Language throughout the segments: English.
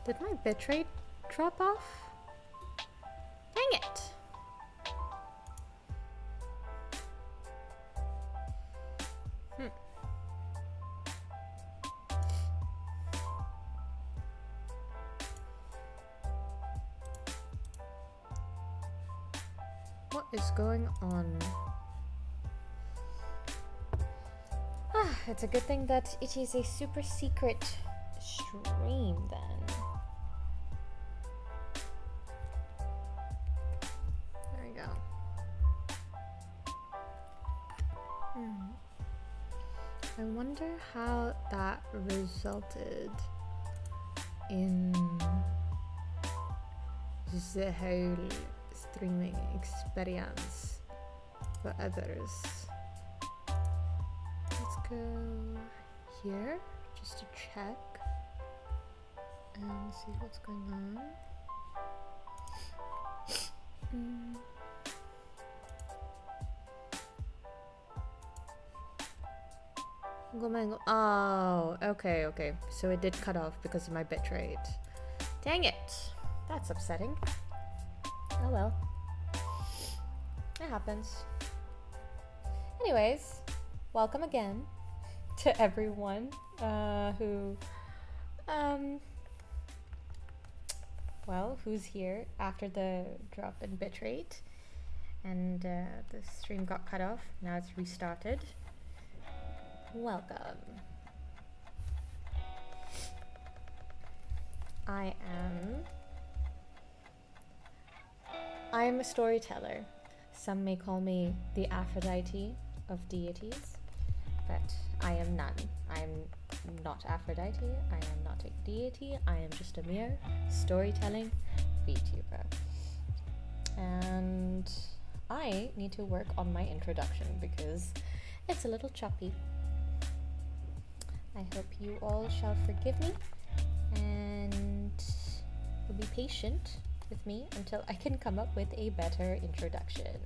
Did my bitrate drop off? Dang it! What is going on? Ah, it's a good thing that it is a super secret stream then. There we go. I wonder how that resulted in the whole streaming experience for others. Let's go here just to check and see what's going on. Oh, okay. So it did cut off because of my bitrate. Dang it! That's upsetting. Oh well. It happens. Anyways, welcome again to everyone who's here after the drop in bitrate and the stream got cut off. Now it's restarted. Welcome. I am a storyteller. Some may call me the Aphrodite of deities, but I am none. I am not Aphrodite, I am not a deity, I am just a mere storytelling VTuber. And I need to work on my introduction because it's a little choppy. I hope you all shall forgive me and will be patient with me until I can come up with a better introduction.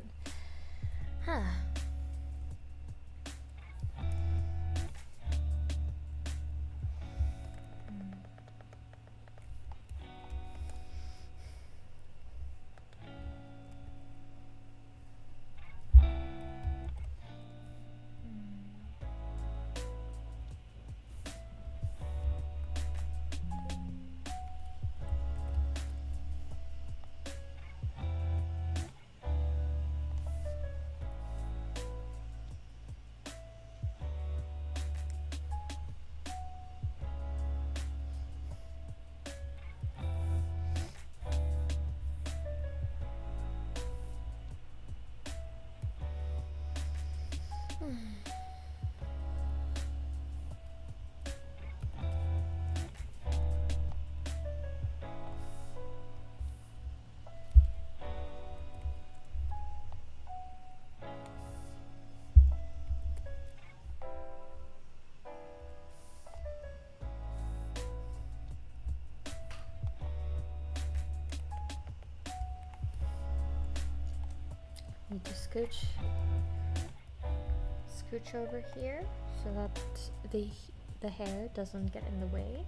Need to scooch over here so that the hair doesn't get in the way.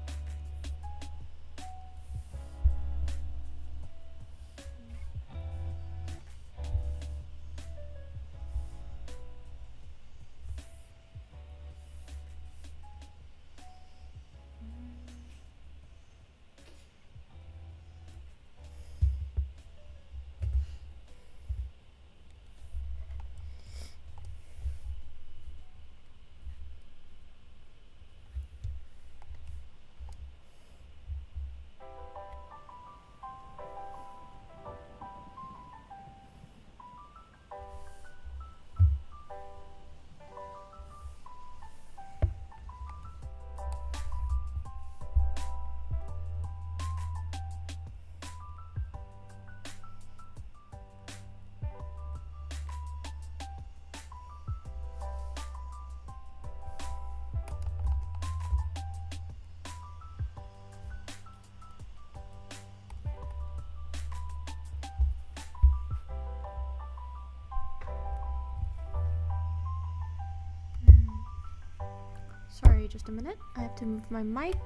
Sorry, just a minute. I have to move my mic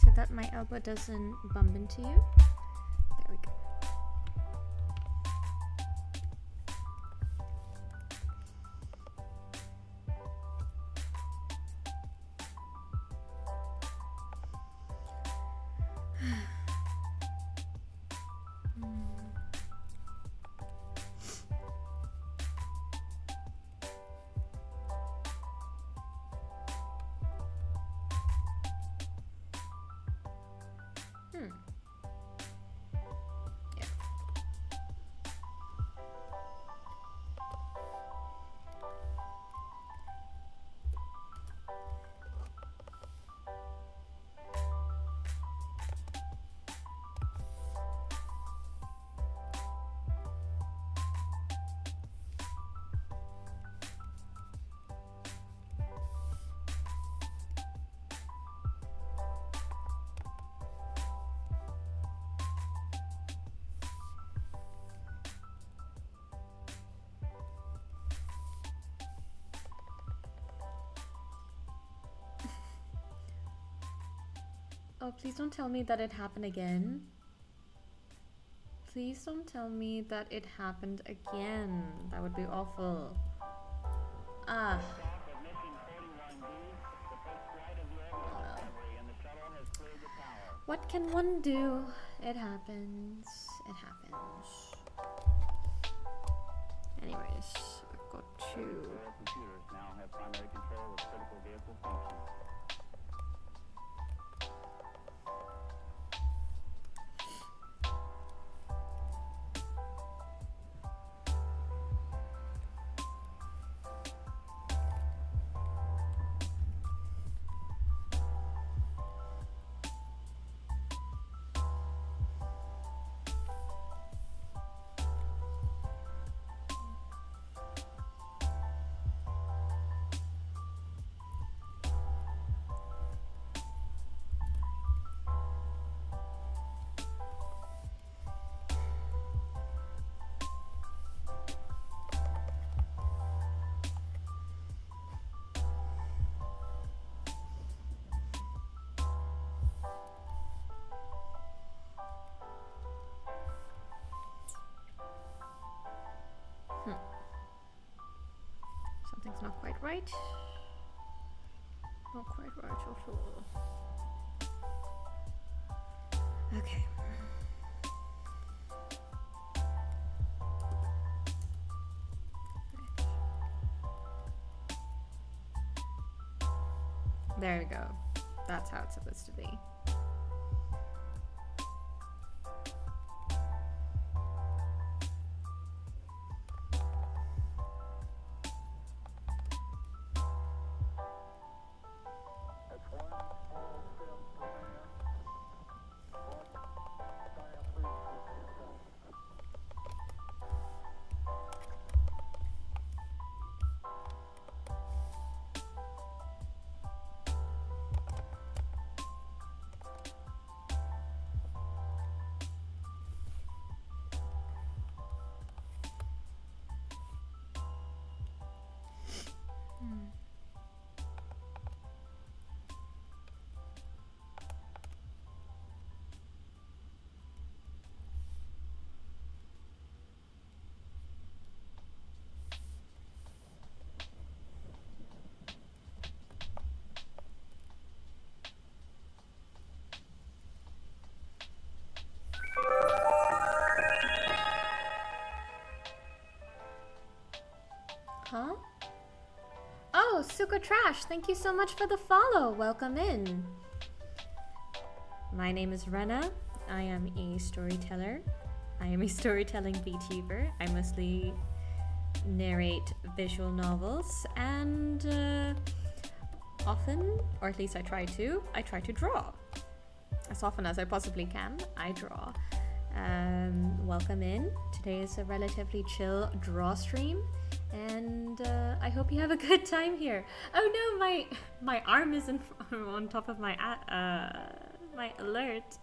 so that my elbow doesn't bump into you. There we go. Oh, please don't tell me that it happened again. Please don't tell me that it happened again. That would be awful. Ah. What can one do? It happens. It happens. Anyways, I've got two. Computers now have primary control of critical vehicle functions. Something's not quite right. Not quite right at all. Okay. There we go. That's how it's supposed to be. Huh? Oh, Suka Trash, thank you so much for the follow. Welcome in. My name is Rena. I am a storyteller. I am a storytelling VTuber. I mostly narrate visual novels and often, or at least I try to draw. As often as I possibly can, I draw. Welcome in. Today is a relatively chill draw stream. And I hope you have a good time here. Oh no, my arm is on top of my my alert.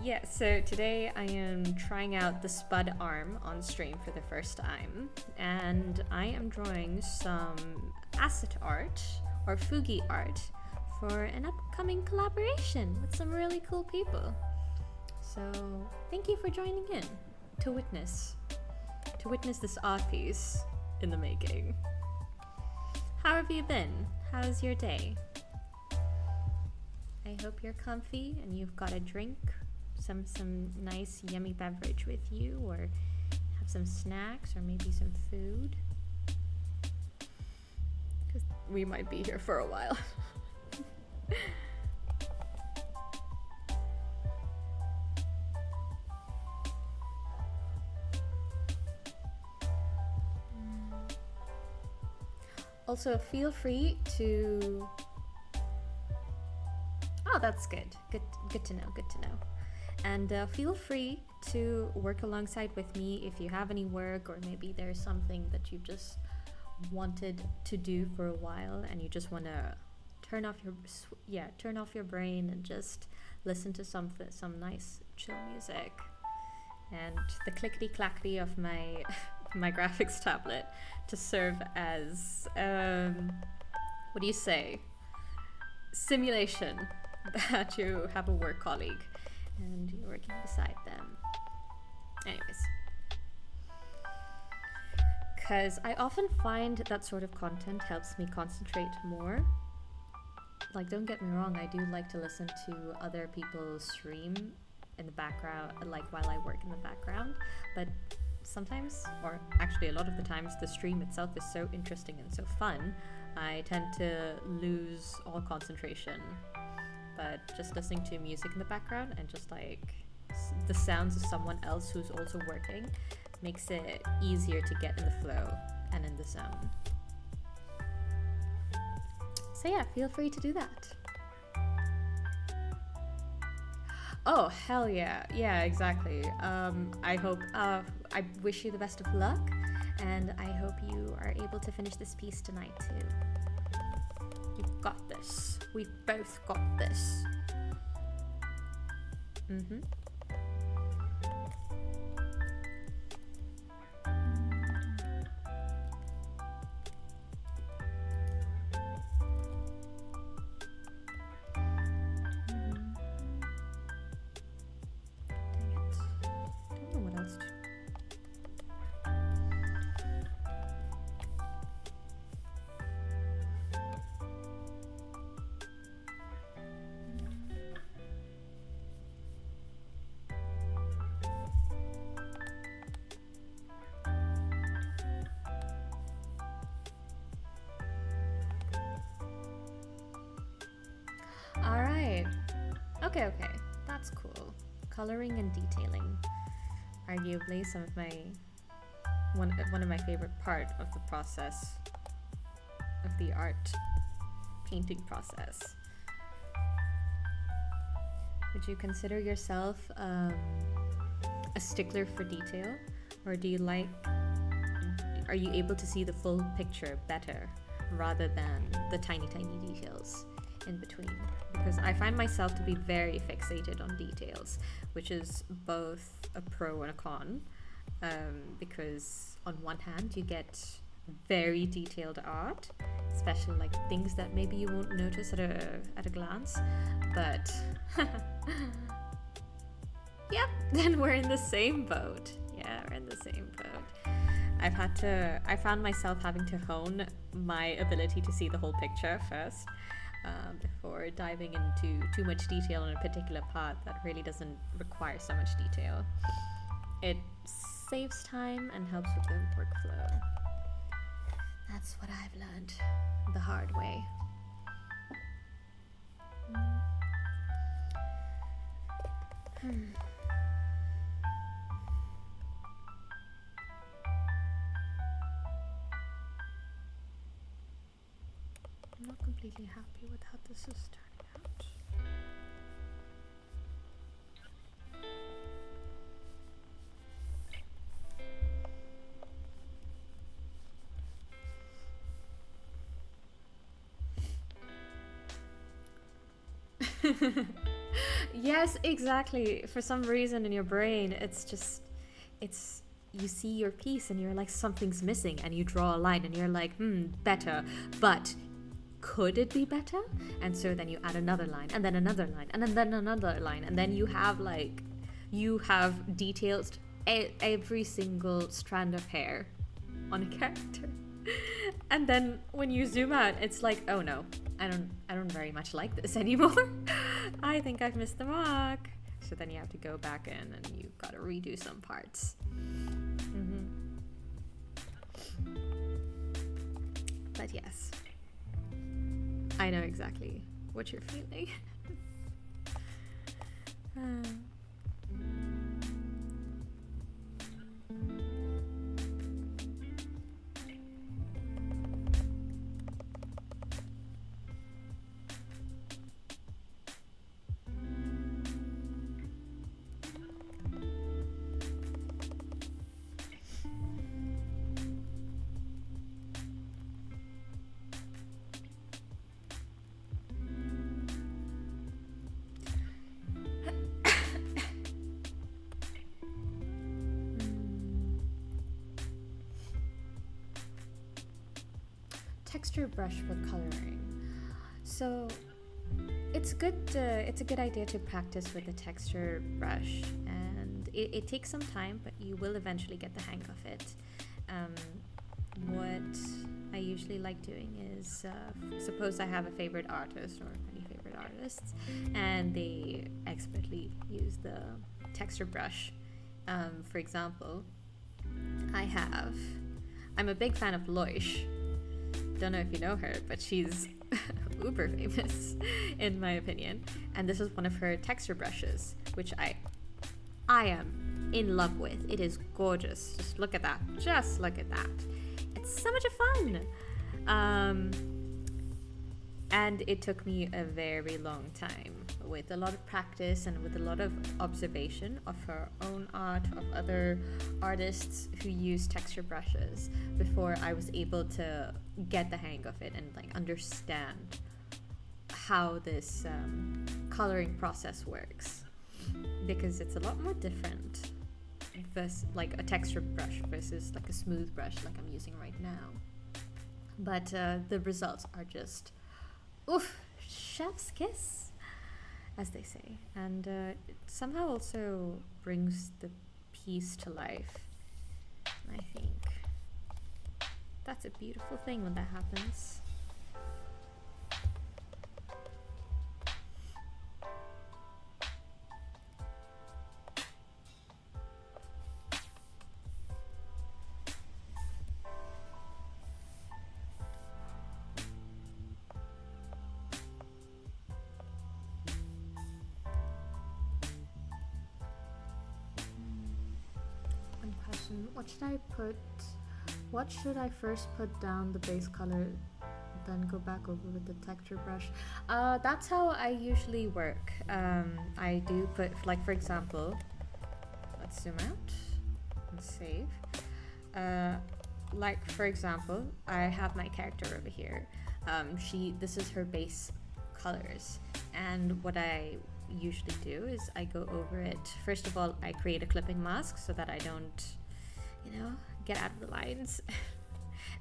Yeah, so today I am trying out the Spud arm on stream for the first time, and I am drawing some asset art or Fugi art for an upcoming collaboration with some really cool people. So thank you for joining in to witness this art piece in the making. How have you been? How's your day? I hope you're comfy and you've got a drink, some nice yummy beverage with you, or have some snacks or maybe some food. Because we might be here for a while. Also, feel free to... Oh, that's good. Good to know. And feel free to work alongside with me if you have any work, or maybe there's something that you've just wanted to do for a while and you just want to turn off your brain and just listen to some nice chill music. And the clickety clackety of my my graphics tablet to serve as what do you say, simulation that you have a work colleague and you're working beside them. Anyways, because I often find that sort of content helps me concentrate more. Like, don't get me wrong, I do like to listen to other people stream in the background, like while I work in the background, but sometimes, or actually a lot of the times, the stream itself is so interesting and so fun, I tend to lose all concentration. But just listening to music in the background and just like the sounds of someone else who's also working makes it easier to get in the flow and in the zone. So yeah, feel free to do that. Oh, hell yeah. Yeah, exactly. I hope, I wish you the best of luck, and I hope you are able to finish this piece tonight too. You've got this. We've both got this. Mm-hmm. Okay, that's cool. Coloring and detailing, arguably one of my favorite part of the process of the art painting process. Would you consider yourself a stickler for detail, or are you able to see the full picture better rather than the tiny details in between? Because I find myself to be very fixated on details, which is both a pro and a con, because on one hand you get very detailed art, especially like things that maybe you won't notice at a glance, but yep, then we're in the same boat. Yeah, we're in the same boat. I found myself having to hone my ability to see the whole picture first, before diving into too much detail on a particular part that really doesn't require so much detail. It saves time and helps with the workflow. That's what I've learned the hard way. I'm not completely happy with how this is turning out. Yes, exactly. For some reason in your brain, you see your piece and you're like, something's missing, and you draw a line and you're like, better, but could it be better? And so then you add another line, and then another line, and then another line, and then you have details every single strand of hair on a character. And then when you zoom out, it's like, oh no, I don't very much like this anymore. I think I've missed the mark. So then you have to go back in and you gotta redo some parts. But yes, I know exactly what you're feeling. Texture brush for coloring. So it's a good idea to practice with the texture brush, and it takes some time, but you will eventually get the hang of it. What I usually like doing is, suppose I have a favorite artist or many favorite artists, and they expertly use the texture brush. For example, I'm a big fan of Loish. Don't know if you know her, but she's uber famous in my opinion, and this is one of her texture brushes, which I am in love with. It is gorgeous. Just look at that. It's so much fun. And it took me a very long time, with a lot of practice and with a lot of observation of her own art, of other artists who use texture brushes, before I was able to get the hang of it and like understand how this coloring process works, because it's a lot more different versus like a texture brush versus like a smooth brush like I'm using right now. But the results are just oof, chef's kiss, as they say, and it somehow also brings the piece to life. I think that's a beautiful thing when that happens. What should I first put down the base color, then go back over with the texture brush? That's how I usually work. I do put, like for example, let's zoom out and save. Like for example, I have my character over here. This is her base colors, and what I usually do is I go over it. First of all, I create a clipping mask so that I don't, get out of the lines.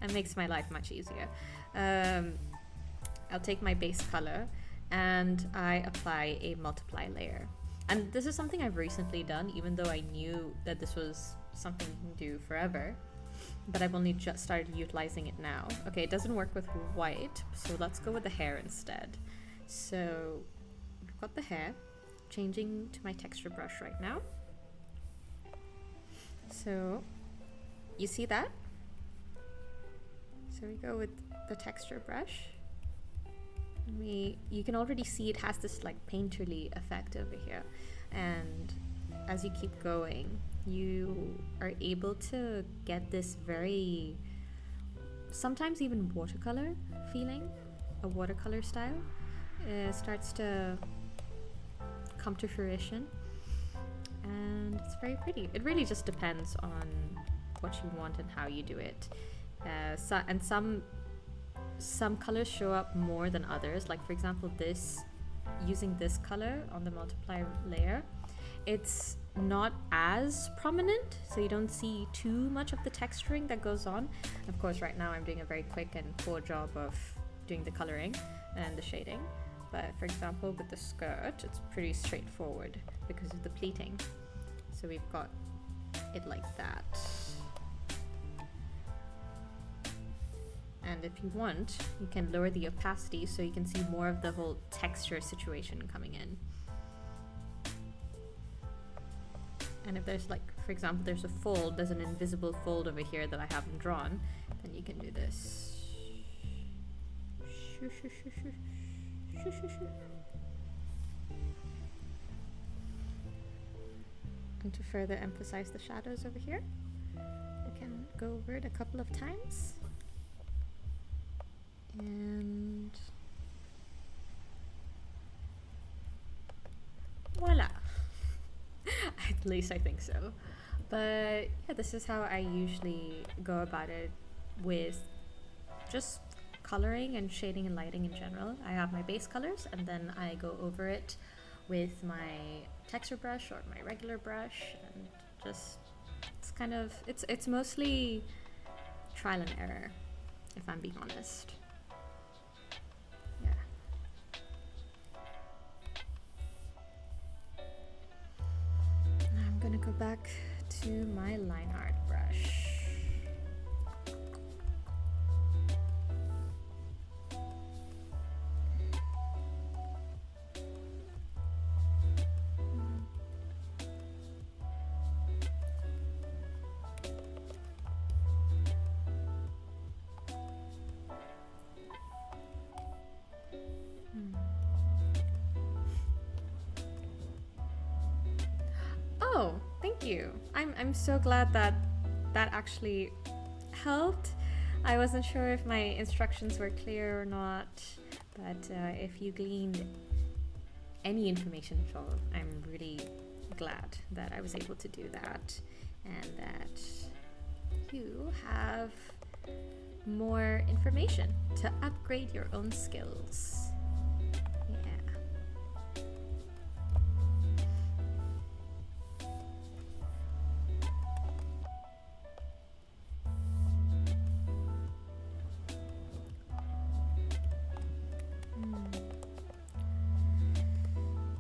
It makes my life much easier. I'll take my base color and I apply a multiply layer. And this is something I've recently done, even though I knew that this was something you can do forever, but I've only just started utilizing it now. Okay, it doesn't work with white, so let's go with the hair instead. So we've got the hair, changing to my texture brush right now. So you see that? So we go with the texture brush. You can already see it has this like painterly effect over here, and as you keep going, you are able to get this very, sometimes even watercolor feeling, a watercolor style starts to come to fruition, and it's very pretty. It really just depends on what you want and how you do it. Some colors show up more than others. Like for example, using this color on the multiply layer, it's not as prominent, so you don't see too much of the texturing that goes on. Of course, right now I'm doing a very quick and poor job of doing the coloring and the shading. But for example, with the skirt, it's pretty straightforward because of the pleating. So we've got it like that. And if you want, you can lower the opacity so you can see more of the whole texture situation coming in. And if there's like, for example, there's a fold, there's an invisible fold over here that I haven't drawn, then you can do this. Shoo, shoo, shoo, shoo. Shoo, shoo, shoo. And to further emphasize the shadows over here, I can go over it a couple of times. And voila. At least I think so. But yeah, this is how I usually go about it with just coloring and shading and lighting in general. I have my base colors and then I go over it with my texture brush or my regular brush, and just it's kind of it's mostly trial and error, if I'm being honest. Yeah. I'm gonna go back to my line art brush. Oh, thank you. I'm so glad that that actually helped. I wasn't sure if my instructions were clear or not, but if you gleaned any information at all, I'm really glad that I was able to do that, and that you have more information to upgrade your own skills.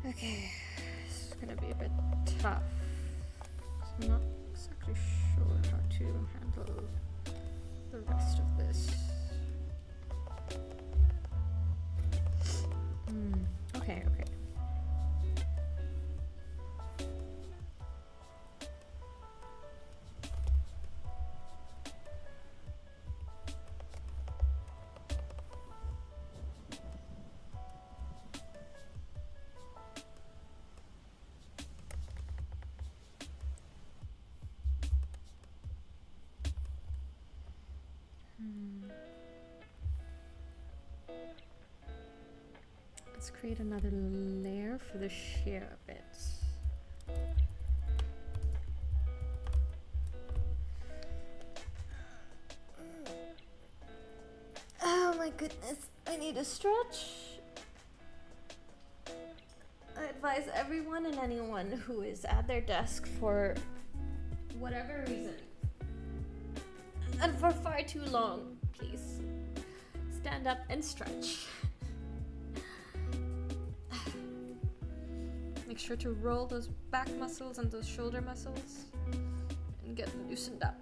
Okay, this is gonna be a bit tough. I'm not exactly sure how to handle the rest of this. Okay. Let's create another layer for the sheer bits. Oh my goodness, I need a stretch. I advise everyone and anyone who is at their desk for whatever reason, and for far too long, please stand up and stretch. Make sure to roll those back muscles and those shoulder muscles and get loosened up,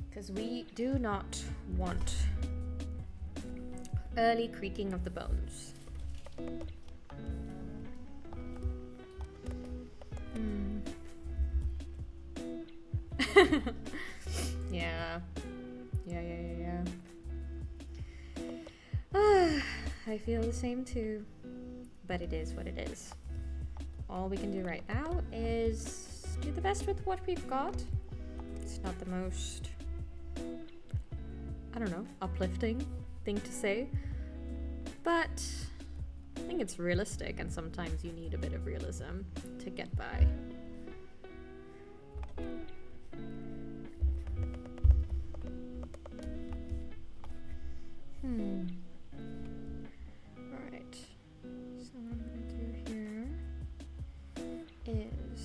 because we do not want early creaking of the bones. Yeah. I feel the same too, but it is what it is. All we can do right now is do the best with what we've got. It's not the most, I don't know, uplifting thing to say, but I think it's realistic, and sometimes you need a bit of realism to get by. Alright, so what I'm gonna do here is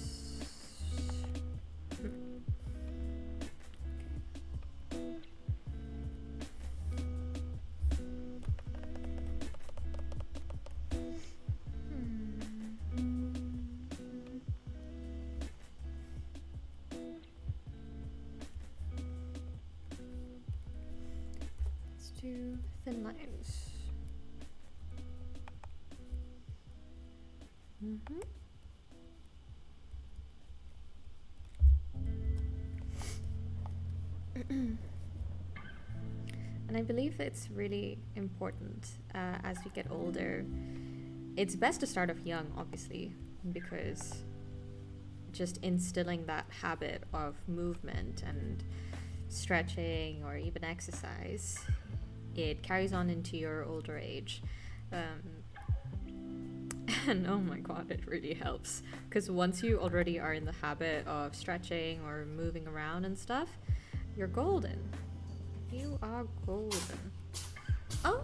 do thin lines. And I believe it's really important as we get older. It's best to start off young, obviously, because just instilling that habit of movement and stretching or even exercise, it carries on into your older age. And oh my god, it really helps, because once you already are in the habit of stretching or moving around and stuff, you're golden. You are golden. Oh!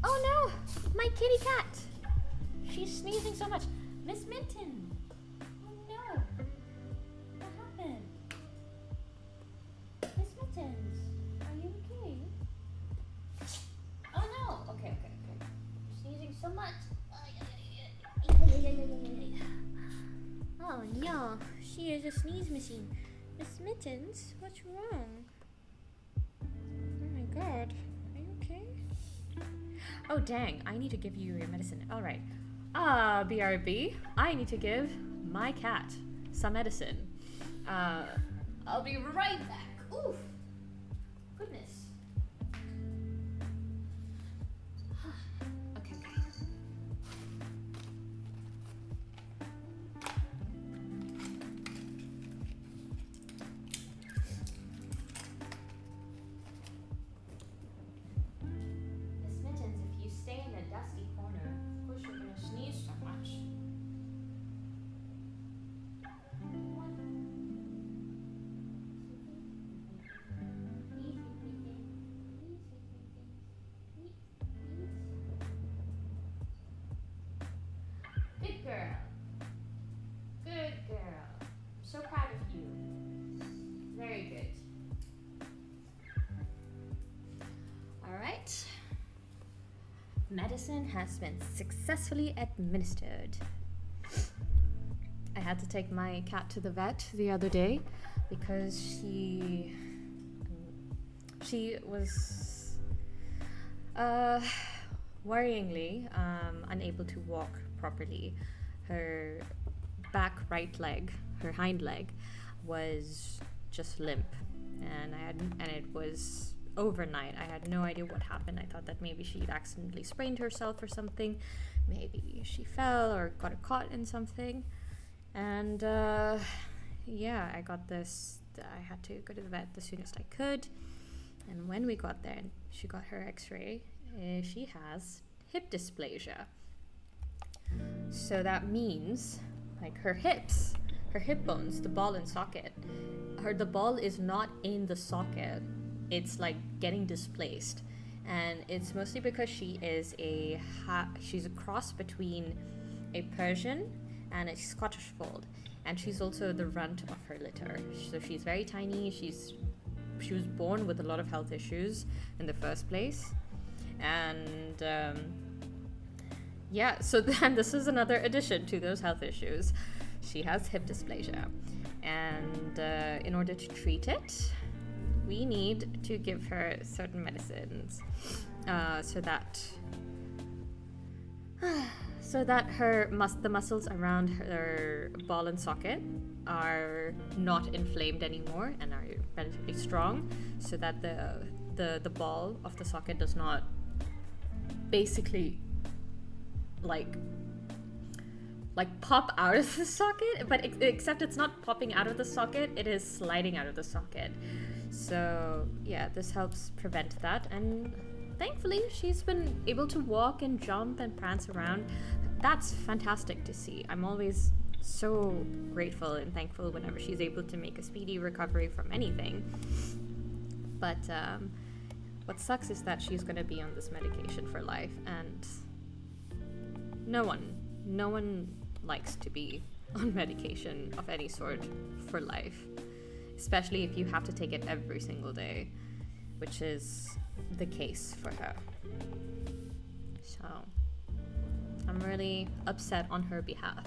Oh no! My kitty cat! She's sneezing so much. Miss Minton! Oh no! What happened? Miss Mittens, are you okay? Oh no! Okay. You're sneezing so much. Oh no, she is a sneeze machine. Miss Mittens, what's wrong? Oh my god, are you okay? Oh dang, I need to give you your medicine. Alright. BRB, I need to give my cat some medicine. I'll be right back. Oof. Goodness. Okay. Miss Mittens, if you stay in a dusty corner, of course you're gonna sneeze so much. Good girl. Good girl. I'm so proud of you. Very good. Alright. Medicine has been successfully administered. I had to take my cat to the vet the other day because she was worryingly unable to walk properly. Her back right leg, her hind leg, was just limp, and it was overnight. I had no idea what happened. I thought that maybe she'd accidentally sprained herself or something. Maybe she fell or got caught in something. And yeah, I got this. I had to go to the vet the soonest I could. And when we got there and she got her x-ray, she has hip dysplasia. So that means, like, her hip bones, the ball and socket, the ball is not in the socket. It's like getting displaced, and it's mostly because she's a cross between a Persian and a Scottish fold, and she's also the runt of her litter. So she's very tiny. She was born with a lot of health issues in the first place, and yeah. So then this is another addition to those health issues. She has hip dysplasia, and in order to treat it, we need to give her certain medicines so that the muscles around her ball and socket are not inflamed anymore and are relatively strong, so that the ball of the socket does not basically like pop out of the socket, but except it's not popping out of the socket, it is sliding out of the socket. So yeah, this helps prevent that, and thankfully she's been able to walk and jump and prance around. That's fantastic to see. I'm always so grateful and thankful whenever she's able to make a speedy recovery from anything. But what sucks is that she's going to be on this medication for life, and no one likes to be on medication of any sort for life, especially if you have to take it every single day, which is the case for her. So I'm really upset on her behalf.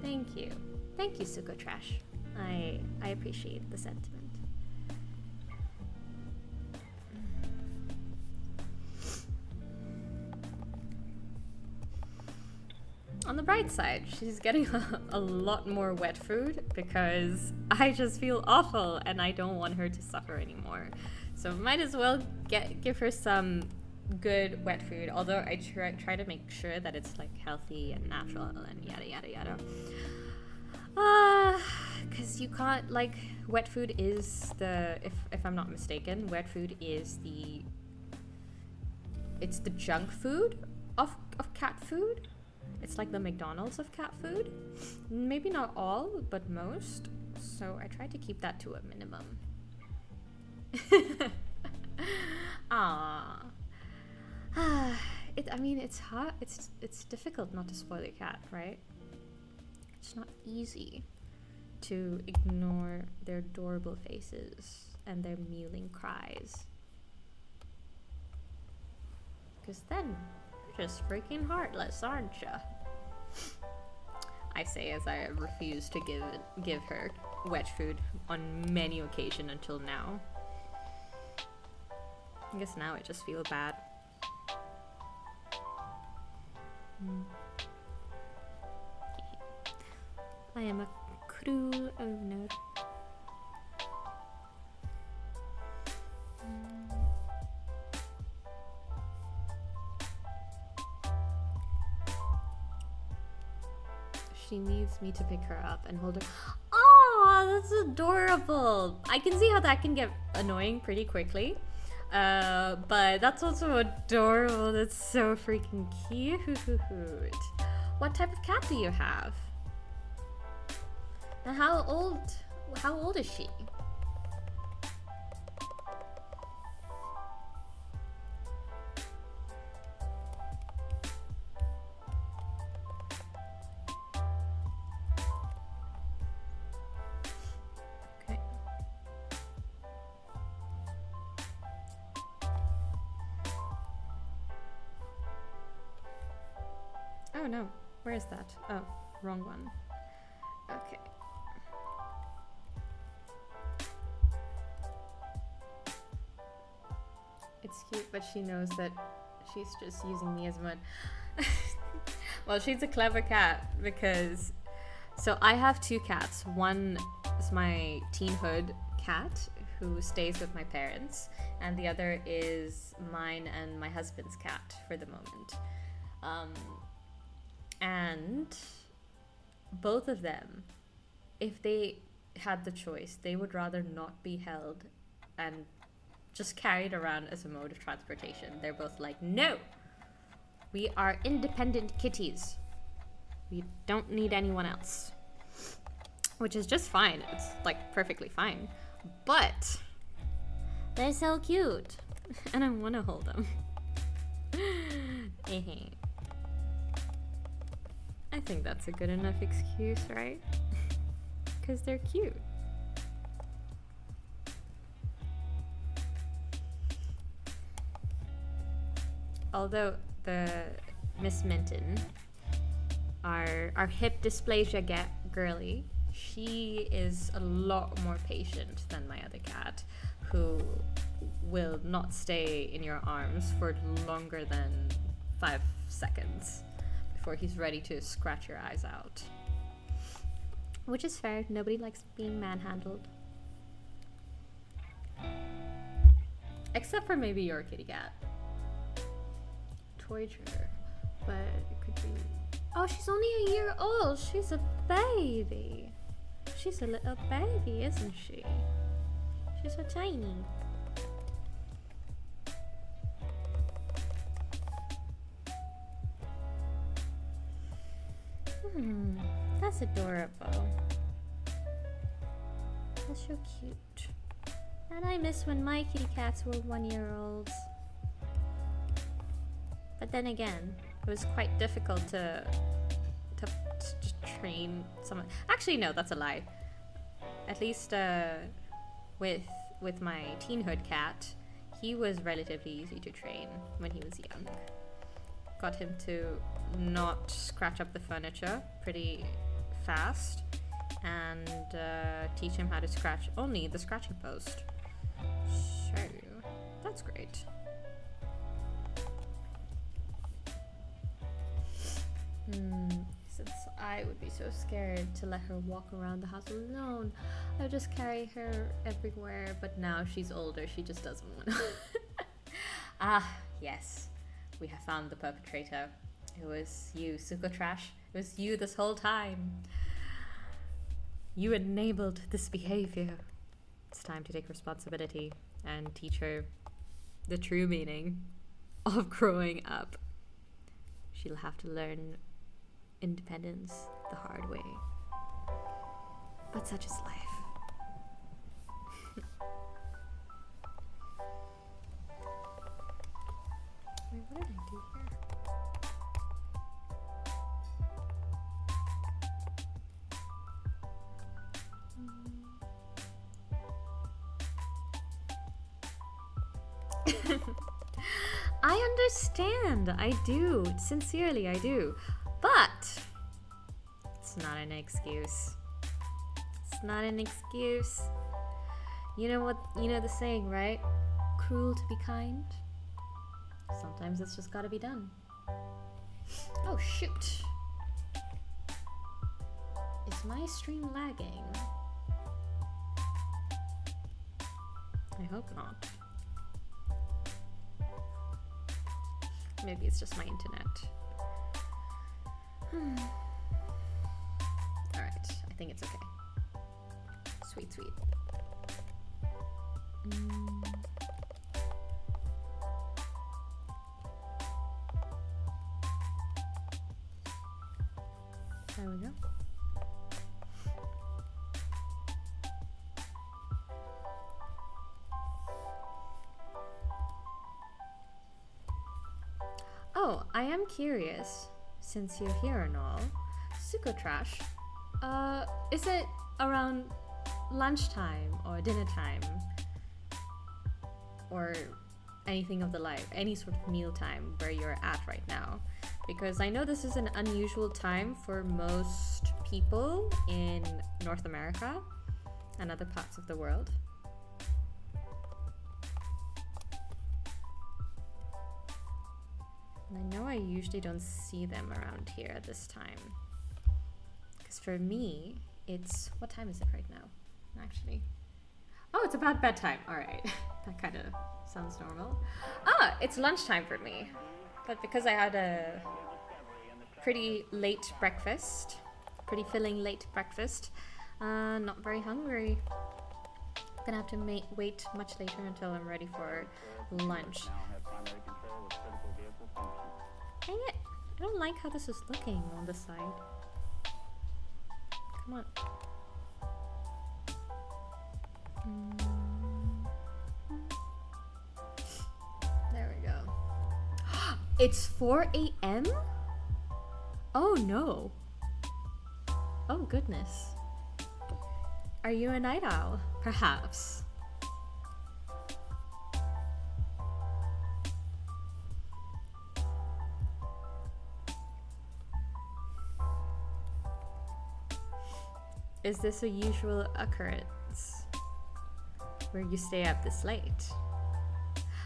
Thank you, Suko Trash. I appreciate the sentiment. on the bright side, she's getting a lot more wet food because I just feel awful and I don't want her to suffer anymore. So might as well give her some good wet food, although I try to make sure that it's like healthy and natural and yada yada yada. Because you can't, like, wet food is the, if I'm not mistaken, wet food is it's the junk food of cat food. It's like the McDonald's of cat food. Maybe not all, but most. So I try to keep that to a minimum. Ah. I mean, it's hard. It's difficult not to spoil a cat, right? It's not easy to ignore their adorable faces and their mewling cries. Because then you're just freaking heartless, aren't ya? I say as I refuse to give her wet food on many occasions until now. I guess now I just feel bad. I am a cruel owner. She needs me to pick her up and hold her. Oh, that's adorable. I can see how that can get annoying pretty quickly. But that's also adorable. That's so freaking cute. What type of cat do you have? And how old is she? Okay. Oh no, where is that? Oh, wrong one. Okay. It's cute, but she knows that she's just using me as mud. Well, she's a clever cat because... So I have two cats. One is my teenhood cat who stays with my parents, and the other is mine and my husband's cat for the moment. And both of them, if they had the choice, they would rather not be held and just carried around as a mode of transportation. They're both like, no, we are independent kitties. We don't need anyone else. Which is just fine. It's like perfectly fine. But they're so cute. And I want to hold them. I think that's a good enough excuse, right? Because they're cute. Although the Miss Minton, our hip dysplasia girly, she is a lot more patient than my other cat, who will not stay in your arms for longer than 5 seconds before he's ready to scratch your eyes out. Which is fair, nobody likes being manhandled. Except for maybe your kitty cat. Toyger, but it could be... Oh, she's only a year old. She's a baby. She's a little baby, isn't she? She's so tiny. That's adorable. That's so cute. And I miss when my kitty cats were 1-year-olds. But then again, it was quite difficult to just train someone. Actually, no, that's a lie. At least with my teenhood cat, he was relatively easy to train when he was young. Got him to not scratch up the furniture pretty fast, and teach him how to scratch only the scratching post. So that's great. I would be so scared to let her walk around the house alone. I would just carry her everywhere, but now she's older, she just doesn't want to. Ah, yes. We have found the perpetrator. It was you, Suko Trash. It was you this whole time. You enabled this behavior. It's time to take responsibility and teach her the true meaning of growing up. She'll have to learn independence the hard way. But such is life. Wait, what did I do here? I understand. I do. Sincerely, I do. But it's not an excuse. It's not an excuse. You know what? You know the saying, right? Cruel to be kind. Sometimes it's just gotta be done. Oh, shoot. Is my stream lagging? I hope not. Maybe it's just my internet. Alright, I think it's okay. Sweet, sweet. There we go. Oh, I am curious, since you're here and all, Suko Trash, is it around lunchtime or dinner time? Or anything of the like, any sort of meal time where you're at right now? Because I know this is an unusual time for most people in North America and other parts of the world. And I know I usually don't see them around here at this time. Because for me, it's... What time is it right now, actually? Oh, it's about bedtime. All right. That kind of sounds normal. Ah, it's lunchtime for me. But because I had a pretty late breakfast, pretty filling late breakfast, not very hungry. Gonna have to wait much later until I'm ready for lunch. Dang it! I don't like how this is looking on the side. Come on. There we go. It's 4 a.m.? Oh no. Oh goodness. Are you a night owl? Perhaps. Is this a usual occurrence where you stay up this late?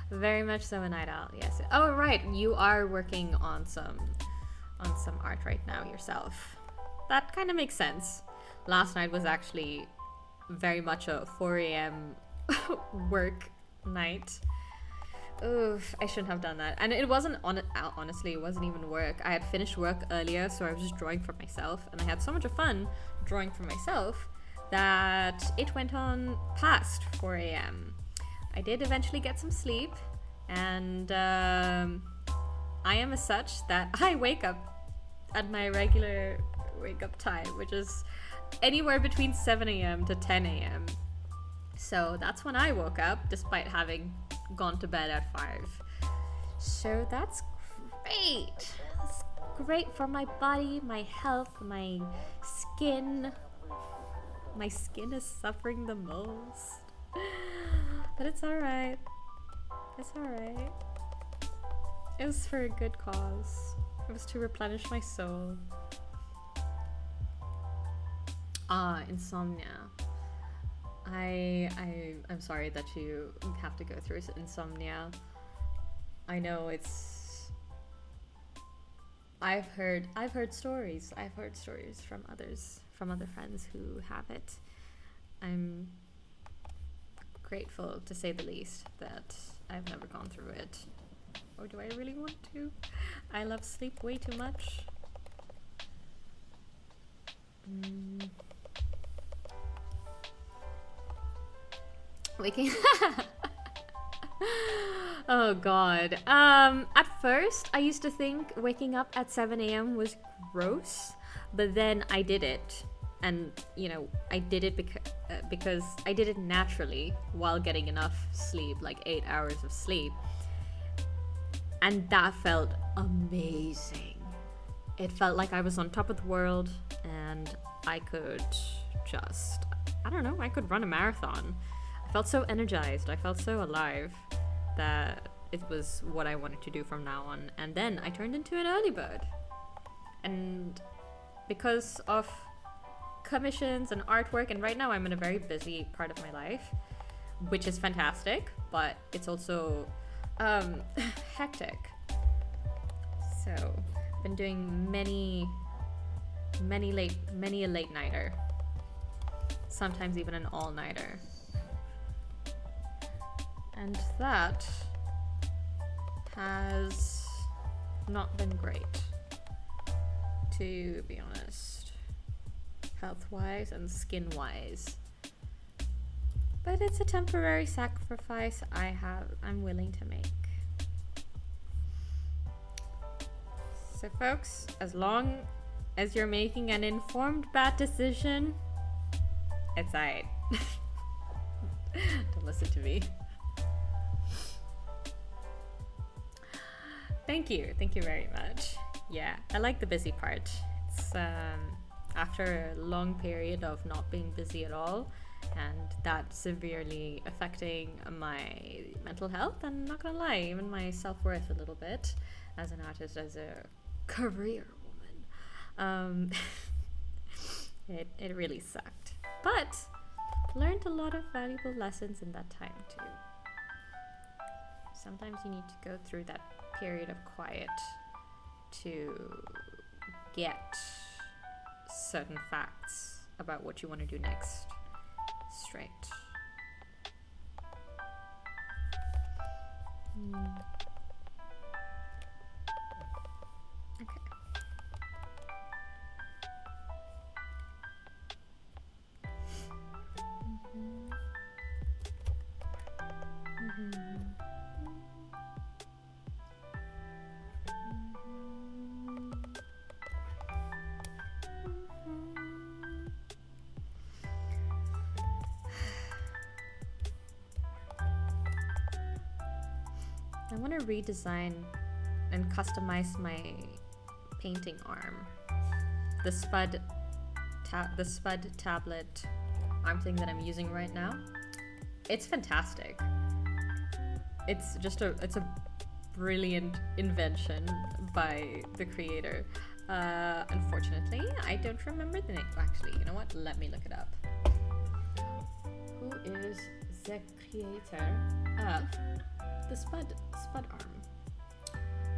Very much so a night owl, yes. Oh right, you are working on some art right now yourself. That kind of makes sense. Last night was actually very much a 4 a.m. work night. Oof, I shouldn't have done that. And it wasn't, honestly, it wasn't even work. I had finished work earlier, so I was just drawing for myself. And I had so much fun drawing for myself that it went on past 4 a.m. I did eventually get some sleep. And I am as such that I wake up at my regular wake up time, which is anywhere between 7 a.m. to 10 a.m. So that's when I woke up, despite having gone to bed at 5. So that's great. That's great for my body, my health, my skin. My skin is suffering the most. But it's alright. It's alright. It was for a good cause. It was to replenish my soul. Ah, insomnia. I'm sorry that you have to go through insomnia. I know it's I've heard stories. I've heard stories from others, from other friends who have it. I'm grateful, to say the least, that I've never gone through it. Or do I really want to? I love sleep way too much. Waking. Oh god. At first I used to think waking up at 7 a.m. was gross, but then I did it. And, you know, I did it because I did it naturally while getting enough sleep, like 8 hours of sleep. And that felt amazing. It felt like I was on top of the world and I could just, I don't know, I could run a marathon. I felt so energized. I felt so alive that it was what I wanted to do from now on. And then I turned into an early bird. And because of commissions and artwork, and right now I'm in a very busy part of my life, which is fantastic, but it's also hectic. So I've been doing many a late nighter, sometimes even an all-nighter, and that has not been great, to be honest, health-wise and skin-wise. But it's a temporary sacrifice I'm willing to make. So folks, as long as you're making an informed bad decision, it's alright. Don't listen to me. Thank you very much. Yeah, I like the busy part. It's after a long period of not being busy at all, and that severely affecting my mental health, and not gonna lie, even my self-worth a little bit as an artist, as a career woman. It really sucked, but learned a lot of valuable lessons in that time too. Sometimes you need to go through that period of quiet to get certain facts about what you want to do next straight. Okay. I want to redesign and customize my painting arm. The spud tablet arm thing that I'm using right now. It's fantastic. It's a brilliant invention by the creator. Unfortunately, I don't remember the name. Actually, you know what? Let me look it up. Who is the creator of the spud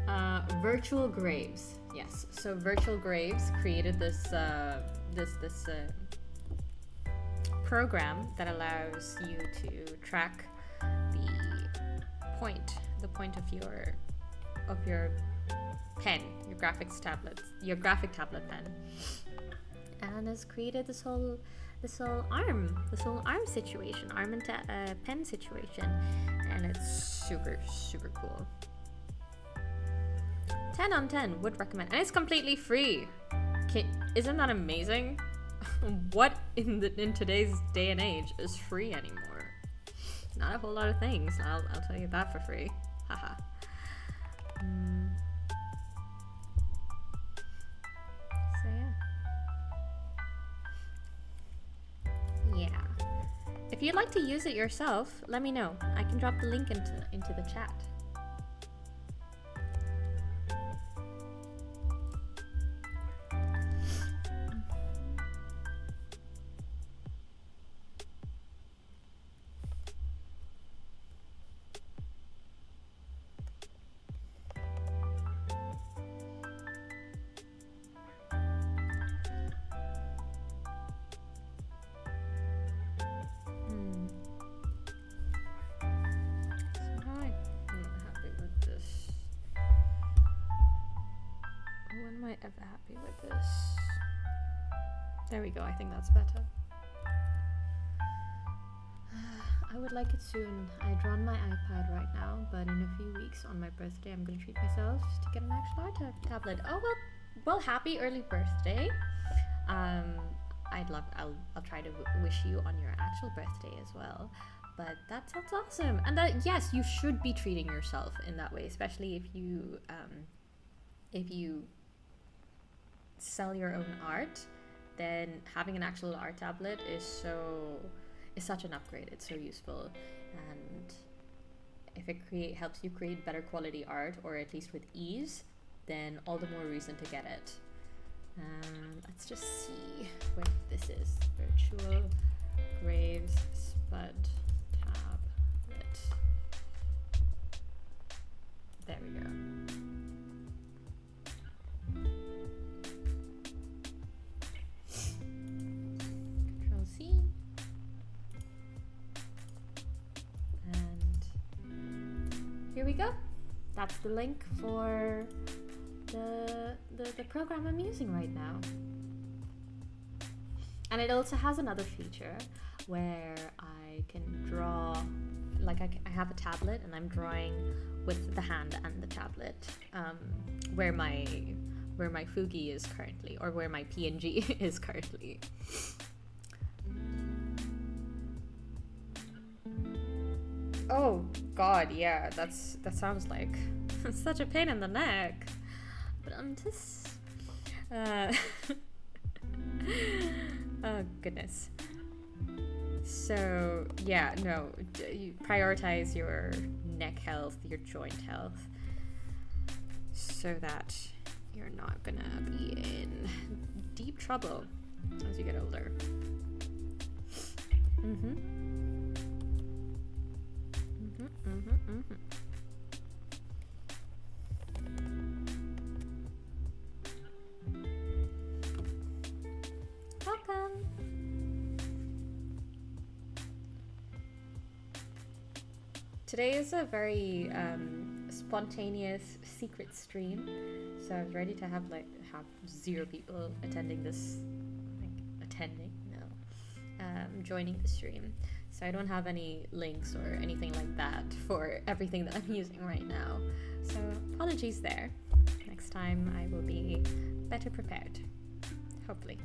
arm? Virtual Graves. Yes. So Virtual Graves created this program that allows you to track the point of your pen, your graphic tablet pen, and has created this whole arm situation, arm and pen situation, and it's super cool. 10 on 10 would recommend, and it's completely free. Isn't that amazing? What in today's day and age is free anymore? Not a whole lot of things. I'll tell you that for free. Haha. So yeah. If you'd like to use it yourself, let me know. I can drop the link into the chat. ever happy with this. There we go, I think that's better. I would like it soon. I draw on my iPad right now, but in a few weeks on my birthday, I'm gonna treat myself to get an actual tablet. Oh well, happy early birthday. I'll try to wish you on your actual birthday as well. But that sounds awesome. And that, yes, you should be treating yourself in that way, especially if you sell your own art, then having an actual art tablet is such an upgrade. It's so useful, and if it helps you create better quality art, or at least with ease, then all the more reason to get it. Let's just see where this is. Virtual Graves Spud Tablet. There we go. Control C. And here we go. That's the link for the program I'm using right now. And it also has another feature where I can draw, like I have a tablet and I'm drawing with the hand and the tablet, where my Fugi is currently, or where my PNG is currently. Oh god, yeah, that sounds like such a pain in the neck. But I'm just oh goodness. So yeah, no, you prioritize your neck health, your joint health, so that you're not gonna be in deep trouble as you get older. Welcome. Today is a very spontaneous secret stream, so I was ready to have 0 people attending this, joining the stream. So I don't have any links or anything like that for everything that I'm using right now. So apologies there. Next time I will be better prepared, hopefully.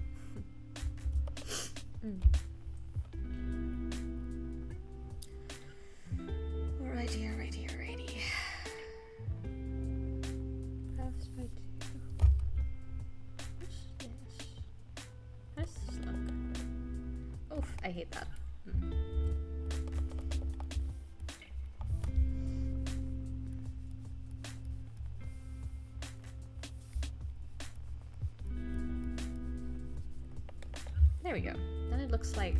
Alrighty. What else do I do? What's this? How does this look? Oof, I hate that. There we go. Then it looks like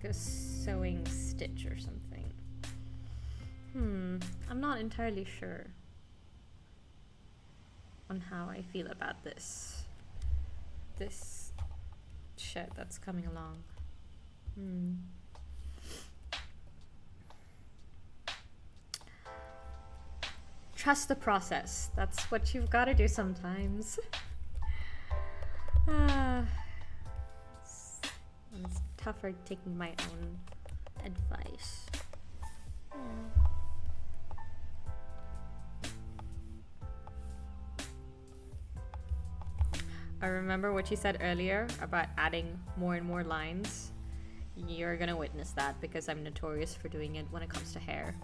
a sewing stitch or something. I'm not entirely sure on how I feel about this shit that's coming along. Trust the process. That's what you've got to do sometimes. It's tougher taking my own advice. I remember what you said earlier about adding more and more lines. You're gonna witness that because I'm notorious for doing it when it comes to hair.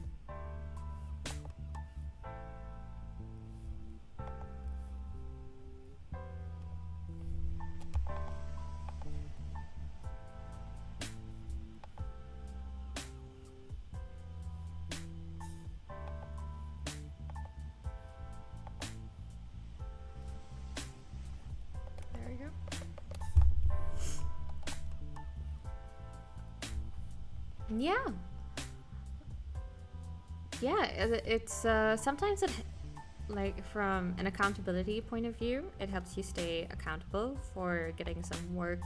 Yeah, it's sometimes it, like, from an accountability point of view, it helps you stay accountable for getting some work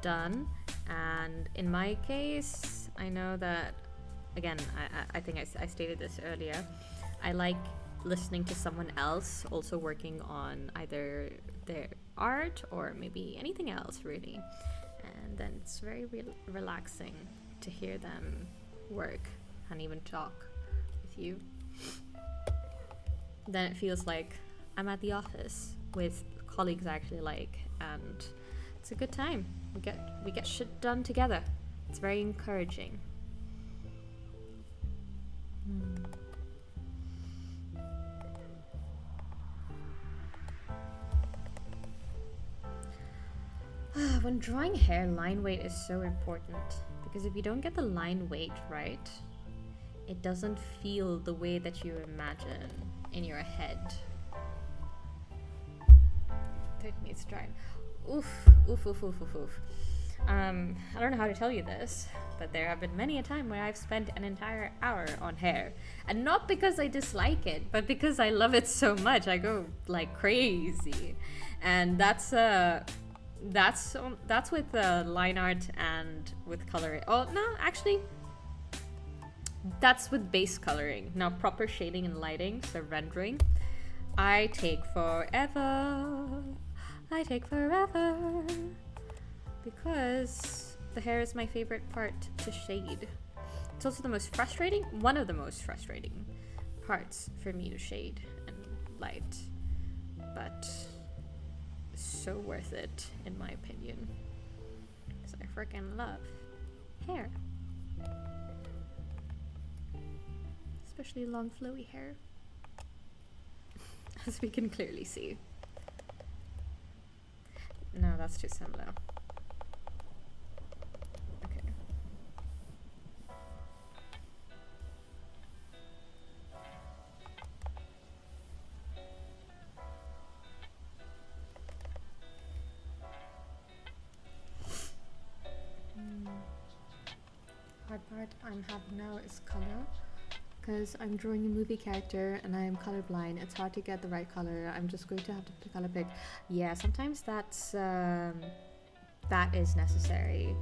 done. And in my case, I know that, again, I think I stated this earlier, I like listening to someone else also working on either their art or maybe anything else really, and then it's very relaxing to hear them work and even talk with you. Then it feels like I'm at the office with colleagues I actually like, and it's a good time. We get shit done together. It's very encouraging. When drawing hair, line weight is so important, because if you don't get the line weight right, it doesn't feel the way that you imagine in your head. 30 minutes drying. Oof. I don't know how to tell you this, but there have been many a time where I've spent an entire hour on hair, and not because I dislike it, but because I love it so much. I go like crazy, and that's with line art and with coloring. Oh no, actually, that's with base coloring. Now proper shading and lighting, so rendering, I take forever, because the hair is my favorite part to shade. It's also one of the most frustrating parts for me to shade and light, but so worth it in my opinion, because I freaking love hair, especially long flowy hair, as we can clearly see. No, that's too similar. Okay. Hard part I'm having now is color, because I'm drawing a movie character and I am colorblind. It's hard to get the right color. I'm just going to have to color pick. Yeah, sometimes that is necessary.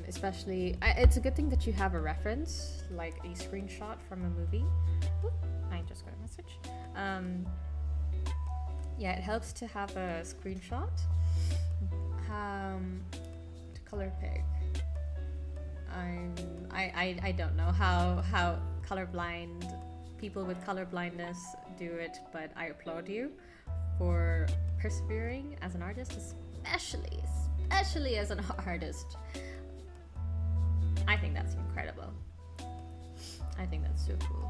Especially, it's a good thing that you have a reference, like a screenshot from a movie. Oop, I just got a message. Yeah, it helps to have a screenshot to color pick. I don't know how colorblind people with color blindness do it, but I applaud you for persevering as an artist, especially as an artist. I think that's incredible. I think that's so cool.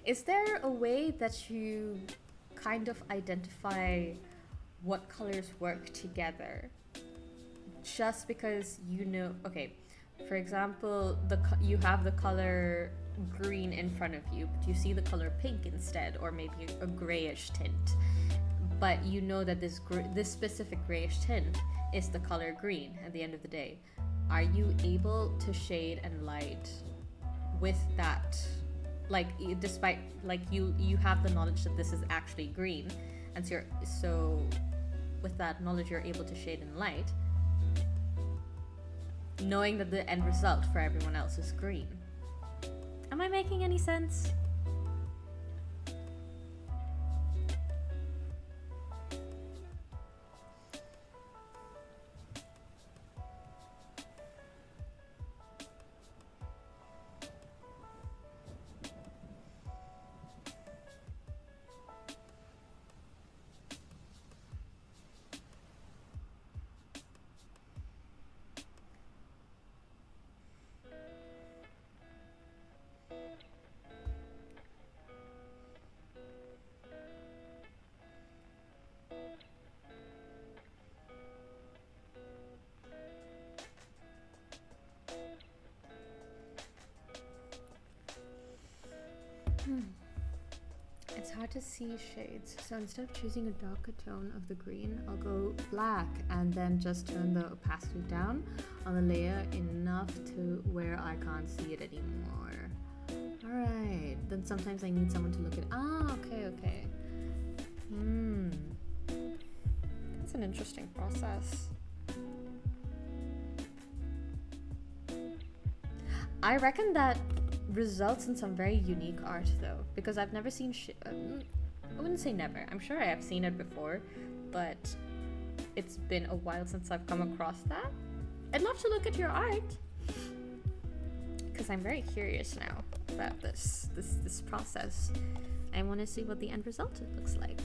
Is there a way that you kind of identify what colors work together? Just because you know, okay, for example, you have the color green in front of you, but you see the color pink instead, or maybe a grayish tint, but you know that this specific grayish tint is the color green at the end of the day. Are you able to shade and light with that? Like, despite, like, you have the knowledge that this is actually green, and so with that knowledge you're able to shade and light, knowing that the end result for everyone else is green. Am I making any sense? It's hard to see shades, so instead of choosing a darker tone of the green, I'll go black and then just turn the opacity down on the layer enough to where I can't see it anymore. Alright, then sometimes I need someone to look at. Okay. That's an interesting process. I reckon that results in some very unique art though, because I've never seen I wouldn't say never, I'm sure I have seen it before, but it's been a while since I've come across that. I'd love to look at your art, because I'm very curious now about this process. I want to see what the end result looks like.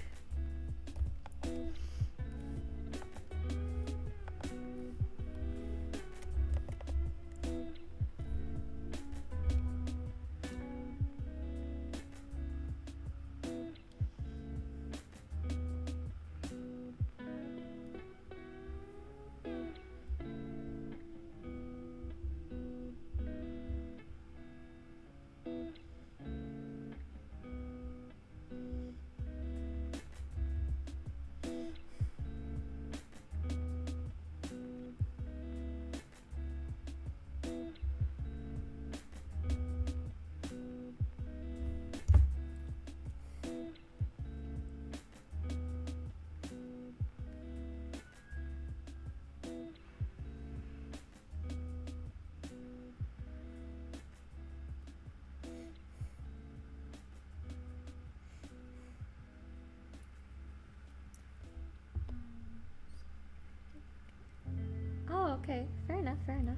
Oh, okay. Fair enough, fair enough.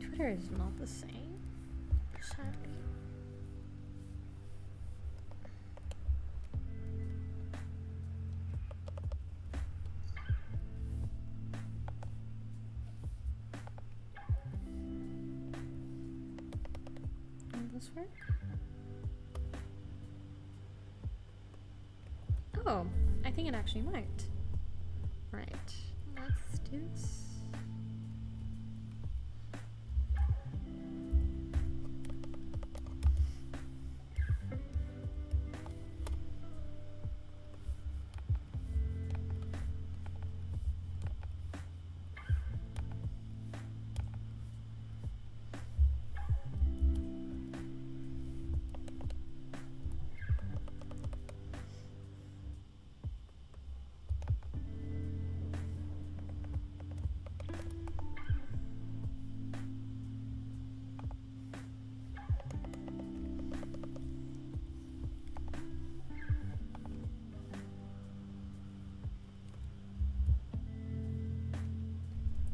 Twitter is not the same, sadly. Will this work? Oh, I think it actually might. Right, let's do this.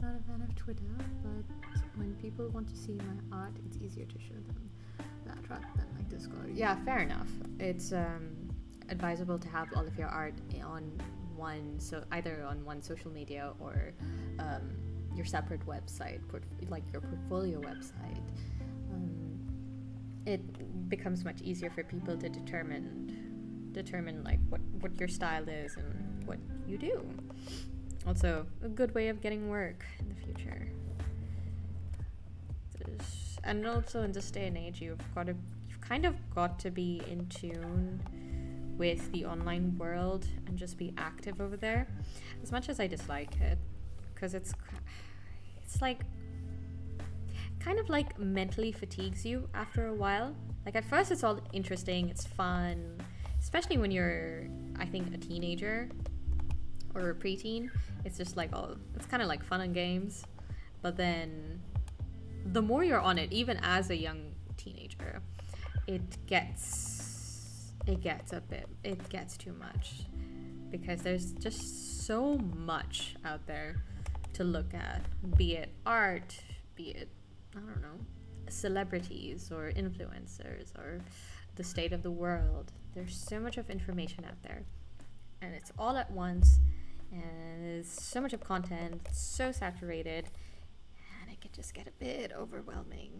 Not a fan of Twitter, but when people want to see my art, it's easier to show them that rather than like Discord. Yeah, fair enough. It's advisable to have all of your art on one, so either on one social media or your separate website, like your portfolio website. It becomes much easier for people to determine like what your style is and what you do. Also, a good way of getting work in the future. And also in this day and age, you've kind of got to be in tune with the online world and just be active over there. As much as I dislike it, because it's like kind of like mentally fatigues you after a while. Like at first it's all interesting, it's fun, especially when you're, I think, a teenager or a preteen. It's just like it's kind of like fun and games, but then the more you're on it, even as a young teenager, it gets too much, because there's just so much out there to look at, be it art, be it, I don't know, celebrities or influencers or the state of the world. There's so much of information out there, and it's all at once. And there's so much of content, it's so saturated, and it can just get a bit overwhelming.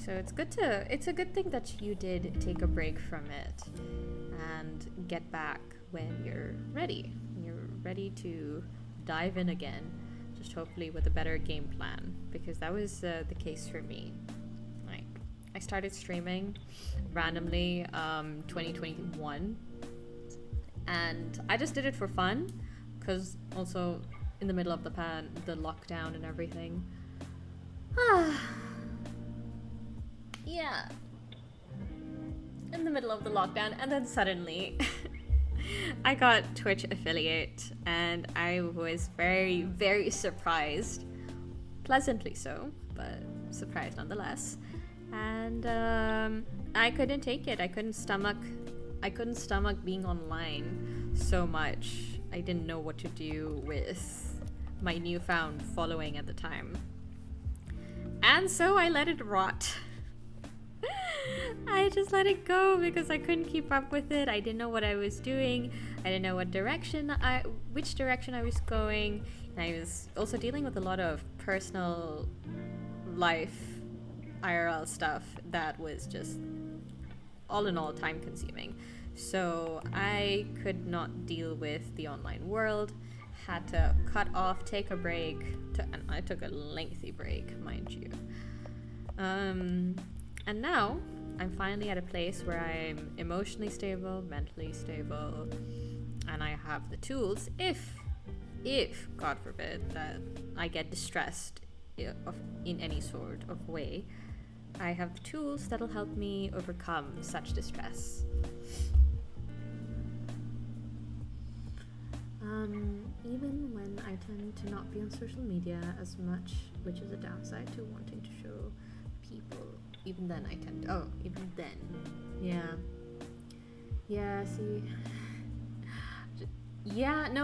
So it's a good thing that you did take a break from it and get back when you're ready. You're ready to dive in again, just hopefully with a better game plan, because that was the case for me. Like, I started streaming randomly 2021. And I just did it for fun, because also in the middle of the lockdown and everything. Yeah. In the middle of the lockdown, and then suddenly I got Twitch affiliate, and I was very, very surprised. Pleasantly so, but surprised nonetheless. And I couldn't take it. I couldn't stomach being online so much. I didn't know what to do with my newfound following at the time. And so I let it rot. I just let it go because I couldn't keep up with it. I didn't know what I was doing. I didn't know which direction I was going. And I was also dealing with a lot of personal life IRL stuff that was just all in all time consuming. So I could not deal with the online world. Had to cut off, take a break, and I took a lengthy break, mind you. And now I'm finally at a place where I'm emotionally stable, mentally stable, and I have the tools if God forbid that I get distressed in any sort of way. I have the tools that'll help me overcome such distress. Even when I tend to not be on social media as much, which is a downside to wanting to show people, even then,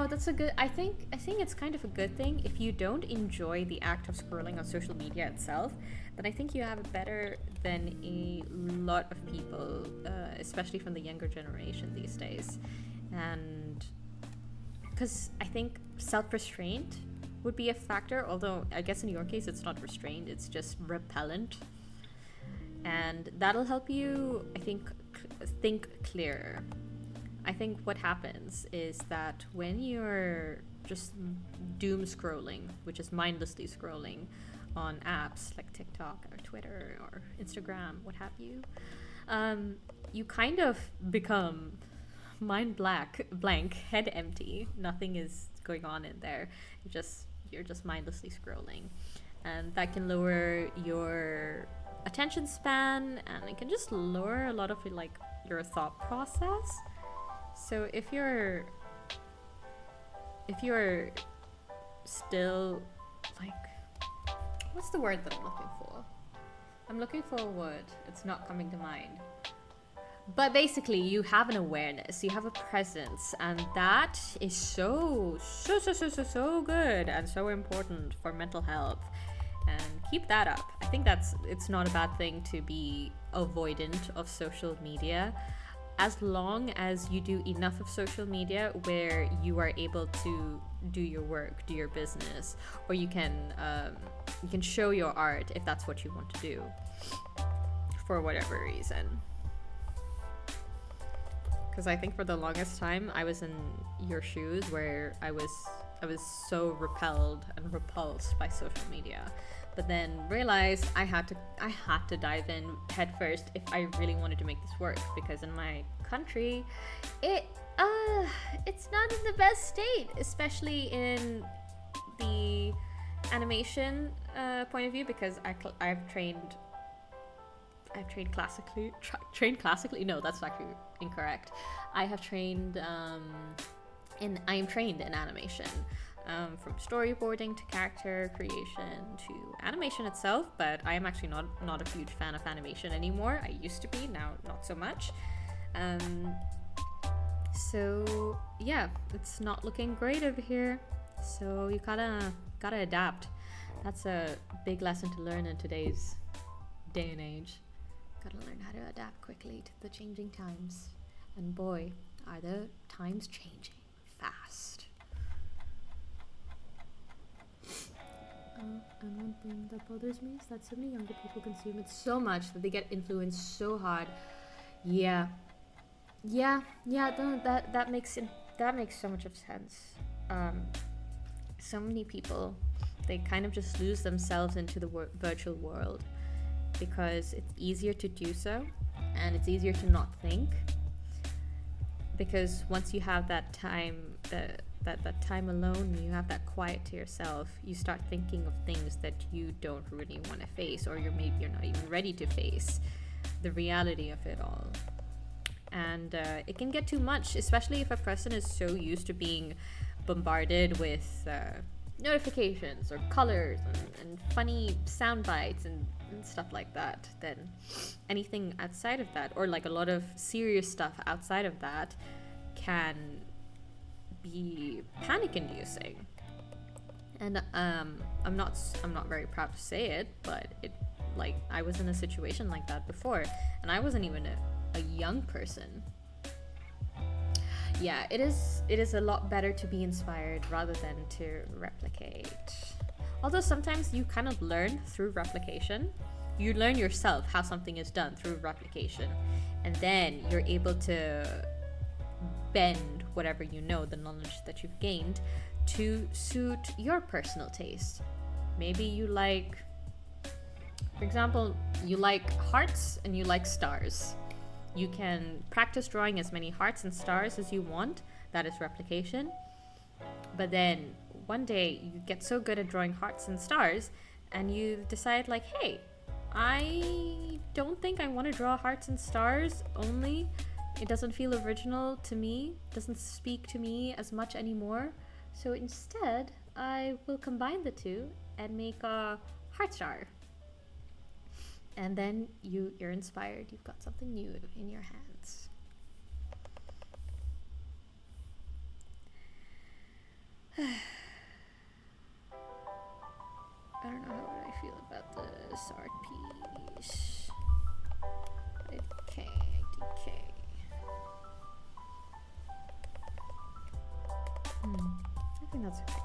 that's a good, I think it's kind of a good thing. If you don't enjoy the act of scrolling on social media itself, then I think you have it better than a lot of people, especially from the younger generation these days. And because I think self-restraint would be a factor, although I guess in your case it's not restrained, it's just repellent. And that'll help you, I think clearer. I think what happens is that when you're just doom scrolling, which is mindlessly scrolling on apps like TikTok or Twitter or Instagram, what have you, you kind of become mind blank, head empty. Nothing is going on in there. You're just mindlessly scrolling, and that can lower your attention span, and it can just lower a lot of your thought process. So if you're still what's the word that I'm looking for? I'm looking for a word. It's not coming to mind. But basically, you have an awareness, you have a presence, and that is so good and so important for mental health. And keep that up. I think it's not a bad thing to be avoidant of social media, as long as you do enough of social media where you are able to do your work, do your business, or you can show your art if that's what you want to do for whatever reason. Because I think for the longest time I was in your shoes, where I was so repelled and repulsed by social media, but then realized I had to dive in head first if I really wanted to make this work, because in my country it's not in the best state, especially in the animation point of view, because I've trained classically. No, that's actually incorrect. I am trained in animation, from storyboarding to character creation to animation itself. But I am actually not a huge fan of animation anymore. I used to be, now not so much. So yeah, it's not looking great over here. So you gotta adapt. That's a big lesson to learn in today's day and age. Gotta learn how to adapt quickly to the changing times. And boy, are the times changing fast. And one thing that bothers me is that so many younger people consume it so much that they get influenced so hard. Yeah, that makes so much of sense. So many people, they kind of just lose themselves into the virtual world, because it's easier to do so, and it's easier to not think, because once you have that time, that time alone, you have that quiet to yourself, you start thinking of things that you don't really want to face, or you're not even ready to face the reality of it all. and it can get too much, especially if a person is so used to being bombarded with notifications or colors and funny sound bites and stuff like that. Then anything outside of that, or like a lot of serious stuff outside of that, can be panic inducing. And I'm not very proud to say it, but like I was in a situation like that before, and I wasn't even a young person. Yeah, it is a lot better to be inspired rather than to replicate. Although sometimes you kind of learn through replication. You learn yourself how something is done through replication, and then you're able to bend whatever you know, the knowledge that you've gained, to suit your personal taste. Maybe you like, for example, you like hearts and you like stars. You can practice drawing as many hearts and stars as you want. That is replication. But then one day you get so good at drawing hearts and stars and you decide like, hey, I don't think I want to draw hearts and stars only. It doesn't feel original to me, doesn't speak to me as much anymore. So instead, I will combine the two and make a heart star. And then you're inspired. You've got something new in your hands. I don't know how I feel about this art piece. DK. I think that's okay.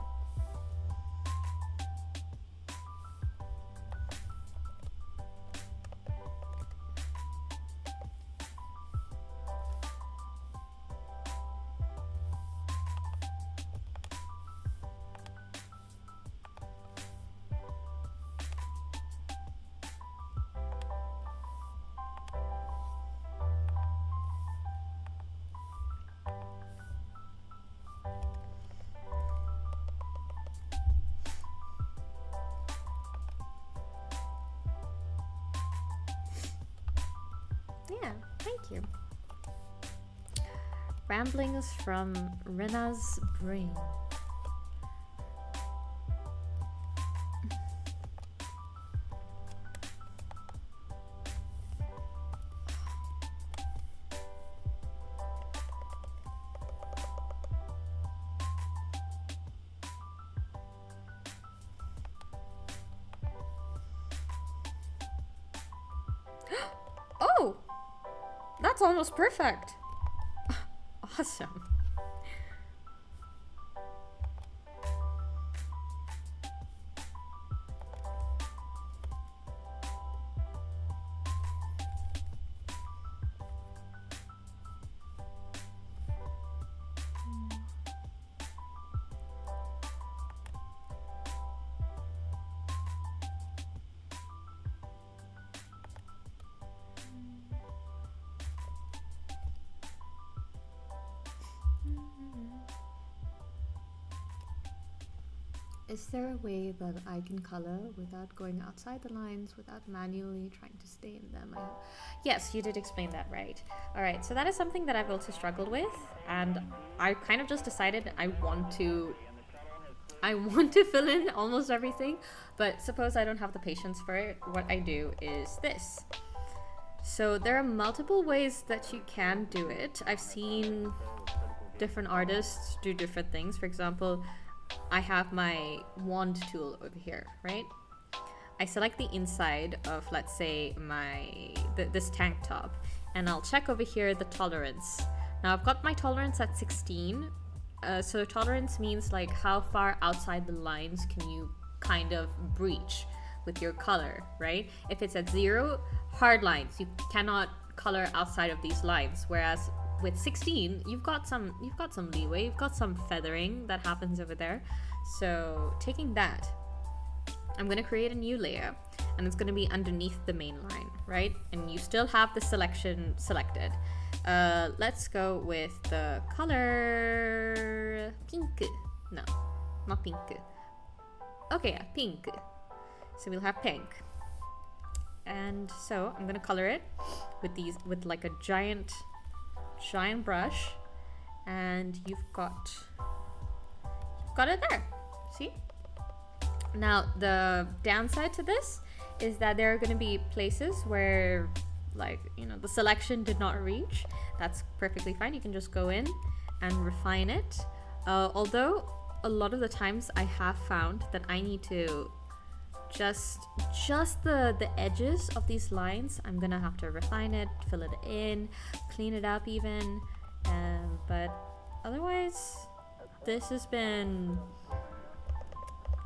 Yeah, thank you. Ramblings from Rena's brain. Oh! That's almost perfect. Awesome. Is there a way that I can color without going outside the lines, without manually trying to stay in them? Yes, you did explain that, right? All right, so that is something that I've also struggled with, and I kind of just decided I want to fill in almost everything, but suppose I don't have the patience for it. What I do is this. So there are multiple ways that you can do it. I've seen different artists do different things. For example, I have my wand tool over here, right? I select the inside of, let's say, this tank top, and I'll check over here the tolerance. Now I've got my tolerance at 16. So tolerance means like how far outside the lines can you kind of breach with your color, right? If it's at 0, hard lines, you cannot color outside of these lines. Whereas with 16, you've got some leeway, you've got some feathering that happens over there. So taking that, I'm gonna create a new layer, and it's gonna be underneath the main line, right? And you still have the selection selected. Let's go with the color pink. No, not pink. Okay, yeah, pink. So we'll have pink. And so I'm gonna color it with like a giant giant brush, and you've got it there. See? Now the downside to this is that there are going to be places where, like, you know, the selection did not reach. That's perfectly fine. You can just go in and refine it. Although a lot of the times I have found that I need to just the edges of these lines, I'm gonna have to refine it, fill it in, clean it up even, but otherwise this has been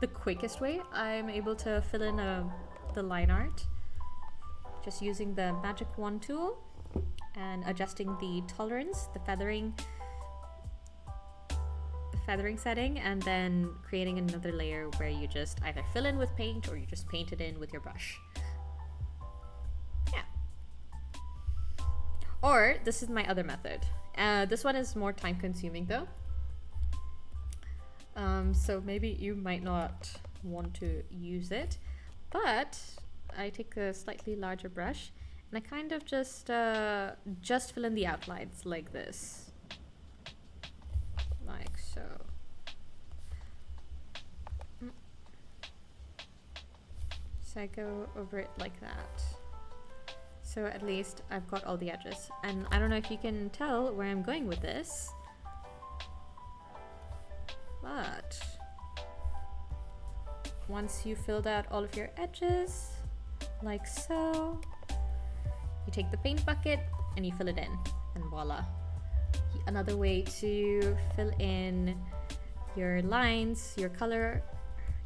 the quickest way I'm able to fill in the line art, just using the magic wand tool and adjusting the tolerance, the feathering setting, and then creating another layer where you just either fill in with paint or you just paint it in with your brush. Yeah. Or this is my other method. This one is more time consuming though. So maybe you might not want to use it, but I take a slightly larger brush and I kind of just fill in the outlines like this. Like so. So I go over it like that. So at least I've got all the edges. And I don't know if you can tell where I'm going with this, but once you filled out all of your edges, like so, you take the paint bucket and you fill it in, and voila. Another way to fill in your lines, your color,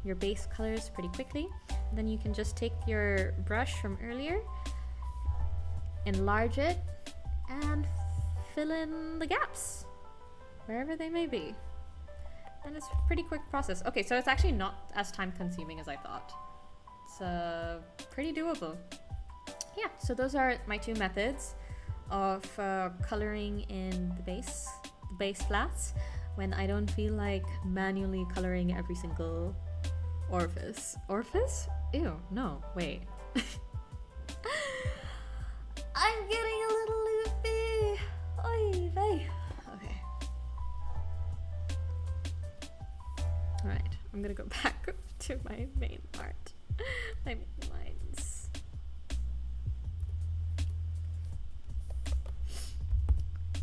your base colors pretty quickly. And then you can just take your brush from earlier, enlarge it, and fill in the gaps wherever they may be. And it's a pretty quick process. Okay, so it's actually not as time consuming as I thought. It's pretty doable. Yeah, so those are my two methods of coloring in the base flats when I don't feel like manually coloring every single orifice. Orifice? Ew, no, wait. I'm getting a little loopy. Oy vey. Okay. Alright, I'm gonna go back to my main part. My main lines.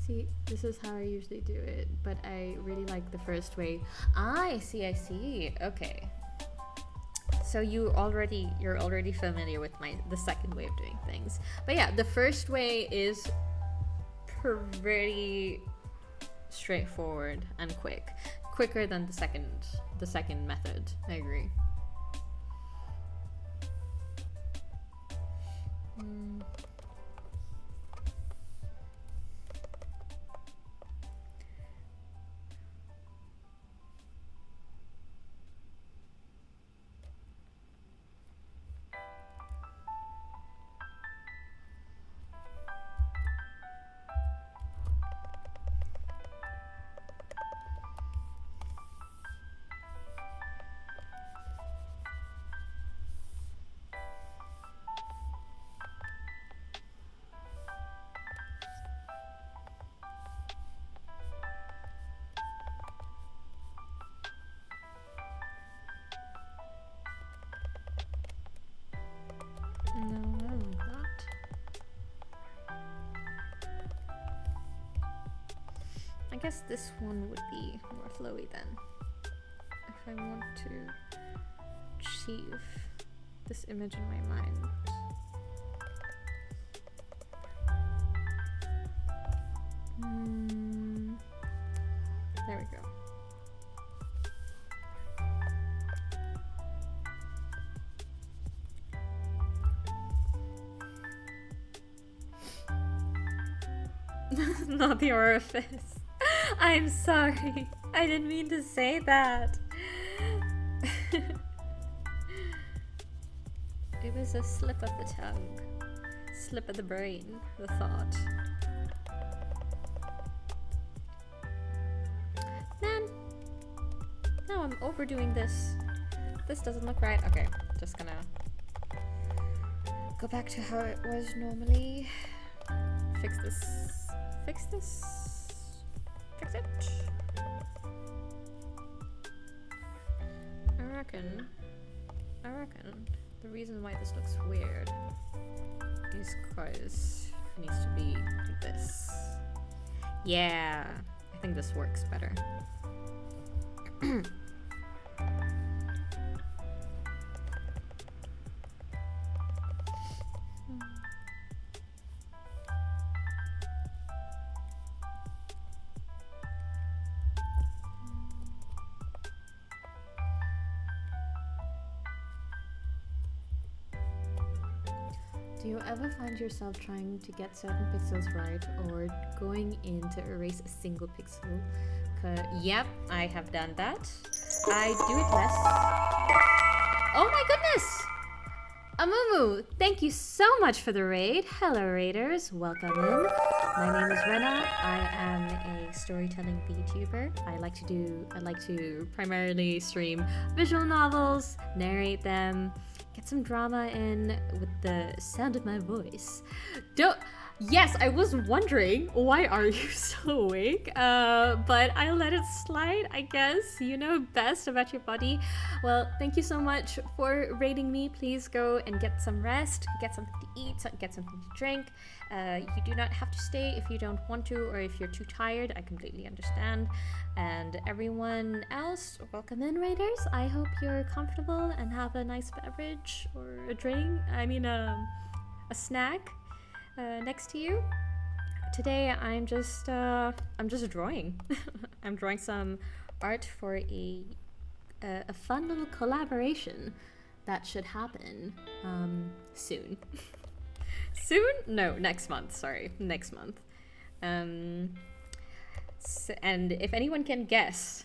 See, this is how I usually do it, but I really like the first way. I see. Okay. So you're already familiar with the second way of doing things. But yeah, the first way is pretty straightforward and quicker than the second method. I agree. No, I don't like that. I guess this one would be more flowy then, if I want to achieve this image in my mind. There we go. Not the orifice. I'm sorry. I didn't mean to say that. It was a slip of the tongue. Slip of the brain, the thought. Man, now I'm overdoing this. This doesn't look right. Okay, just gonna go back to how it was normally. Fix this fix this. Fix it. I reckon the reason why this looks weird is because it needs to be like this. Yeah, I think this works better. Do you ever find yourself trying to get certain pixels right or going in to erase a single pixel? Yep, I have done that. I do it less. Oh my goodness! Amumu, thank you so much for the raid. Hello raiders, welcome in. My name is Rena. I am a storytelling VTuber. I like to primarily stream visual novels, narrate them, get some drama in with the sound of my voice. Yes, I was wondering, why are you so awake? But I'll let it slide, I guess. You know best about your body. Well, thank you so much for raiding me. Please go and get some rest, get something to eat, get something to drink. You do not have to stay if you don't want to, or if you're too tired. I completely understand. And everyone else, welcome in, raiders. I hope you're comfortable and have a nice beverage or a drink. I mean, a snack next to you. Today, I'm just drawing. I'm drawing some art for a fun little collaboration that should happen soon. Soon? No, next month. Sorry, next month. So, and if anyone can guess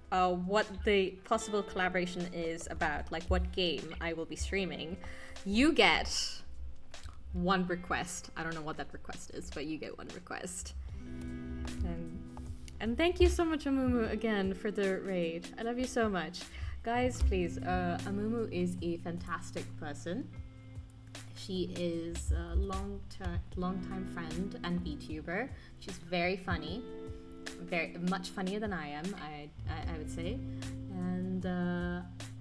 what the possible collaboration is about, like what game I will be streaming, you get one request. I don't know what that request is, but you get one request. And thank you so much, Amumu, again for the raid. I love you so much. Guys, please, Amumu is a fantastic person. She is a long-time friend and VTuber. She's very funny, very much funnier than I am, I would say, and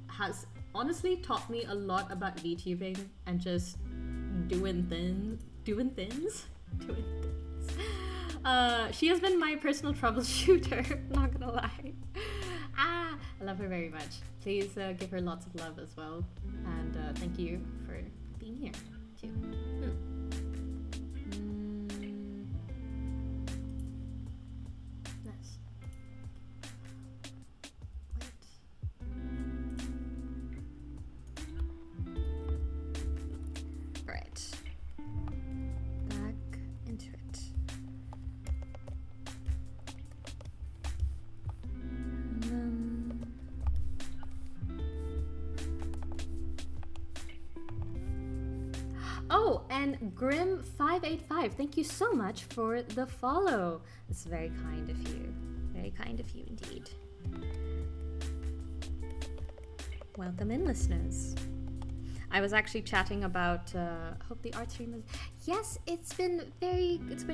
has honestly taught me a lot about VTubing and just doing things. She has been my personal troubleshooter, not gonna lie. I love her very much. Please give her lots of love as well, and thank you for being here too. Nice. Wait. Right. Back into it. Oh, and Grim585, thank you so much for the follow. It's very kind of you. Very kind of you indeed. Welcome in, listeners. I was actually chatting about, hope the art stream is... Yes, it's been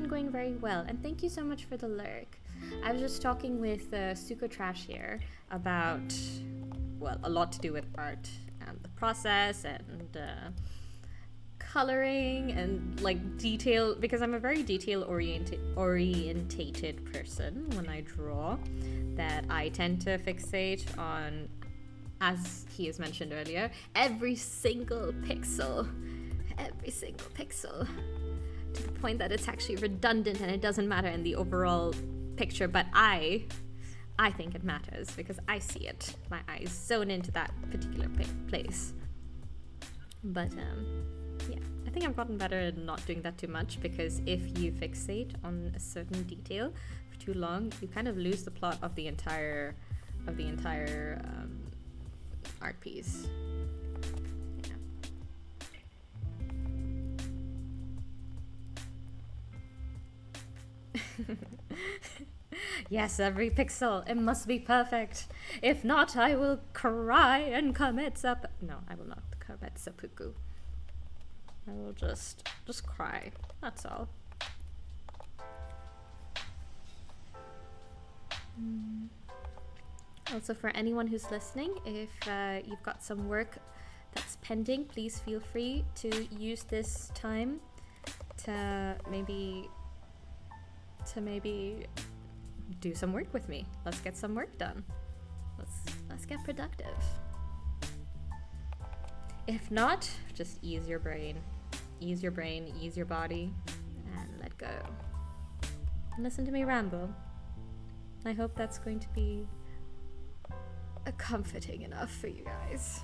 going very well. And thank you so much for the lurk. I was just talking with Suko Trash here about, well, a lot to do with art and the process and coloring and like detail, because I'm a very detail orientated person when I draw, that I tend to fixate on, as he has mentioned earlier, every single pixel, to the point that it's actually redundant and it doesn't matter in the overall picture, but I think it matters because I see it. My eyes zone into that particular place. But yeah, I think I've gotten better at not doing that too much, because if you fixate on a certain detail for too long, you kind of lose the plot of the entire art piece. Yeah. Yes, every pixel, it must be perfect. If not, I will cry and commit No, I will not commit seppuku. I will just cry. That's all. Also, for anyone who's listening, if you've got some work that's pending, please feel free to use this time to maybe do some work with me. Let's get some work done. Let's get productive. If not, just ease your brain, ease your body, and let go. And listen to me ramble. I hope that's going to be comforting enough for you guys.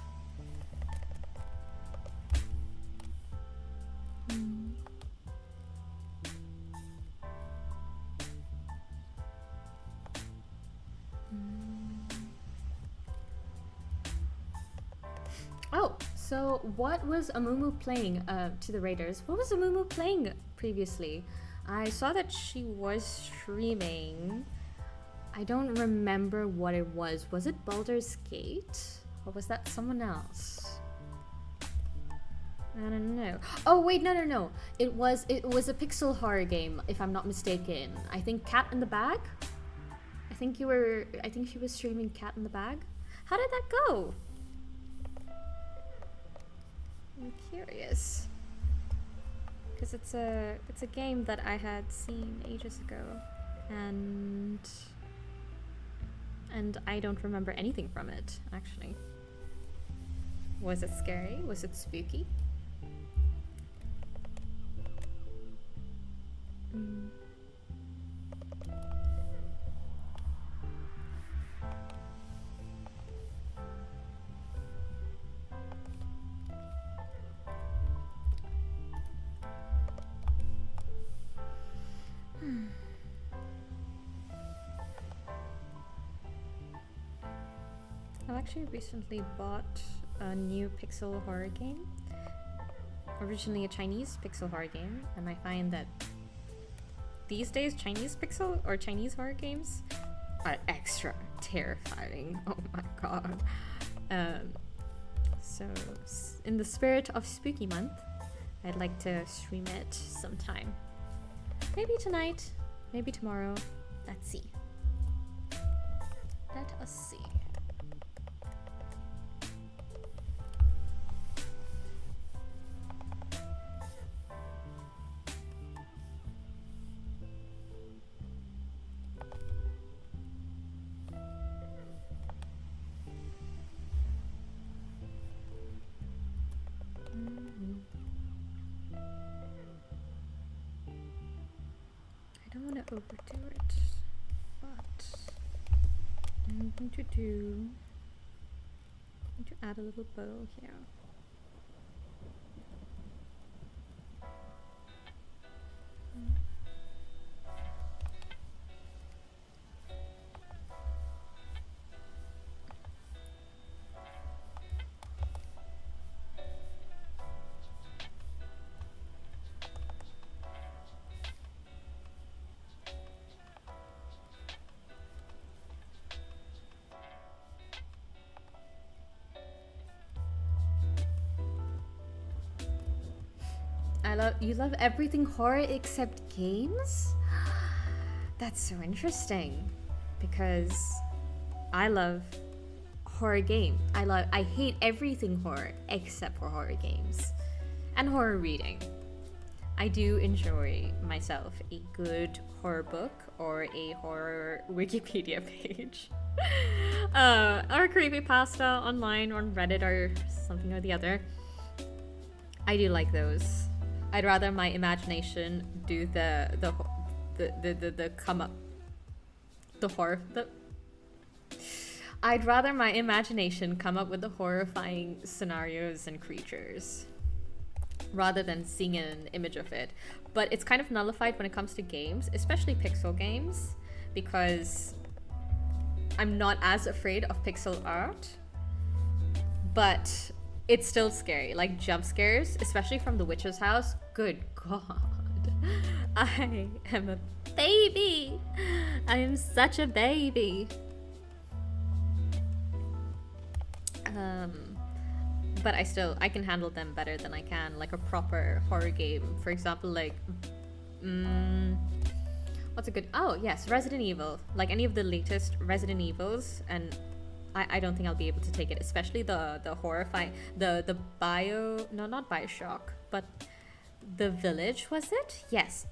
Oh, so what was Amumu playing to the Raiders? What was Amumu playing previously? I saw that she was streaming. I don't remember what it was. Was it Baldur's Gate? Or was that someone else? I don't know. Oh wait, no. It was a pixel horror game, if I'm not mistaken. I think Cat in the Bag? I think she was streaming Cat in the Bag. How did that go? I'm curious. Because it's a game that I had seen ages ago. And I don't remember anything from it, actually. Was it scary? Was it spooky? I actually recently bought a new pixel horror game. Originally a Chinese pixel horror game, and I find that these days Chinese pixel or Chinese horror games are extra terrifying. Oh my god. So in the spirit of spooky month, I'd like to stream it sometime. Maybe tonight, maybe tomorrow. Let's see. Let us see. Overdo it, but I'm going to add a little bow here. You love everything horror except games? That's so interesting, because I love horror games. I hate everything horror except for horror games and horror reading. I do enjoy myself a good horror book or a horror Wikipedia page. Or creepypasta online on Reddit or something or the other. I do like those. I'd rather my imagination do the come up, the horror. I'd rather my imagination come up with the horrifying scenarios and creatures, rather than seeing an image of it. But it's kind of nullified when it comes to games, especially pixel games, because I'm not as afraid of pixel art, but it's still scary, like jump scares, especially from the witch's house. Good god. I am a baby. I am such a baby. But I can handle them better than I can like a proper horror game. For example, like What's a good? Oh yes, Resident Evil. Like any of the latest Resident Evils, and I don't think I'll be able to take it, especially the horrifying the bio no not Bioshock, but the Village, was it? Yes.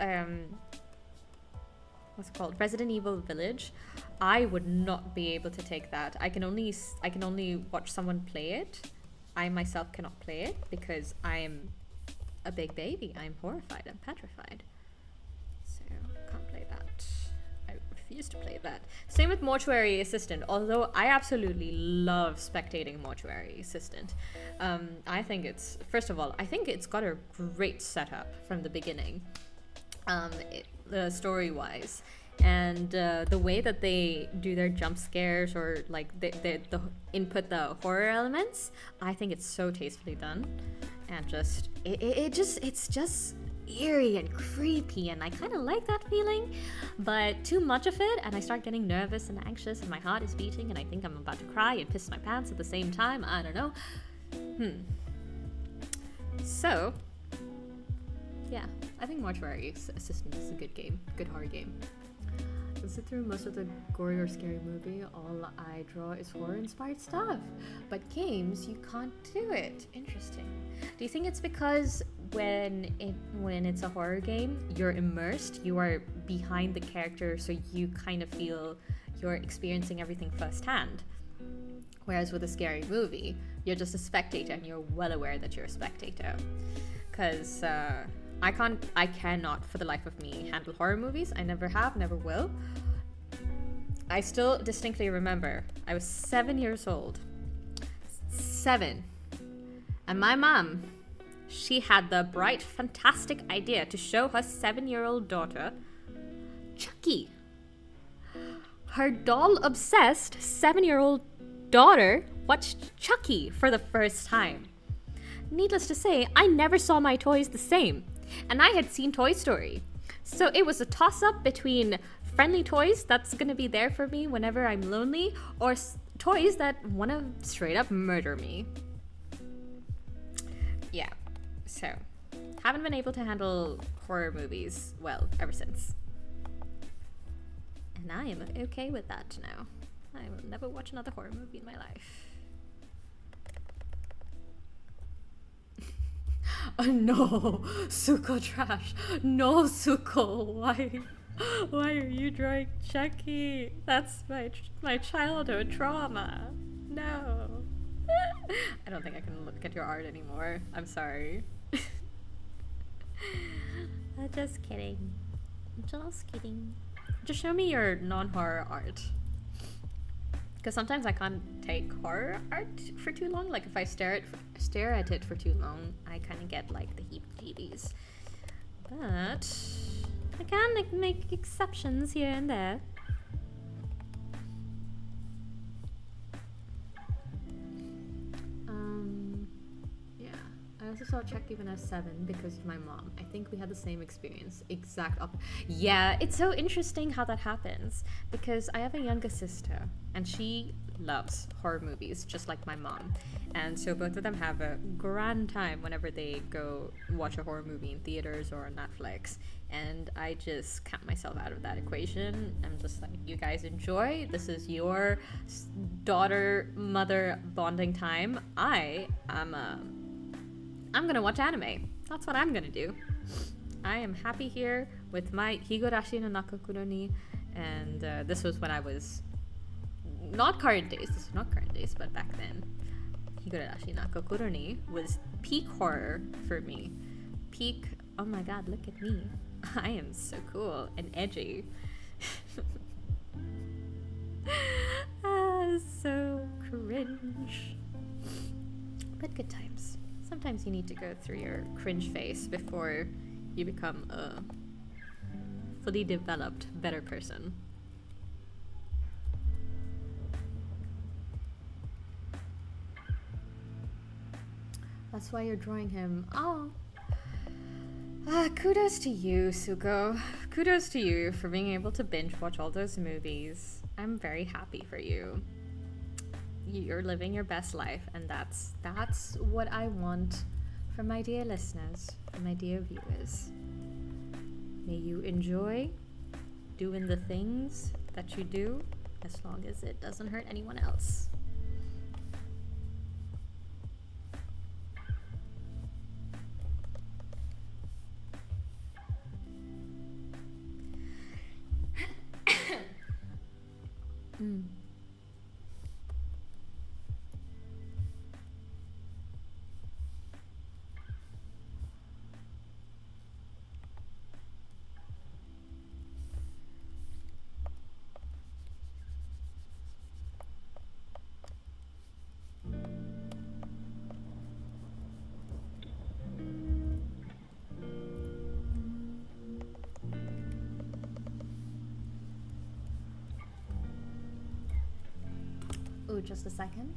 What's it called? Resident Evil Village. I would not be able to take that. I can only watch someone play it. I myself cannot play it because I'm a big baby. I'm horrified. I'm petrified. So can't play that. I refuse to play that. Same with Mortuary Assistant. Although I absolutely love spectating Mortuary Assistant. I think it's, first of all, I think it's got a great setup from the beginning. Story-wise, and the way that they do their jump scares, or like the input the horror elements, I think it's so tastefully done, and it's just eerie and creepy, and I kind of like that feeling. But too much of it and I start getting nervous and anxious, and my heart is beating, and I think I'm about to cry and piss my pants at the same time. I don't know. So yeah, I think Mortuary Assistant is a good game, good horror game. I sit through most of the gory or scary movie. All I draw is horror-inspired stuff. But games, you can't do it. Interesting. Do you think it's because when it's a horror game, you're immersed, you are behind the character, so you kind of feel you're experiencing everything firsthand? Whereas with a scary movie, you're just a spectator, and you're well aware that you're a spectator. Because I cannot for the life of me handle horror movies. I never have, never will. I still distinctly remember I was 7 years old. 7. And my mom, she had the bright, fantastic idea to show her 7-year-old daughter Chucky. Her doll-obsessed 7-year-old daughter watched Chucky for the first time. Needless to say, I never saw my toys the same. And I had seen Toy Story. So it was a toss-up between friendly toys that's gonna be there for me whenever I'm lonely, or toys that wanna straight up murder me. Yeah, so haven't been able to handle horror movies well ever since. And I am okay with that now. I will never watch another horror movie in my life. Oh no, Suko trash. No, Suko, why are you drawing Chucky? That's my childhood trauma. No. I don't think I can look at your art anymore. I'm sorry. Just kidding. Just kidding. Just show me your non-horror art. Because sometimes I can't take horror art for too long. Like if I stare at it for too long, I kind of get like the heebie-jeebies. But I can make exceptions here and there. Yeah. I also saw Chucky when I was 7 because of my mom. I think we had the same experience. Yeah, it's so interesting how that happens. Because I have a younger sister, and she loves horror movies, just like my mom. And so both of them have a grand time whenever they go watch a horror movie in theaters or on Netflix. And I just count myself out of that equation. I'm just like, you guys enjoy. This is your daughter-mother bonding time. I'm gonna watch anime. That's what I'm gonna do. I am happy here with my Higurashi no Nakakuro ni, and this was when I was not current days. This was not current days, but back then, Higurashi no Nakakuro ni was peak horror for me. Peak. Oh my God! Look at me. I am so cool and edgy. So cringe. But good times. Sometimes you need to go through your cringe phase before you become a fully developed, better person. That's why you're drawing him. Oh. Kudos to you, Suko. Kudos to you for being able to binge watch all those movies. I'm very happy for you. You're living your best life, and that's what I want from my dear listeners, from my dear viewers. May you enjoy doing the things that you do, as long as it doesn't hurt anyone else. Oh, just a second.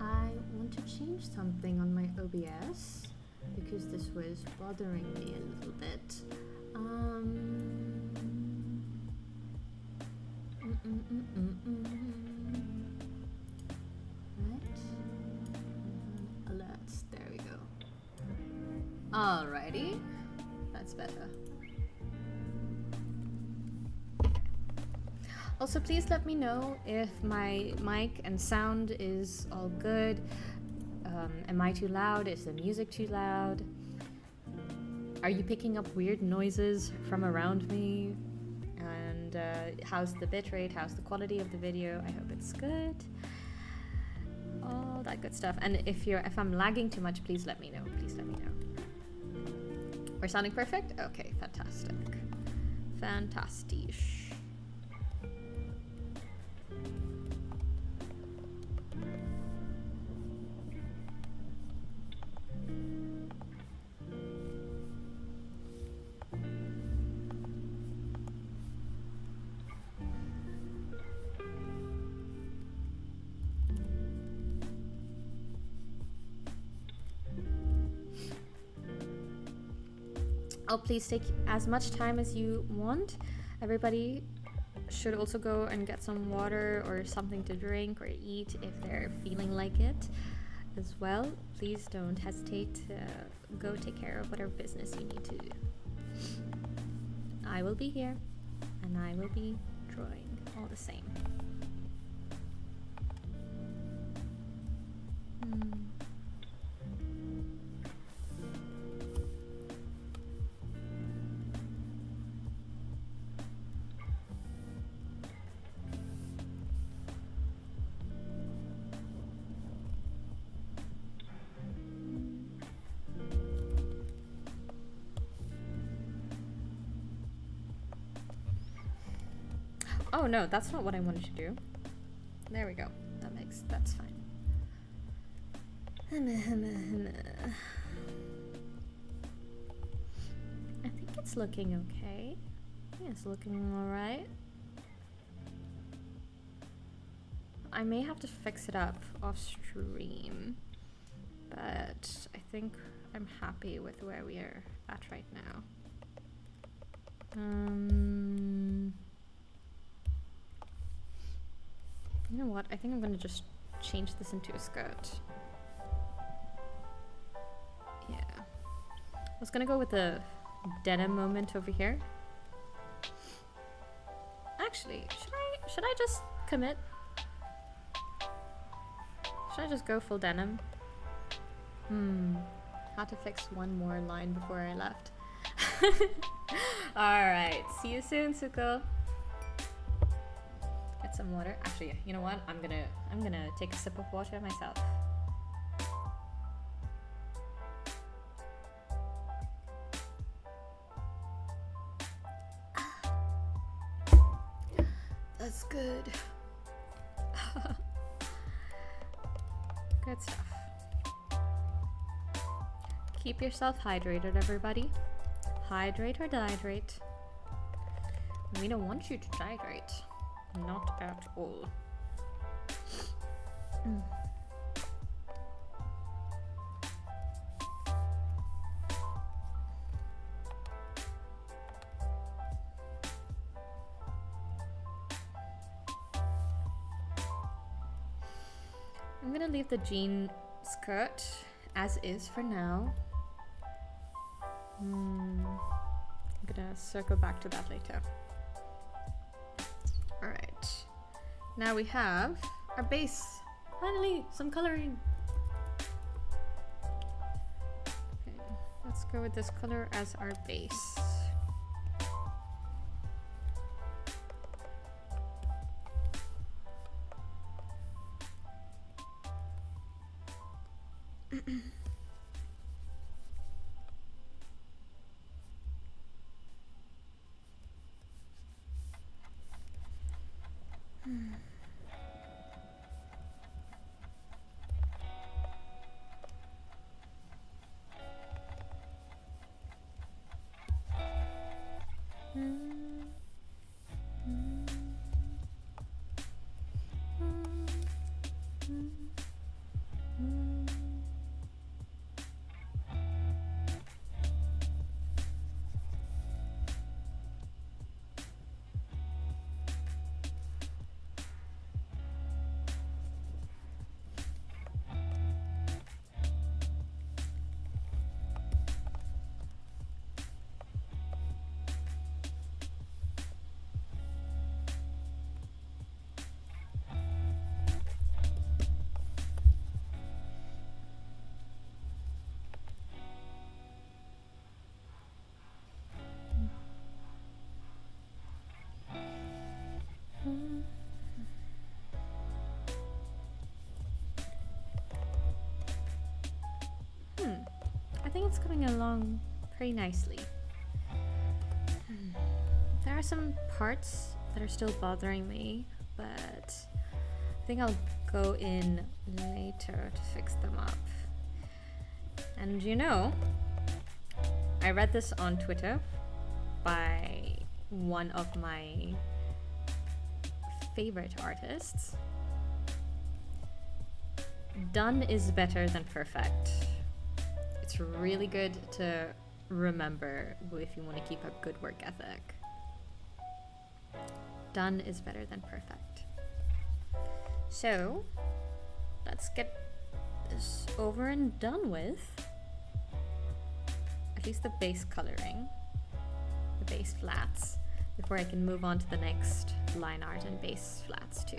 I want to change something on my OBS because this was bothering me a little bit. Right. Alerts. There we go. Alrighty. That's better. Also, please let me know if my mic and sound is all good. Am I too loud? Is the music too loud? Are you picking up weird noises from around me? And how's the bitrate? How's the quality of the video? I hope it's good. All that good stuff. And if I'm lagging too much, please let me know. Please let me know. We're sounding perfect? Okay, fantastic. Fantastic. Oh, please take as much time as you want. Everybody should also go and get some water or something to drink or eat if they're feeling like it as well. Please don't hesitate to go take care of whatever business you need to do. I will be here and I will be drawing all the same. Oh no, that's not what I wanted to do. There we go. That's fine. I think it's looking okay. Yeah, it's looking alright. I may have to fix it up off stream, but I think I'm happy with where we are at right now. You know what? I think I'm gonna just change this into a skirt. Yeah. I was gonna go with the denim moment over here. Actually, should I just commit? Should I just go full denim? Had to fix one more line before I left. Alright, see you soon, Suko. Get some water. Actually, you know what? I'm gonna take a sip of water myself. That's good. Good stuff. Keep yourself hydrated, everybody. Hydrate or dehydrate. We don't want you to dehydrate. Not at all. I'm gonna leave the jean skirt as is for now. I'm gonna circle back to that later. now we have our base. Finally, some coloring. Okay, let's go with this color as our base. I think it's coming along pretty nicely. There are some parts that are still bothering me, but I think I'll go in later to fix them up. And you know, I read this on Twitter by one of my favorite artists. Done is better than perfect. It's really good to remember if you want to keep up good work ethic. Done is better than perfect. So, let's get this over and done with. At least the base coloring, the base flats, before I can move on to the next line art and base flats too.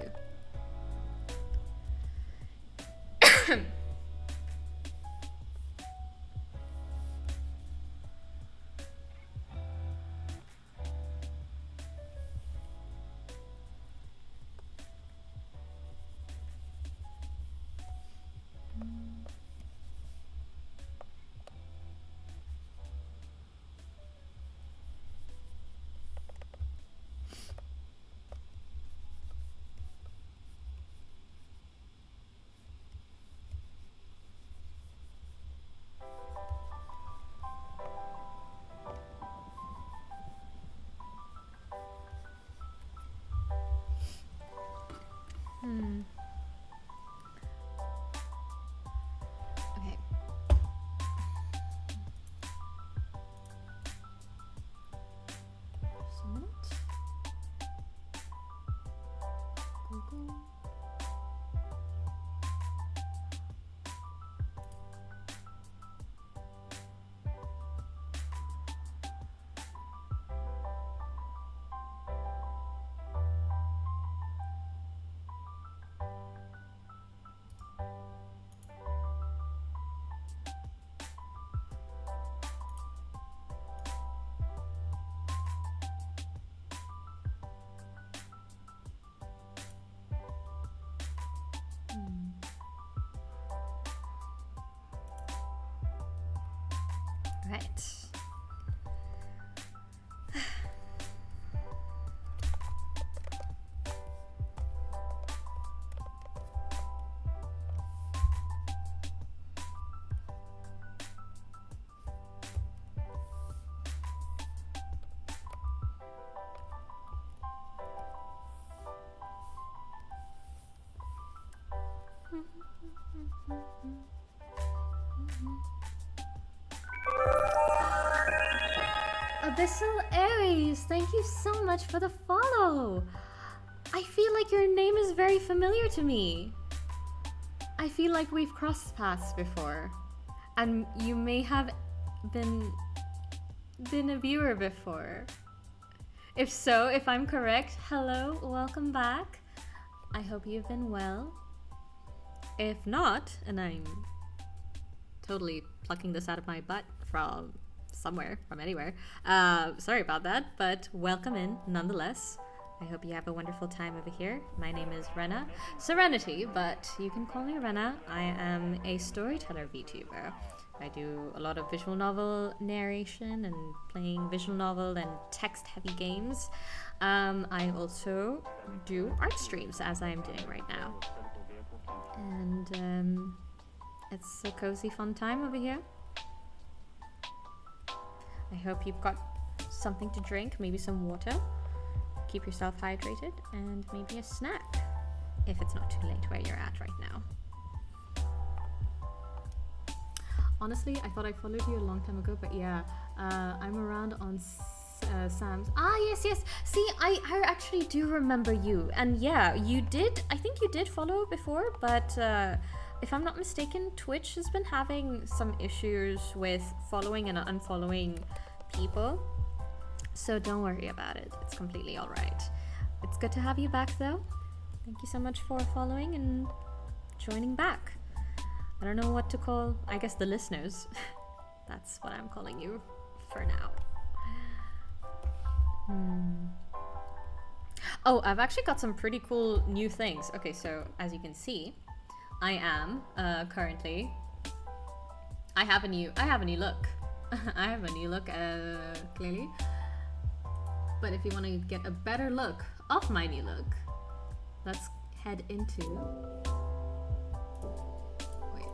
Okay. Just a minute. Google. Right. Abyssal Aries, thank you so much for the follow. I feel like your name is very familiar to me. I feel like we've crossed paths before, and you may have been a viewer before. If so, if I'm correct, hello, welcome back. I hope you've been well. If not, and I'm totally plucking this out of my butt from somewhere, from anywhere, sorry about that, but welcome in nonetheless. I hope you have a wonderful time over here. My name is Rena Serenity, but you can call me Rena. I am a storyteller VTuber. I do a lot of visual novel narration and playing visual novel and text-heavy games. I also do art streams, as I'm doing right now. And it's a cozy, fun time over here. I hope you've got something to drink, maybe some water. Keep yourself hydrated, and maybe a snack, if it's not too late where you're at right now. Honestly, I thought I followed you a long time ago, but yeah, I'm around on Sam's. Ah, yes. See, I actually do remember you. And yeah, you did, I think you did follow before, but if I'm not mistaken, Twitch has been having some issues with following and unfollowing people. So don't worry about it. It's completely all right. It's good to have you back, though. Thank you so much for following and joining back. I don't know what to call, I guess, the listeners. That's what I'm calling you for now. Oh, I've actually got some pretty cool new things. Okay, so as you can see, I am currently. I have a new look. I have a new look, clearly. But if you want to get a better look of my new look, let's head into. Wait.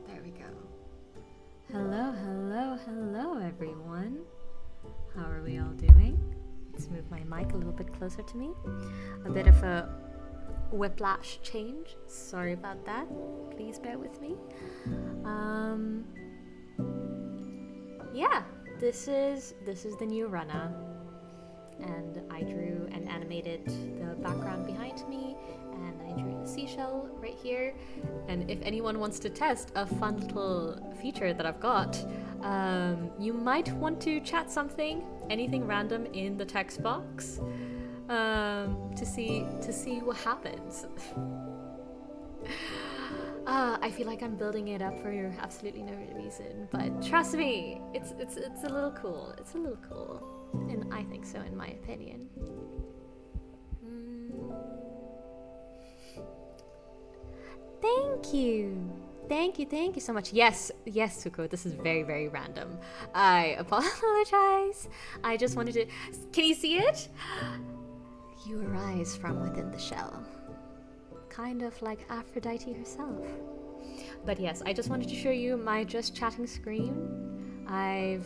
There we go. Hello, everyone. How are we all doing? Let's move my mic a little bit closer to me. A bit of a whiplash change. Sorry about that. Please bear with me. Yeah. This is the new Rena, and I drew and animated the background behind me, and I drew the seashell right here. And if anyone wants to test a fun little feature that I've got, you might want to chat anything random in the text box, to see what happens. I feel like I'm building it up for absolutely no reason, but trust me, it's a little cool. It's a little cool, and I think so, in my opinion. Thank you so much. Yes, Suko, this is very, very random. I apologize. I just wanted to. Can you see it? You arise from within the shell. Kind of like Aphrodite herself. But yes, I just wanted to show you my just chatting screen. I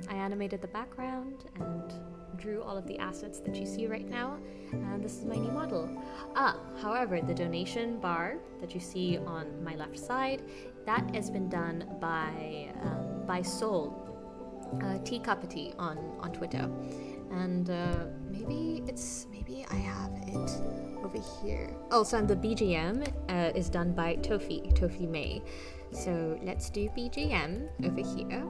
animated the background and drew all of the assets that you see right now, and this is my new model. However, the donation bar that you see on my left side, that has been done by Soul, Teacuppity on Twitter, and maybe I have it over here. Oh, so the BGM is done by Tofi May. So let's do BGM over here.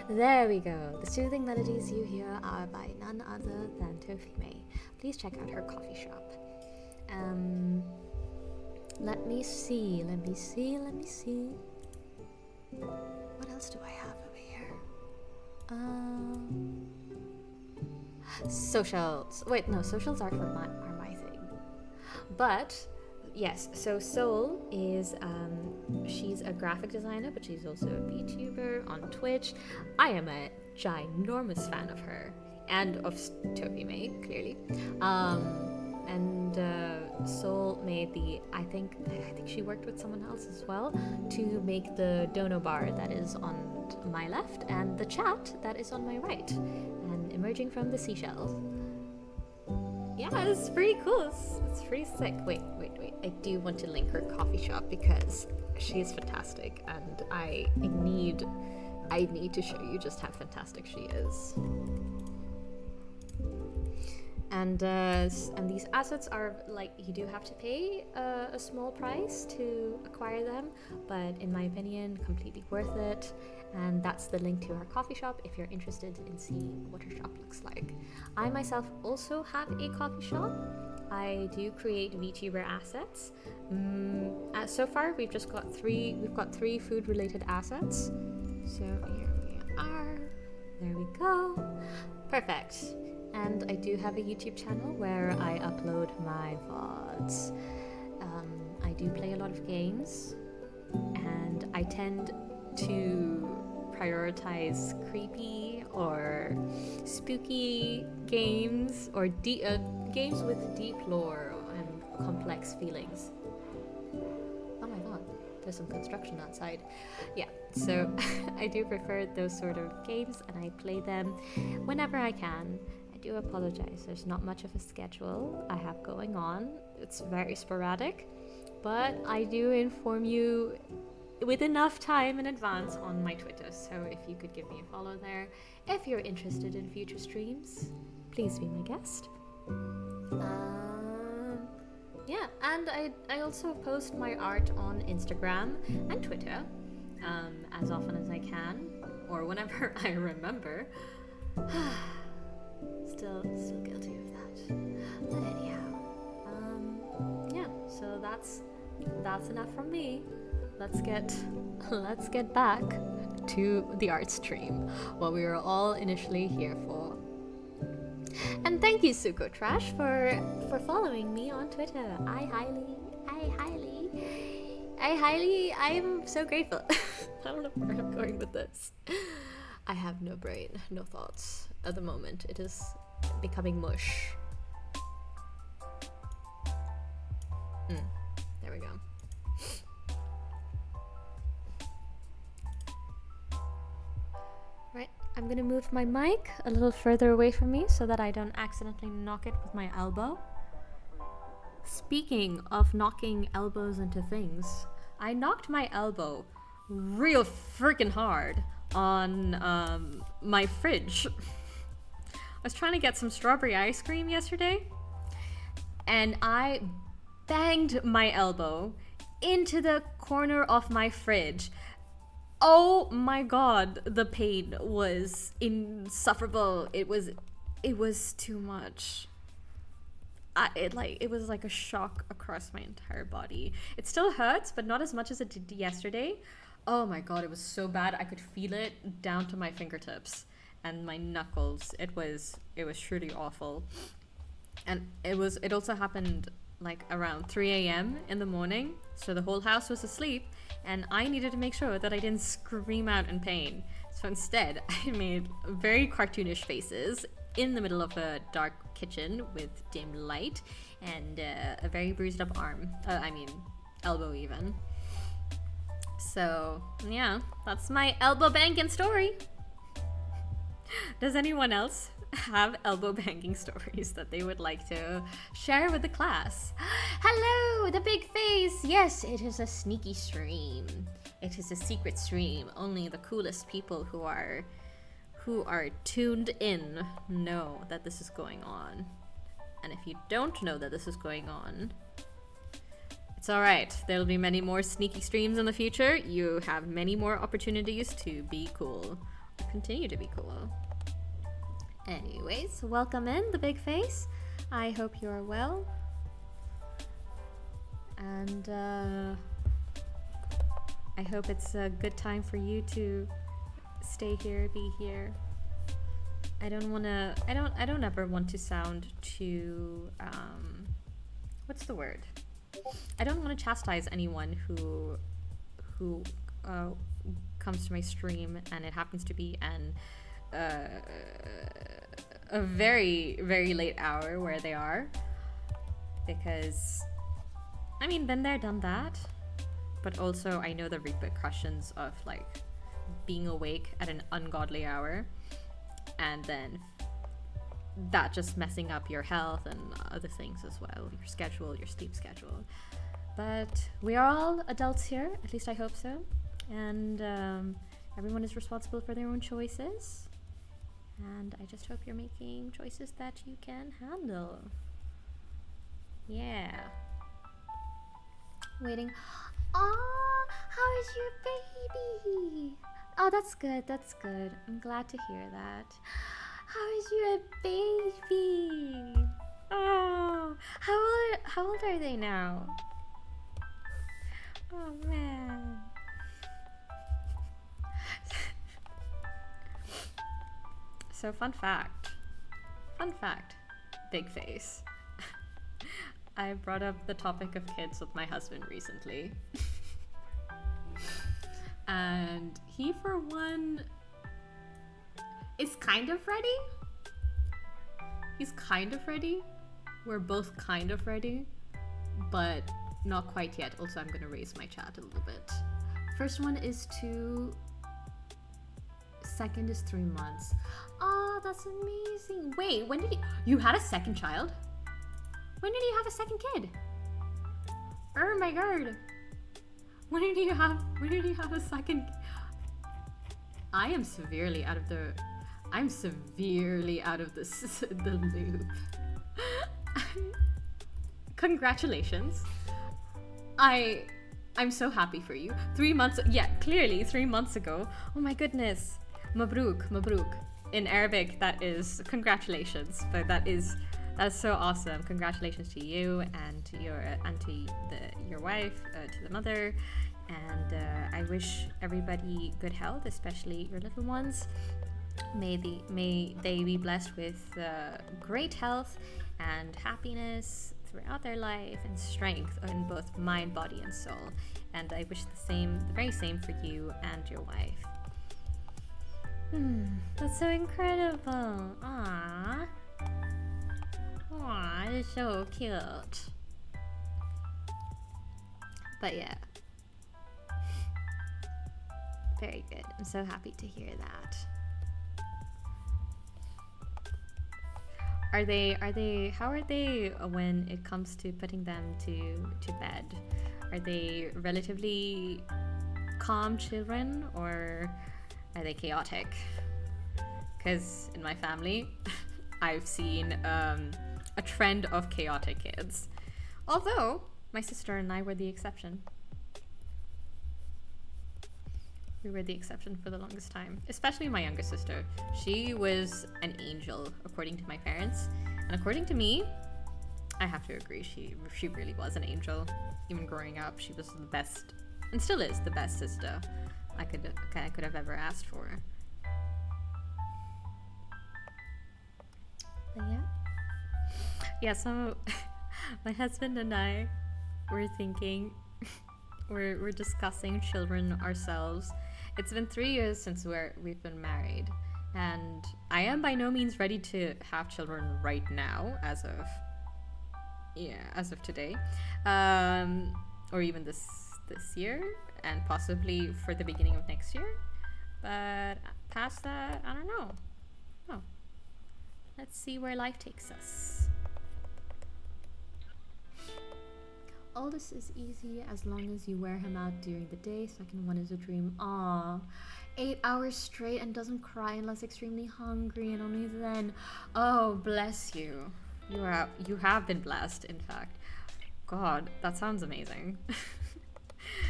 There we go. The soothing melodies you hear are by none other than Tofi May. Please check out her coffee shop. Let me see. What else do I have over here? Socials. Wait, no, socials are my thing. But yes, so Soul is she's a graphic designer, but she's also a VTuber on Twitch. I am a ginormous fan of her and of Toby May, clearly. And Soul made I think she worked with someone else as well to make the dono bar that is on my left and the chat that is on my right, and emerging from the seashells. Yeah, it's pretty cool. It's pretty sick. Wait. I do want to link her coffee shop because she's fantastic, and I need to show you just how fantastic she is. And these assets are like, you do have to pay a small price to acquire them, but in my opinion, completely worth it. And that's the link to our coffee shop if you're interested in seeing what our shop looks like. I myself also have a coffee shop. I do create VTuber assets. So far, we've got three food-related assets. So here we are. There we go. Perfect. And I do have a YouTube channel where I upload my VODs. I do play a lot of games, and I tend to prioritize creepy or spooky games, or games with deep lore and complex feelings. Oh my god, there's some construction outside. Yeah, so I do prefer those sort of games, and I play them whenever I can. I do apologize, there's not much of a schedule I have going on. It's very sporadic, but I do inform you with enough time in advance on my Twitter, so if you could give me a follow there. If you're interested in future streams, please be my guest. Yeah, and I also post my art on Instagram and Twitter as often as I can, or whenever I remember. Still guilty of that. But anyhow, yeah. So that's enough from me. Let's get back to the art stream, what we were all initially here for. And thank you, Suko Trash, for following me on Twitter. I'm so grateful. I don't know where I'm going with this. I have no brain, no thoughts at the moment. It is becoming mush. There we go. Right, I'm gonna move my mic a little further away from me so that I don't accidentally knock it with my elbow. Speaking of knocking elbows into things, I knocked my elbow real freaking hard on my fridge. I was trying to get some strawberry ice cream yesterday, and I banged my elbow into the corner of my fridge. Oh my god, the pain was insufferable. It was too much. It was like a shock across my entire body. It still hurts, but not as much as it did yesterday. Oh my god, it was so bad. I could feel it down to my fingertips and my knuckles. It was truly awful. And it also happened like around 3 a.m. in the morning, so the whole house was asleep, and I needed to make sure that I didn't scream out in pain. So instead, I made very cartoonish faces in the middle of a dark kitchen with dim light and a very bruised up arm. Elbow even. So yeah, that's my elbow banging story. Does anyone else have elbow banging stories that they would like to share with the class? Hello, the big face. Yes, it is a sneaky stream. It is a secret stream. Only the coolest people who are tuned in know that this is going on. And if you don't know that this is going on, it's alright. There'll be many more sneaky streams in the future. You have many more opportunities to be cool. Continue to be cool. Anyways, welcome in, the big face. I hope you're well. And I hope it's a good time for you to stay here, be here. I don't ever want to sound too what's the word? I don't want to chastise anyone who comes to my stream and it happens to be a very, very late hour where they are, because been there, done that. But also I know the repercussions of like being awake at an ungodly hour, and then that just messing up your health and other things as well, your schedule, your sleep schedule. But we are all adults here, at least I hope so, and everyone is responsible for their own choices. And I just hope you're making choices that you can handle. Yeah. Waiting. Oh, how is your baby? Oh, that's good. That's good. I'm glad to hear that. How is your baby? Oh, how old are they now? Oh man. So fun fact, big face. I brought up the topic of kids with my husband recently. And he, for one, is kind of ready. He's kind of ready. We're both kind of ready, but not quite yet. Also, I'm gonna raise my chat a little bit. First one is 2. Second is 3 months. Oh, that's amazing. Wait, when did you had a second child? When did you have a second kid? Oh my god. When did you have a second? I'm severely out of the loop. Congratulations. I'm so happy for you. 3 months, yeah, clearly 3 months ago. Oh my goodness. Mabruk. In Arabic, that is congratulations, but that's so awesome. Congratulations to you and to your wife, to the mother, and I wish everybody good health, especially your little ones. May they be blessed with great health and happiness throughout their life and strength in both mind, body, and soul. And I wish the very same for you and your wife. That's so incredible. Aww. Aww, it's so cute. But yeah. Very good. I'm so happy to hear that. How are they when it comes to putting them to bed? Are they relatively calm children, or are they chaotic? Because in my family, I've seen a trend of chaotic kids. Although, my sister and I were the exception. We were the exception for the longest time. Especially my younger sister. She was an angel, according to my parents. And according to me, I have to agree, she really was an angel. Even growing up, she was the best, and still is the best sister I could have ever asked for. But yeah, so my husband and I were thinking, we're discussing children ourselves. It's been 3 years since we've been married, and I am by no means ready to have children right now, as of today, or even this year, and possibly for the beginning of next year. But past that, I don't know. Oh, let's see where life takes us. All this is easy as long as you wear him out during the day. Second one is a dream. Aww. 8 hours straight and doesn't cry unless extremely hungry, and only then. Oh, bless you. You have been blessed, in fact. God, that sounds amazing.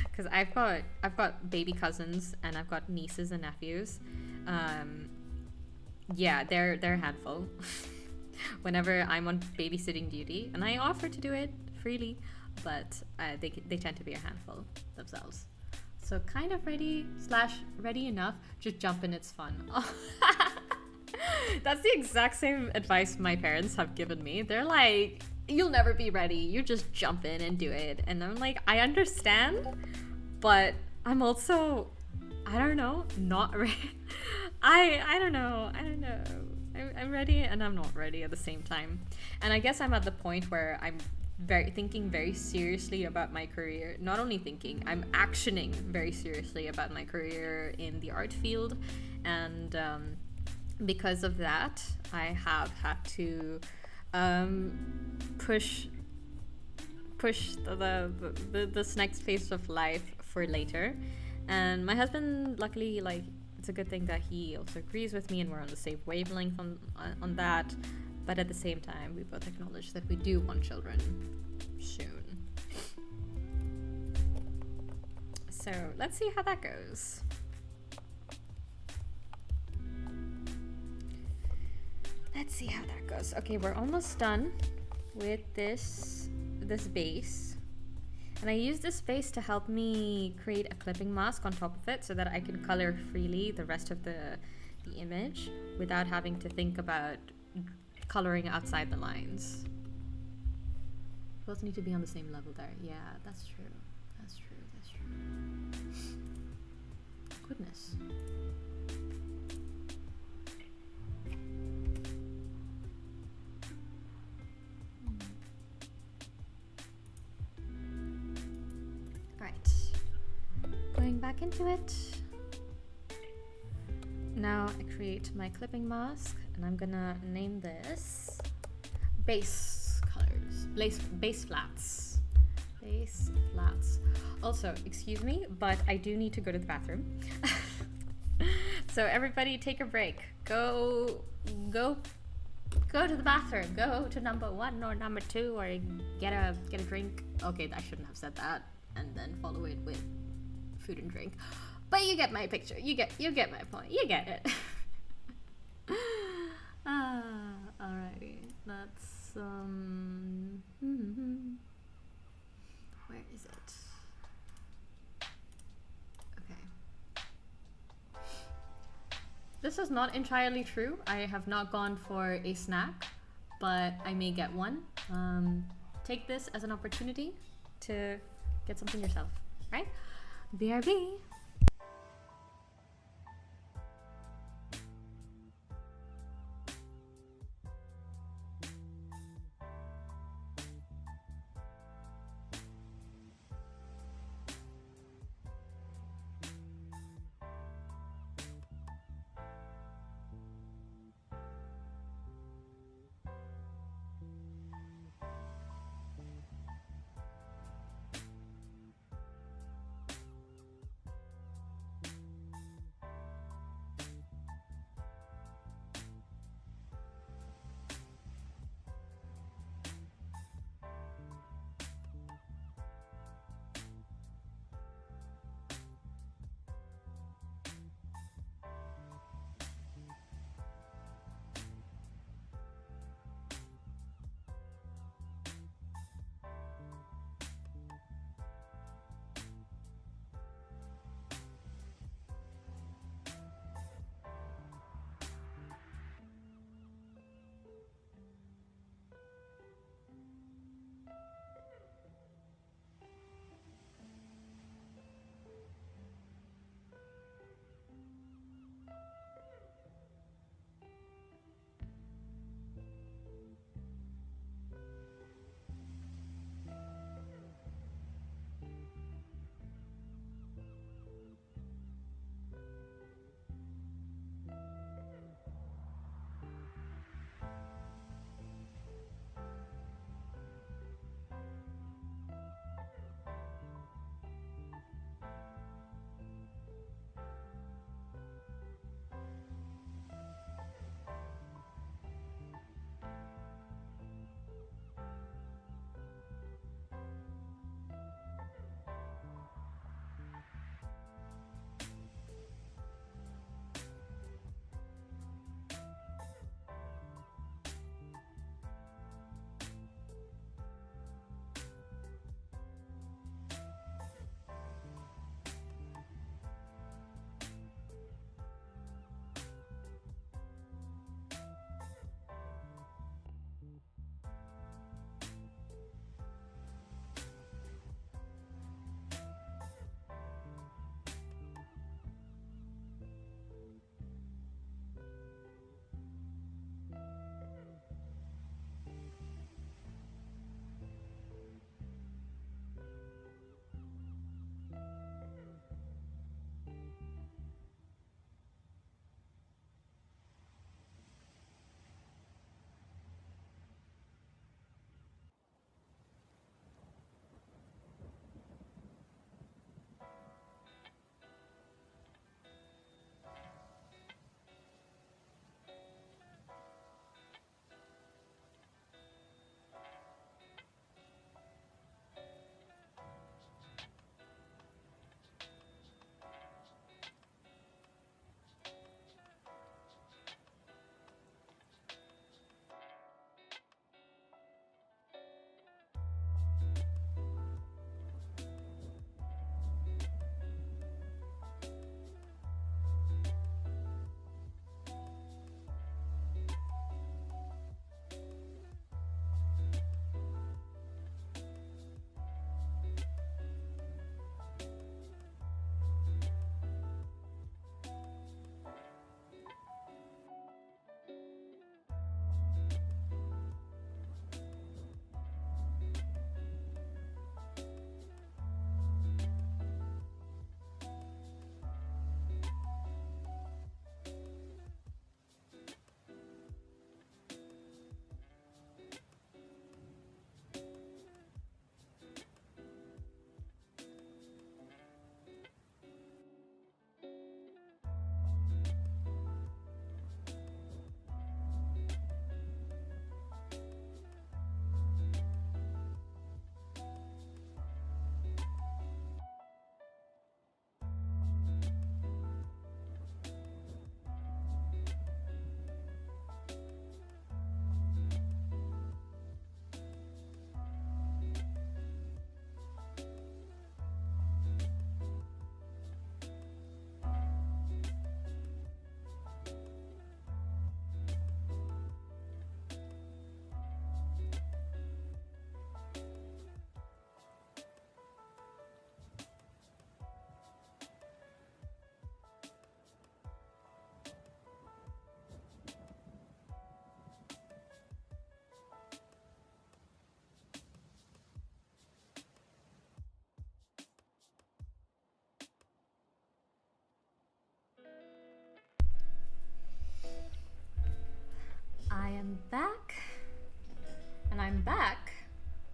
Because I've got baby cousins and I've got nieces and nephews. Yeah, they're a handful. Whenever I'm on babysitting duty, and I offer to do it freely, but they tend to be a handful themselves. So kind of ready enough. Just jump in, it's fun. That's the exact same advice my parents have given me. They're like, you'll never be ready. You just jump in and do it. And I'm like, I understand, but I'm also, I don't know, not ready. I don't know. I'm ready and I'm not ready at the same time. And I guess I'm at the point where I'm thinking very seriously about my career. Not only thinking, I'm actioning very seriously about my career in the art field. And because of that, I have had to push this next phase of life for later. And my husband, luckily, like, it's a good thing that he also agrees with me and we're on the same wavelength on that. But at the same time, we both acknowledge that we do want children soon. So let's see how that goes. Let's see how that goes. Okay, we're almost done with this base. And I use this base to help me create a clipping mask on top of it so that I can color freely the rest of the image without having to think about coloring outside the lines. Both need to be on the same level there. Yeah, that's true. That's true. That's true. Goodness. Alright. Going back into it. Now I create my clipping mask and I'm gonna name this base colors. Base flats. Base flats. Also, excuse me, but I do need to go to the bathroom. So everybody take a break. Go to the bathroom. Go to number 1 or number 2 or get a drink. Okay, I shouldn't have said that and then follow it with food and drink. But you get my picture. You get my point. You get it. Alrighty. That's where is it? Okay. This is not entirely true. I have not gone for a snack, but I may get one. Take this as an opportunity to get something yourself, right? BRB.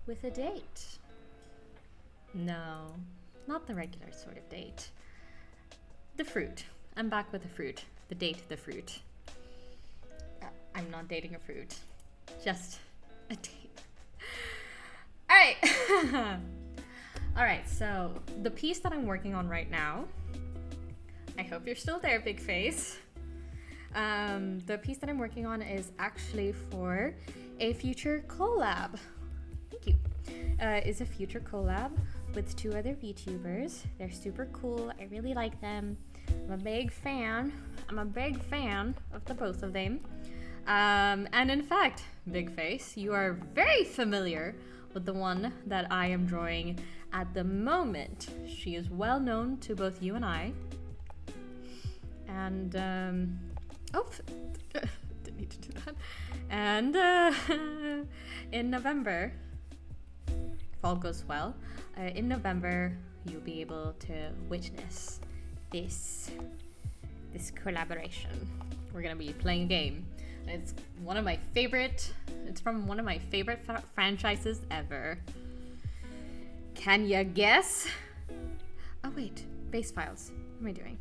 with a date. No, not the regular sort of date. The fruit. I'm back with the fruit. The date, the fruit. I'm not dating a fruit. Just a date. Alright. Alright, so the piece that I'm working on right now, I hope you're still there, big face. The piece that I'm working on is actually for a future collab. Thank you. Is a future collab with 2 other VTubers. They're super cool. I really like them. I'm a big fan. I'm a big fan of the both of them. And in fact, big face, you are very familiar with the one that I am drawing at the moment. She is well known to both you and I. And didn't need to do that. And in November, if all goes well, in November you'll be able to witness this collaboration. We're gonna be playing a game. It's one of my favorite. It's from one of my favorite franchises ever. Can you guess? Oh wait, base files. What am I doing?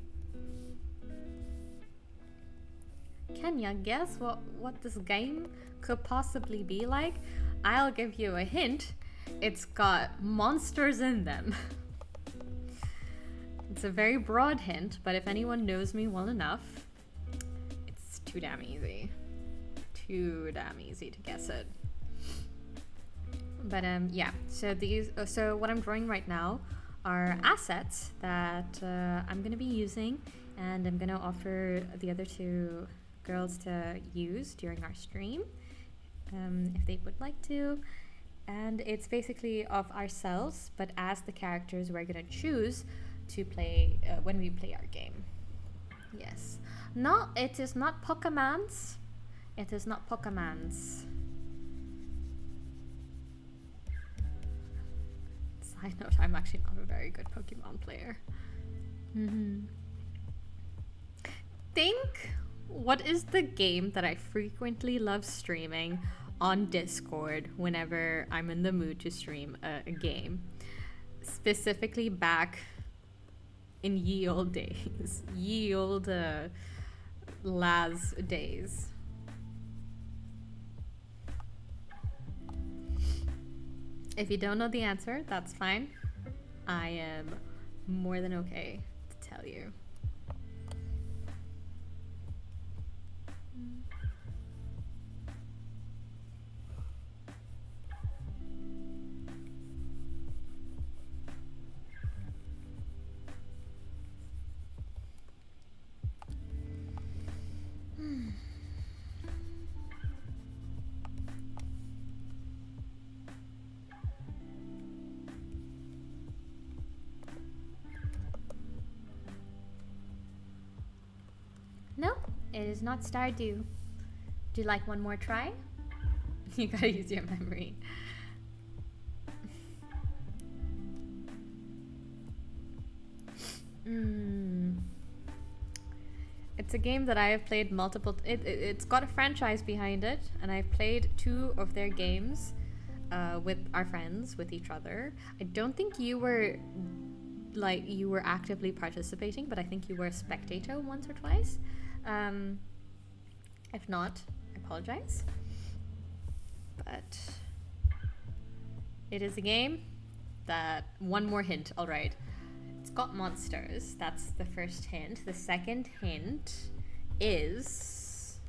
Can you guess what this game could possibly be like? I'll give you a hint. It's got monsters in them. It's a very broad hint, but if anyone knows me well enough, it's too damn easy. Too damn easy to guess it. But yeah, so what I'm drawing right now are assets that I'm gonna be using, and I'm gonna offer the other 2 girls to use during our stream, if they would like to. And it's basically of ourselves, but as the characters we're gonna choose to play when we play our game. Yes. No, it is not Pokemons. It is not Pokemons. Side note, I'm actually not a very good Pokemon player. Think, what is the game that I frequently love streaming on Discord whenever I'm in the mood to stream a game? Specifically back in ye old days. Ye old Laz days. If you don't know the answer, that's fine. I am more than okay to tell you. No, it is not Stardew. Do you like one more try? You gotta use your memory. It's a game that I have played multiple. It's got a franchise behind it, and I've played 2 of their games with our friends, with each other. I don't think you were actively participating, but I think you were a spectator once or twice. If not, I apologize. But it is a game that, one more hint, alright. It's got monsters, that's the first hint. The second hint is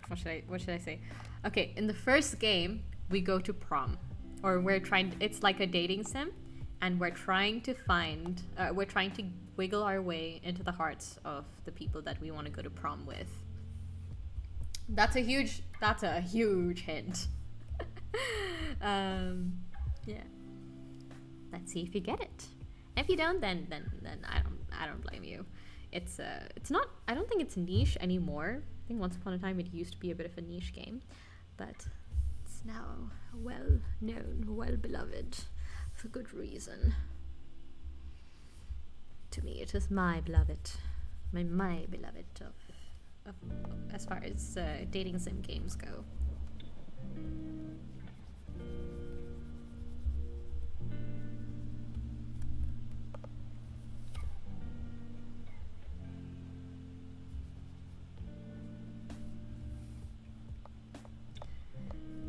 what should I say? Okay, in the first game we go to prom, or it's like a dating sim, and we're trying to wiggle our way into the hearts of the people that we want to go to prom with. That's a huge hint. Yeah. Let's see if you get it. If you don't, then I don't blame you. It's not, I don't think it's niche anymore. I think once upon a time it used to be a bit of a niche game, but it's now well known, well beloved, for good reason. To me, it is my beloved, my beloved of of, as far as dating sim games go.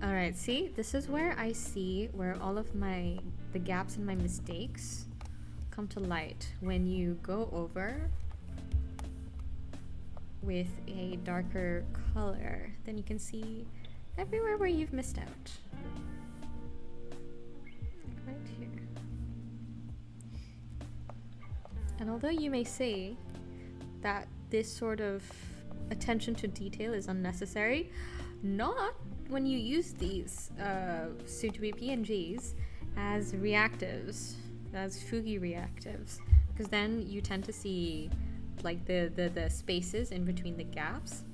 Alright, see, this is where I see where all of the gaps and my mistakes come to light. When you go over with a darker color, then you can see everywhere where you've missed out. Right here. And although you may say that this sort of attention to detail is unnecessary, not when you use these soon-to-be PNGs as reactives, as Fugi reactives, because then you tend to see like the spaces in between the gaps,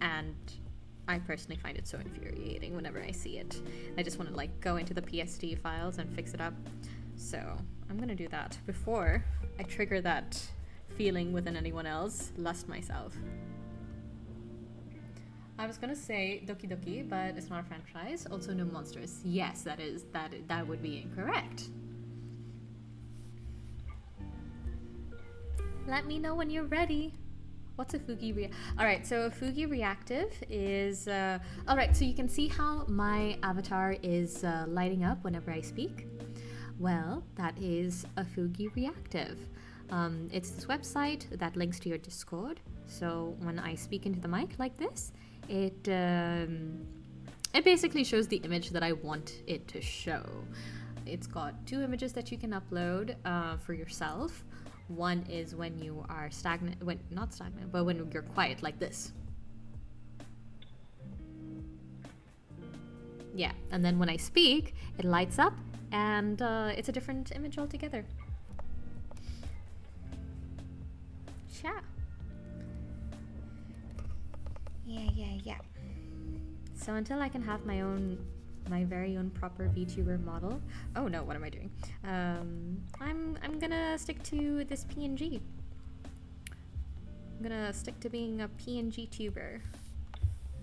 and I personally find it so infuriating whenever I see it. I just want to like go into the PSD files and fix it up. So I'm gonna do that before I trigger that feeling within anyone else, lust myself. I was gonna say Doki Doki, but it's not a franchise. Also no monsters. Yes, that would be incorrect. Let me know when you're ready. What's a Fugi Alright, so a Fugi reactive is alright, so you can see how my avatar is lighting up whenever I speak. Well, that is a Fugi reactive. It's this website that links to your Discord. So when I speak into the mic like this, it basically shows the image that I want it to show. It's got 2 images that you can upload for yourself. One is when you are stagnant, not stagnant, but when you're quiet like this. Yeah, and then when I speak, it lights up and it's a different image altogether. Yeah. Yeah. So until I can have my very own proper VTuber model. Oh no, what am I doing? I'm gonna stick to this PNG. I'm gonna stick to being a PNG tuber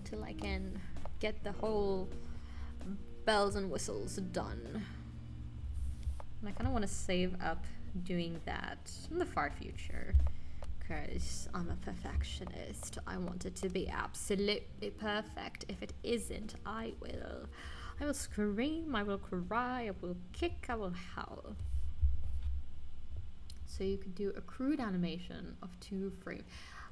till I can get the whole bells and whistles done. And I kind of want to save up doing that in the far future. Because I'm a perfectionist. I want it to be absolutely perfect. If it isn't, I will scream, I will cry, I will kick, I will howl. So you could do a crude animation of 2 frames.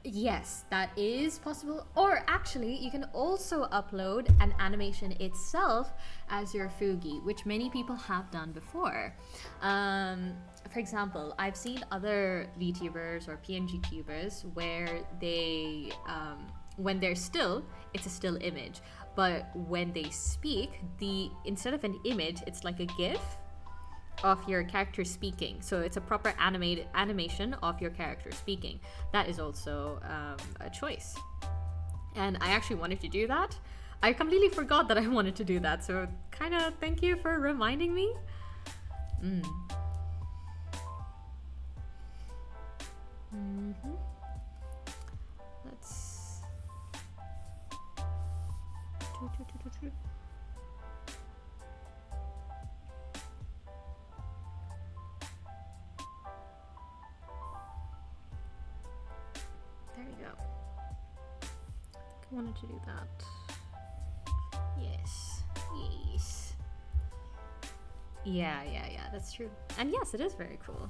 Yes, that is possible. Or actually, you can also upload an animation itself as your Fugi, which many people have done before. For example, I've seen other VTubers or PNG tubers where they, when they're still, it's a still image. But when they speak, instead of an image, it's like a GIF of your character speaking. So it's a proper animation of your character speaking. That is also a choice. And I actually wanted to do that. I completely forgot that I wanted to do that. So kind of thank you for reminding me. Let's... There you go. I wanted to do that. Yes. Yeah, that's true. And yes, it is very cool.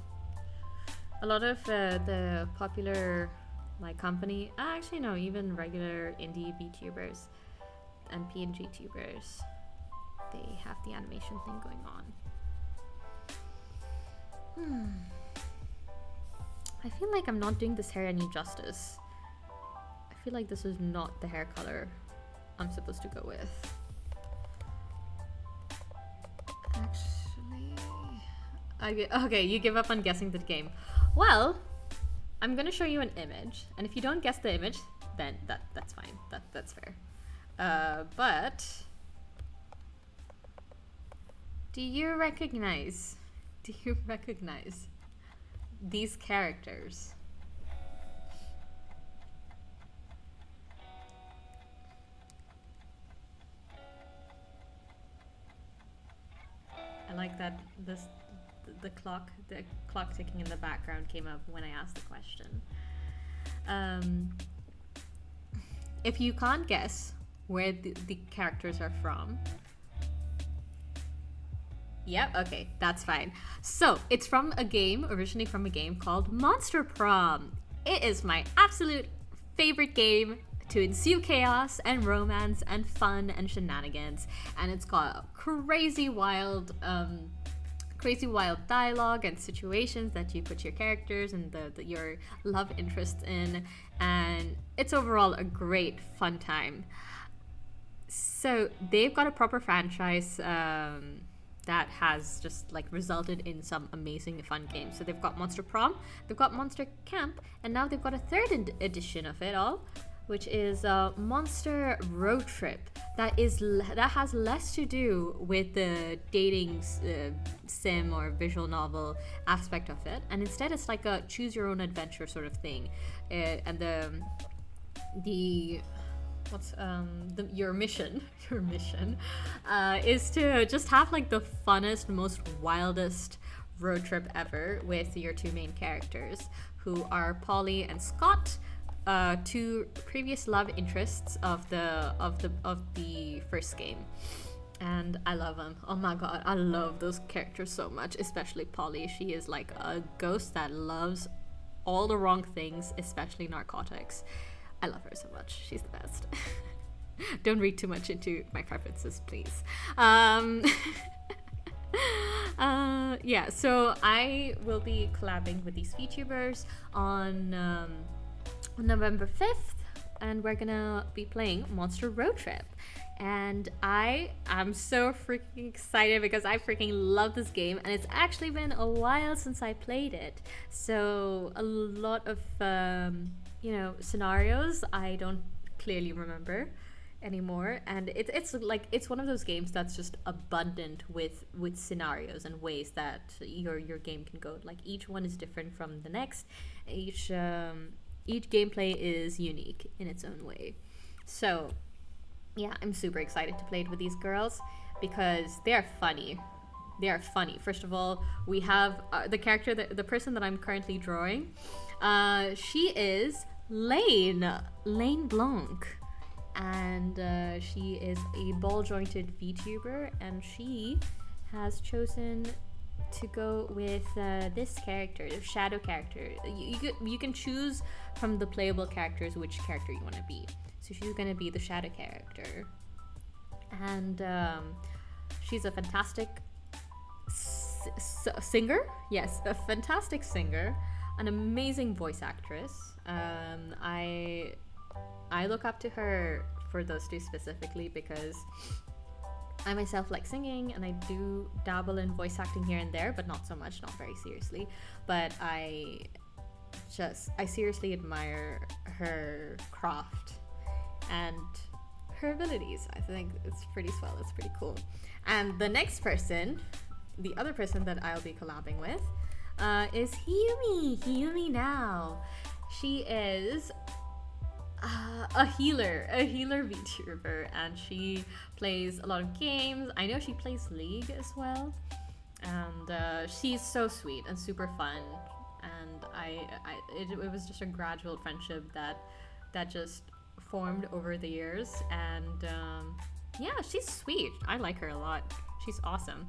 A lot of the popular company, actually no, even regular indie VTubers and PNG tubers, they have the animation thing going on. I feel like I'm not doing this hair any justice. I feel like this is not the hair color I'm supposed to go with. Actually, okay, you give up on guessing the game. Well, I'm gonna show you an image, and if you don't guess the image, then that's fine. That's fair. But do you recognize these characters? like that the clock ticking in the background came up when I asked the question. If you can't guess where the characters are from, yep, okay, that's fine. So it's from a game, originally from a game called Monster Prom. It is my absolute favorite game to ensue chaos and romance and fun and shenanigans, and it's got crazy wild dialogue and situations that you put your characters and your love interests in, and it's overall a great fun time. So they've got a proper franchise that has just like resulted in some amazing fun games. So they've got Monster Prom, they've got Monster Camp, and now they've got a third edition of it all, which is Monster Road Trip. That has less to do with the dating sim or visual novel aspect of it, and instead it's like a choose your own adventure sort of thing. And your mission is to just have like the funnest, most wildest road trip ever with your two main characters, who are Polly and Scott, two previous love interests of the first game, and I love them. Oh my god, I love those characters so much, especially Polly. She is like a ghost that loves all the wrong things, especially narcotics. I love her so much. She's the best. Don't read too much into my preferences, please. Yeah, so I will be collabing with these VTubers on November 5th, and we're gonna be playing Monster Road Trip. And I am so freaking excited because I freaking love this game, and it's actually been a while since I played it. So a lot of scenarios I don't clearly remember anymore, and it's one of those games that's just abundant with scenarios and ways that your game can go. Like each one is different from the next. Each gameplay is unique in its own way. So yeah, I'm super excited to play it with these girls because they are funny. They are funny. First of all, we have the character, the person that I'm currently drawing. She is Lane Blanc, and she is a ball-jointed VTuber, and she has chosen to go with this character, the shadow character. You can choose from the playable characters which character you want to be. So she's going to be the shadow character, and she's a fantastic singer. Yes, a fantastic singer, an amazing voice actress. I look up to her for those two specifically because I myself like singing, and I do dabble in voice acting here and there, but not so much, not very seriously. But I seriously admire her craft and her abilities. I think it's pretty swell. It's pretty cool. And the next person, the other person that I'll be collabing with, is Hiyumi now. She is a healer VTuber, and she plays a lot of games. I know she plays League as well, and she's so sweet and super fun. And it was just a gradual friendship that just formed over the years, and yeah, she's sweet. I like her a lot. She's awesome.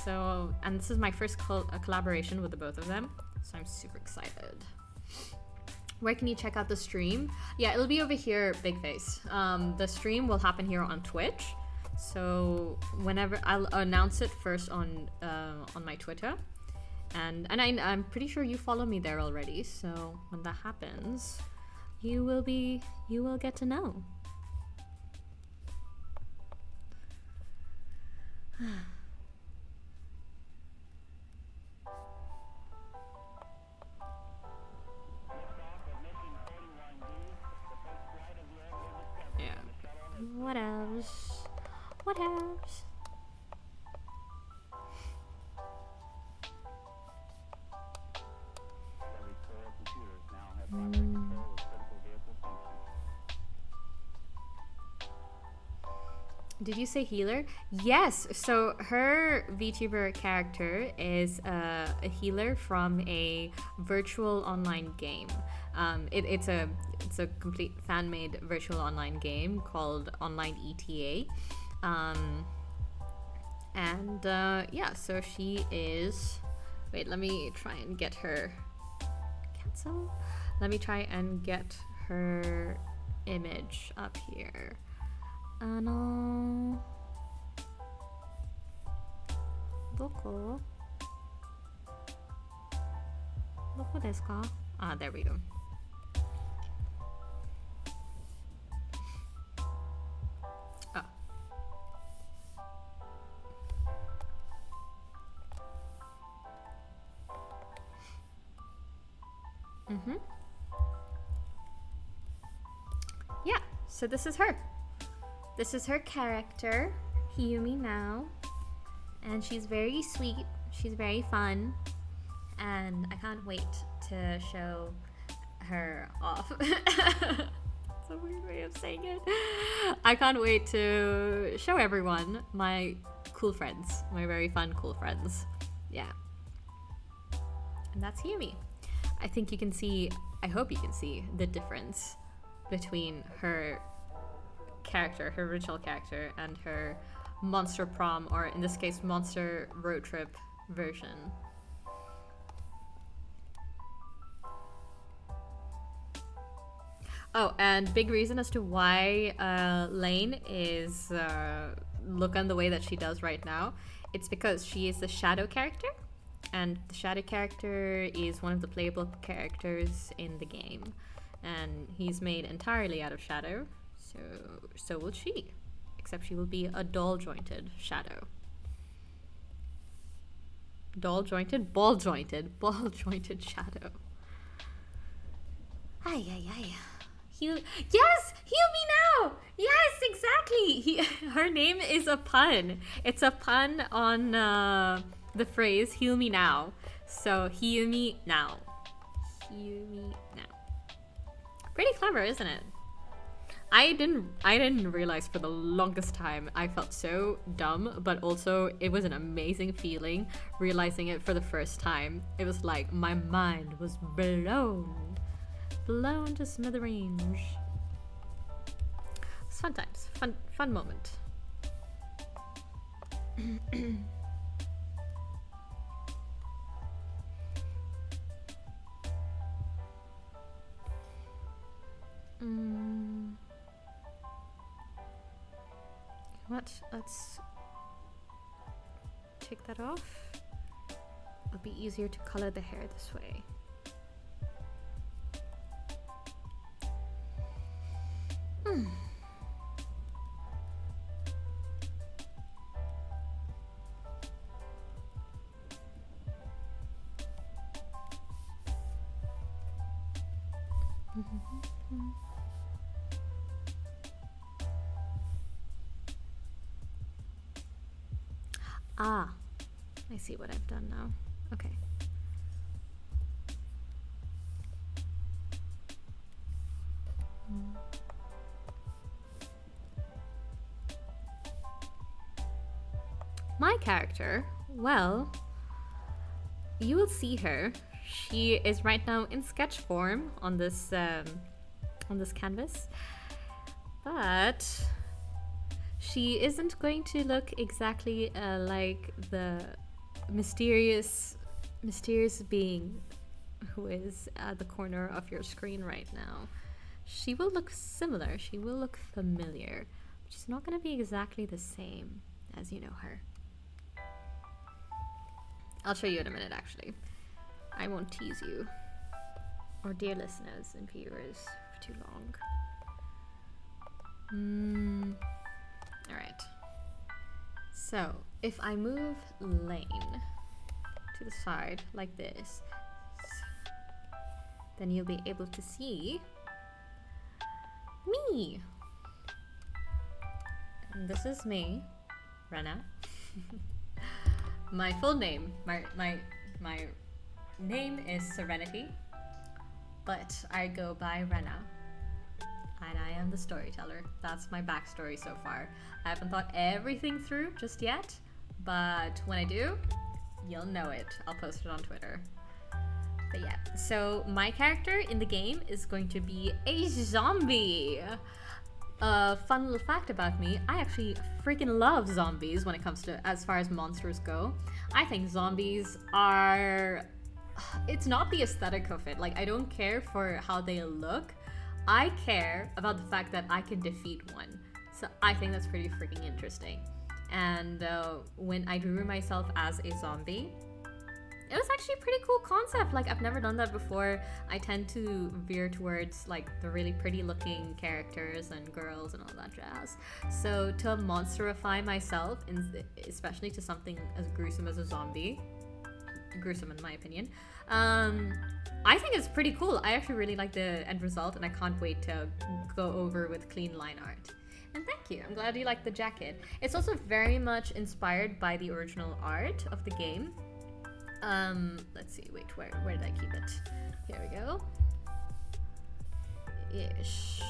So, and this is my first collaboration with the both of them, so I'm super excited. Where can you check out the stream? Yeah, it'll be over here, Big Face. The stream will happen here on Twitch, so whenever I'll announce it first on my Twitter, and I'm pretty sure you follow me there already. So when that happens, you will get to know. Yeah. What else? What else? Did you say healer? Yes. So her VTuber character is a healer from a virtual online game. It's a complete fan made virtual online game called Online ETA. Yeah, so she is. Wait, let me try and get her. Cancel. Let me try and get her image up here. どこですか? Ah, there we go. Ah. Yeah, so this is her. This is her character, Hiyumi now. And she's very sweet, she's very fun, and I can't wait to show her off. It's a weird way of saying it. I can't wait to show everyone my cool friends, my very fun, cool friends. Yeah. And that's Hiyumi. I think you can see, I hope you can see the difference between her character, her original character, and her Monster Prom, or in this case, Monster Road Trip version. Oh, and big reason as to why Lane is looking the way that she does right now. It's because she is the shadow character, and the shadow character is one of the playable characters in the game, and he's made entirely out of shadow. So will she. Except she will be a doll-jointed shadow. Doll-jointed? Ball-jointed. Ball-jointed shadow. Ay, ay, ay. Yes! Heal me now! Yes, exactly! Her name is a pun. It's a pun on the phrase, heal me now. So, heal me now. Heal me now. Pretty clever, isn't it? I didn't realize for the longest time. I felt so dumb, but also it was an amazing feeling realizing it for the first time. It was like my mind was blown to smithereens. It's fun times, fun moment. Let's take that off. It'll be easier to color the hair this way. Ah, I see what I've done now. Okay. My character, well, you will see her. She is right now in sketch form on this canvas, but she isn't going to look exactly like the mysterious being who is at the corner of your screen right now. She will look similar, she will look familiar, but she's not going to be exactly the same as you know her. I'll show you in a minute, actually. I won't tease you, or dear listeners and viewers, for too long. Alright. So, if I move Lane to the side like this, then you'll be able to see me. And this is me, Rena. My full name, my name is Serenity, but I go by Rena. and I am the storyteller. That's my backstory so far. I haven't thought everything through just yet, but when I do, you'll know it. I'll post it on Twitter. But yeah, so my character in the game is going to be a zombie. Fun little fact about me, I actually freaking love zombies when it comes to as far as monsters go. I think zombies are... It's not the aesthetic of it. Like, I don't care for how they look. I care about the fact that I can defeat one. So I think that's pretty freaking interesting. And when I drew myself as a zombie, it was actually a pretty cool concept. Like, I've never done that before. I tend to veer towards like the really pretty looking characters and girls and all that jazz. So to monsterify myself, especially to something as gruesome as a zombie, gruesome in my opinion, I think it's pretty cool. I actually really like the end result, and I can't wait to go over with clean line art. And thank you. I'm glad you like the jacket. It's also very much inspired by the original art of the game. Let's see, wait, where did I keep it? Here we go. Ish.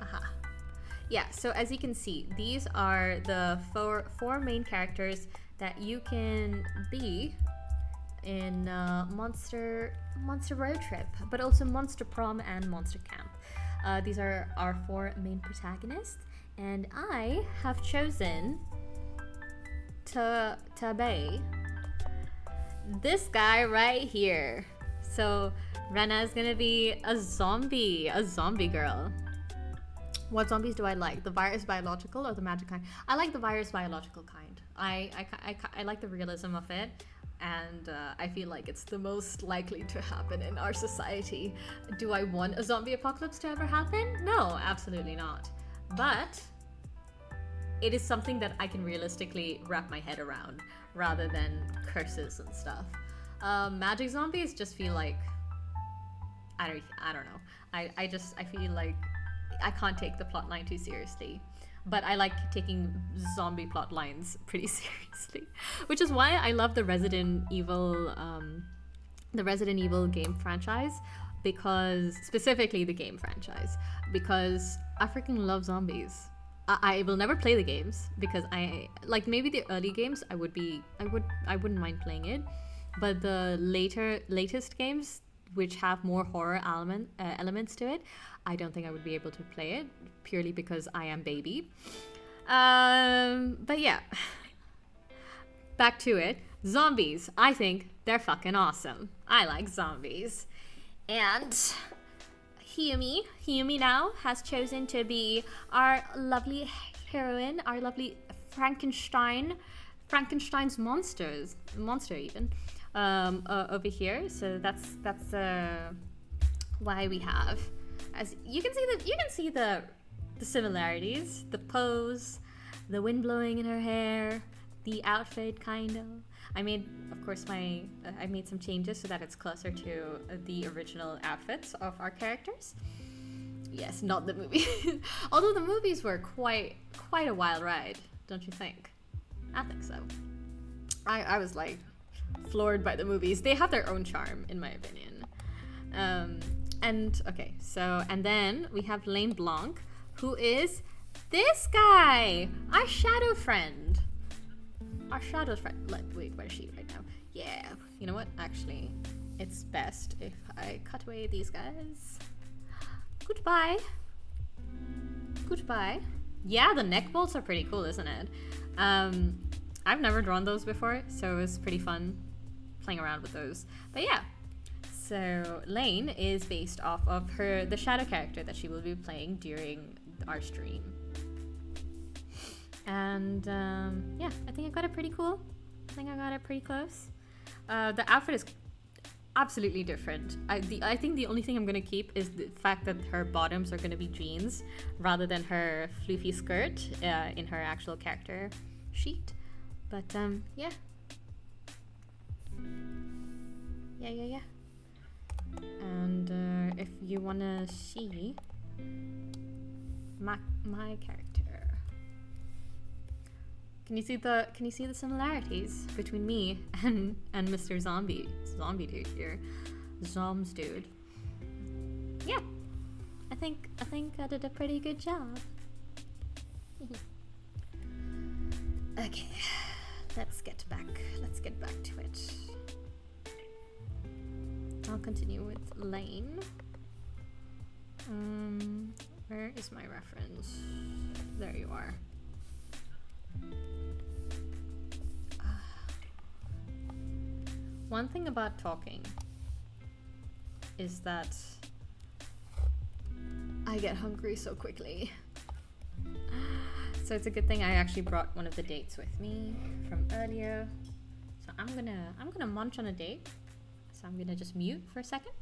Aha. Yeah, so as you can see, these are the four main characters that you can be in Monster Road Trip, but also Monster Prom and Monster Camp. These are our four main protagonists, and I have chosen to be this guy right here. So Rena is gonna be a zombie girl. What zombies do I like? The virus biological or the magic kind? I like the virus biological kind. I like the realism of it, and I feel like it's the most likely to happen in our society. Do I want a zombie apocalypse to ever happen? No, absolutely not. But it is something that I can realistically wrap my head around, rather than curses and stuff. Magic zombies just feel like, I don't know. I feel like I can't take the plotline too seriously. But I like taking zombie plot lines pretty seriously, which is why I love the Resident Evil game franchise, because specifically the game franchise, because I freaking love zombies. I will never play the games because I like, maybe the early games I wouldn't mind playing it, but the latest games, which have more horror elements to it, I don't think I would be able to play it, purely because I am baby. But yeah, back to it. Zombies, I think they're fucking awesome. I like zombies. And Hiyumi now has chosen to be our lovely heroine, our lovely Frankenstein's monster even, over here. So that's why we have, as you can see the similarities, the pose, the wind blowing in her hair, the outfit kind of. I made some changes so that it's closer to the original outfits of our characters. Yes, not the movie. Although the movies were quite a wild ride, don't you think? I think so. I was like floored by the movies. They have their own charm, in my opinion. And then we have Lane Blanc, who is this guy, our shadow friend. Our shadow friend. Wait, where's she right now? Yeah, you know what? Actually, it's best if I cut away these guys. Goodbye. Yeah, the neck bolts are pretty cool, isn't it? I've never drawn those before, so it was pretty fun playing around with those. But yeah, so Lane is based off of the shadow character that she will be playing during our stream. And yeah, I think I got it pretty cool. I think I got it pretty close. The outfit is absolutely different. I think the only thing I'm gonna keep is the fact that her bottoms are gonna be jeans rather than her floofy skirt in her actual character sheet. But yeah. And if you wanna see my character. Can you see the similarities between me and Mr. Zombie dude here? Zoms dude. think I did a pretty good job. Okay, let's get back to it. I'll continue with Lane. Where is my reference? There you are. One thing about talking is that I get hungry so quickly. So it's a good thing I actually brought one of the dates with me from earlier. So I'm gonna munch on a date. So I'm gonna just mute for a second.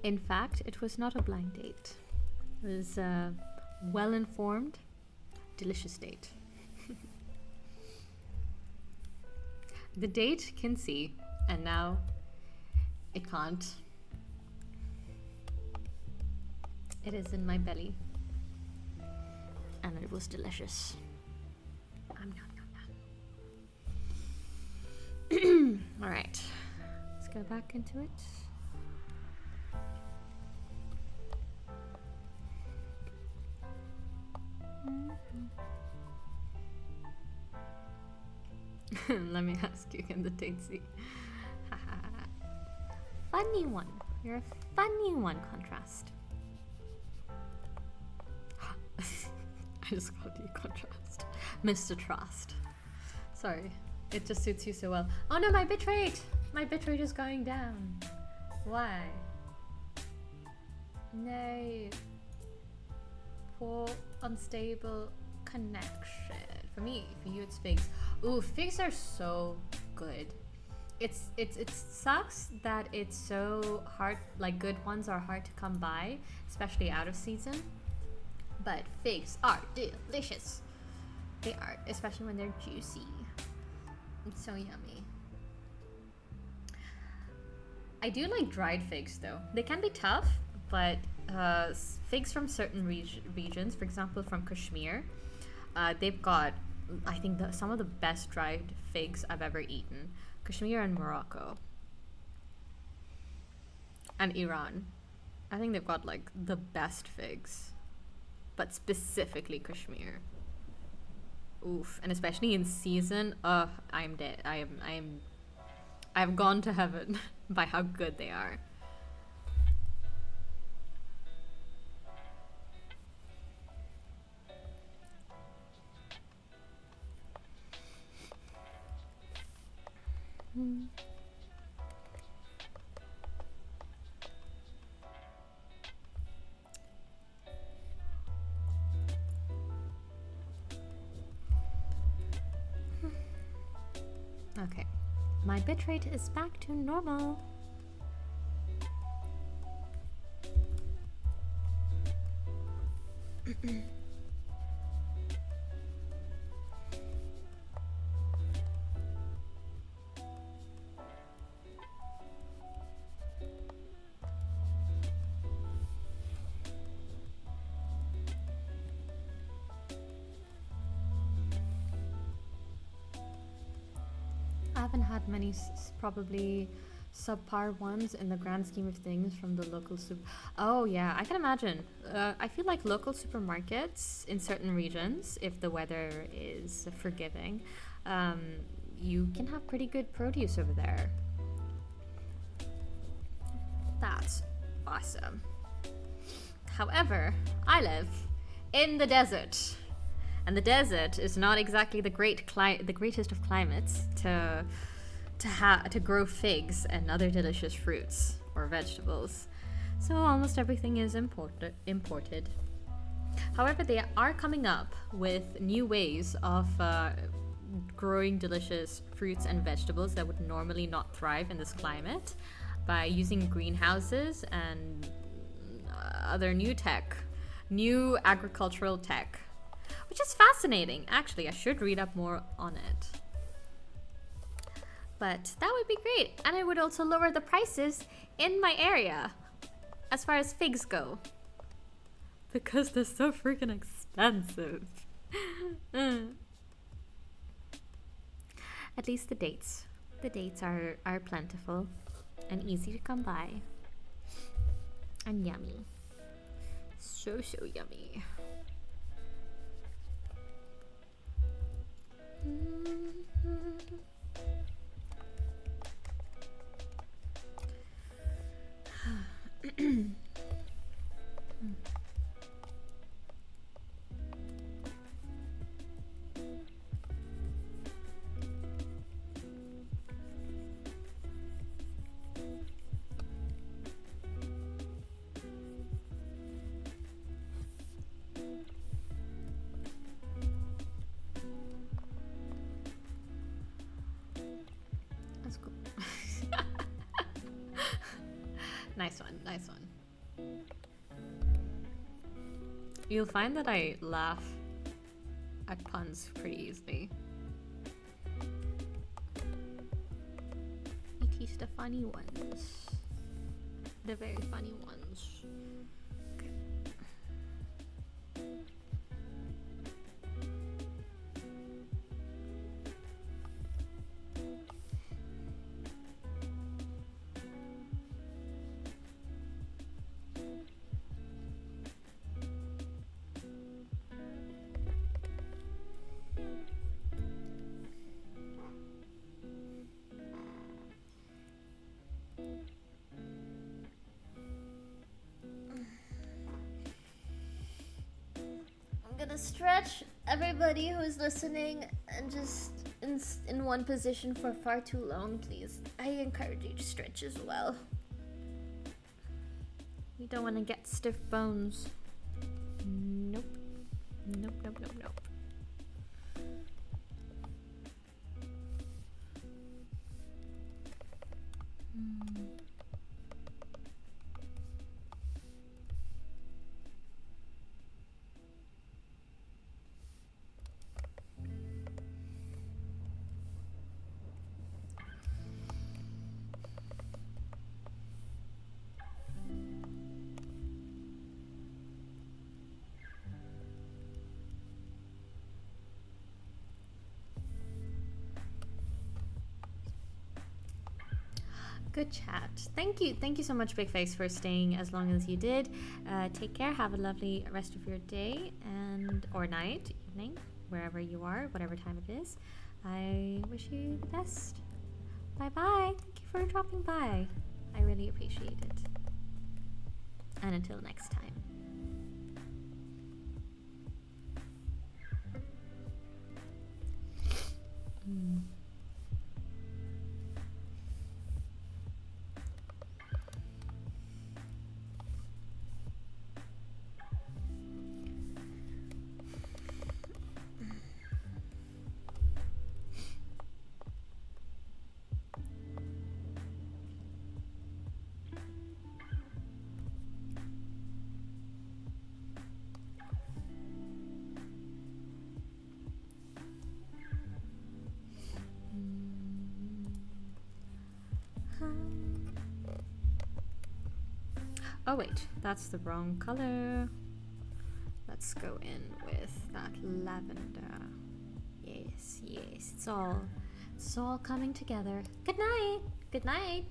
In fact, it was not a blind date. It was a well-informed, delicious date. The date can see, and now it can't. It is in my belly, and it was delicious. All right, let's go back into it. Let me ask you, can the date see? Funny one. You're a funny one, Contrast. I just called you Contrast. Mr. Trust. Sorry. It just suits you so well. Oh no, my bitrate! My bitrate is going down. Why? No. Poor unstable connection. For me, for you it's figs. Ooh, figs are so good. It sucks that it's so hard, like good ones are hard to come by, especially out of season. But figs are delicious. They are, especially when they're juicy. It's so yummy. I do like dried figs though. They can be tough, but figs from certain regions, for example from Kashmir, they've got, I think, some of the best dried figs I've ever eaten. Kashmir and Morocco. And Iran. I think they've got like the best figs. But specifically Kashmir. Oof. And especially in season, I'm dead. I've gone to heaven by how good they are. Okay, my bitrate is back to normal. haven't had many probably subpar ones in the grand scheme of things from the local Oh yeah, I can imagine. I feel like local supermarkets in certain regions, if the weather is forgiving, you can have pretty good produce over there. That's awesome. However, I live in the desert, and the desert is not exactly the greatest of climates to grow figs and other delicious fruits or vegetables. So almost everything is imported. However, they are coming up with new ways of growing delicious fruits and vegetables that would normally not thrive in this climate by using greenhouses and other new agricultural tech, which is fascinating. Actually, I should read up more on it. But that would be great, and it would also lower the prices in my area as far as figs go, because they're so freaking expensive. At least the dates are plentiful and easy to come by and yummy. So yummy. That's cool. Nice one. You'll find that I laugh at puns pretty easily. It is the funny ones. The very funny ones. Okay. I'm gonna stretch everybody who's listening and just in one position for far too long, please. I encourage you to stretch as well. You don't want to get stiff bones. Nope. Good chat. Thank you so much, Big Face, for staying as long as you did. Take care. Have a lovely rest of your day or night, evening, wherever you are, whatever time it is. I wish you the best. Bye bye. Thank you for dropping by. I really appreciate it. And until next time. Oh wait, that's the wrong color. Let's go in with that lavender. Yes, it's all It's all coming together. Good night. Good night.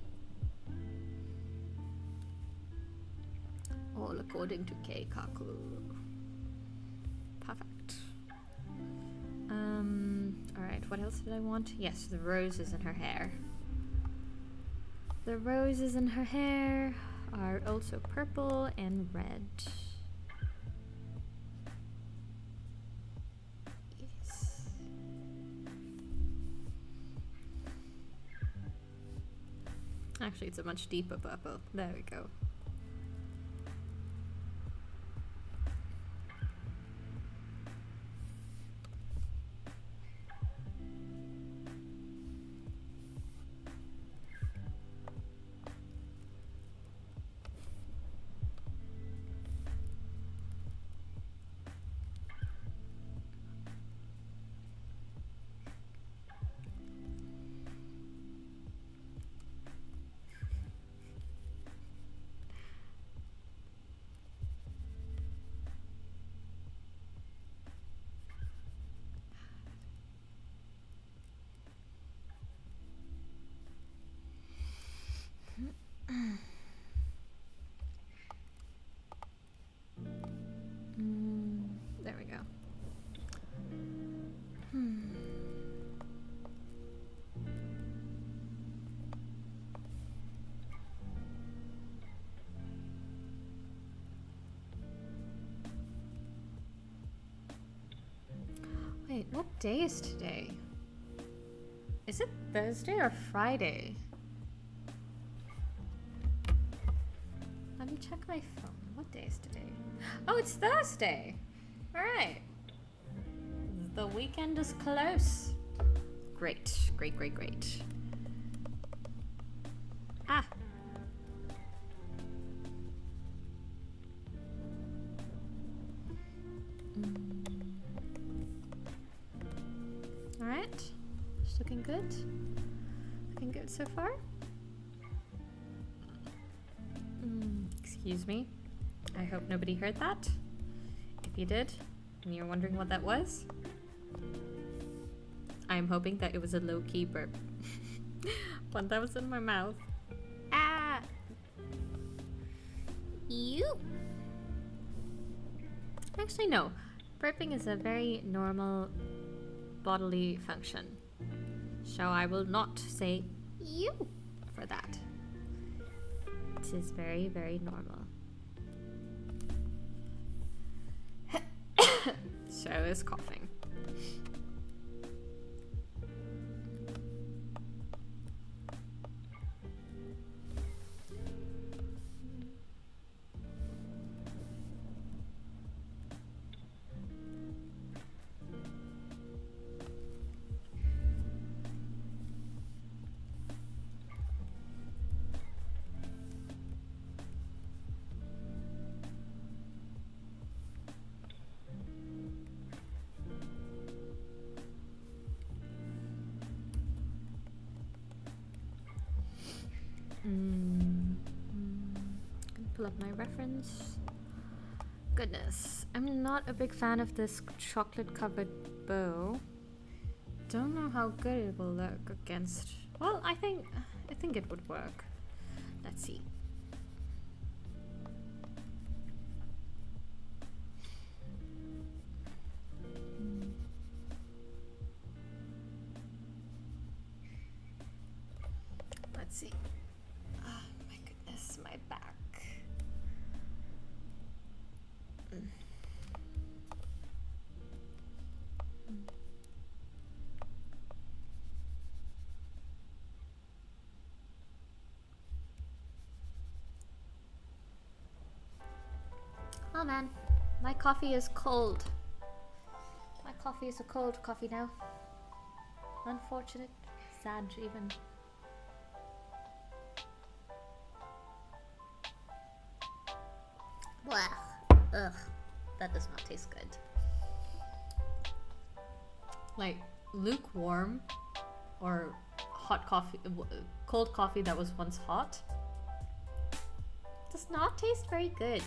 All according to Keikaku. Perfect. Alright, what else did I want? Yes, the roses in her hair. The roses in her hair are also purple and red. Yes. Actually, it's a much deeper purple. There we go. There we go. Wait, what day is today? Is it Thursday or Friday? Let me check my phone. What day is today? Oh, it's Thursday! Alright. The weekend is close. Great, great, great, great. Ah! Alright. It's looking good. Looking good so far. Excuse me. I hope nobody heard that. If you did, and you're wondering what that was, I'm hoping that it was a low-key burp. One that was in my mouth. Ah! You! Actually, no. Burping is a very normal bodily function. So I will not say you for that. It is very, very normal. So is coughing. Pull up my reference. Goodness, I'm not a big fan of this chocolate covered bow. Don't know how good it will look against. Well, I think it would work. Let's see. Let's see. Oh my goodness, my back. Oh man, my coffee is cold. My coffee is a cold coffee now. Unfortunate, sad even. Blah. Ugh, that does not taste good. Like lukewarm or hot coffee, cold coffee that was once hot does not taste very good.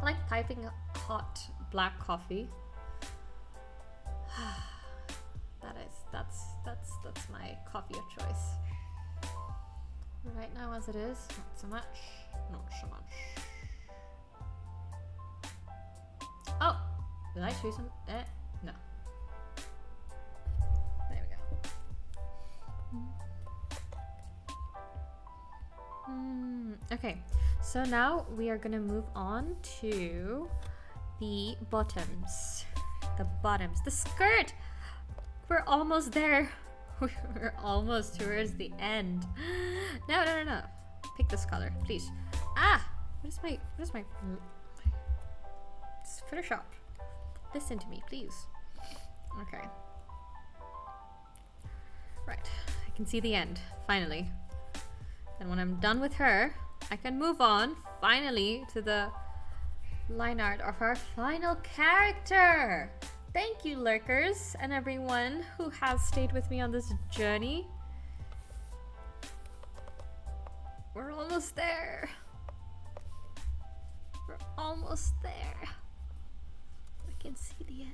I like piping hot black coffee. That's That's my coffee of choice. Right now, as it is, not so much. Not so much. Oh, did I choose some? No. There we go. Okay, so now we are gonna move on to the bottoms. The bottoms. The skirt! We're almost there. We're almost towards the end. No, no, no, no. Pick this color, please. Ah! What is my... It's Photoshop. Listen to me, please. Okay. Right. I can see the end, finally. And when I'm done with her, I can move on, finally, to the line art of our final character. Thank you, lurkers, and everyone who has stayed with me on this journey. We're almost there. We're almost there. I can see the end.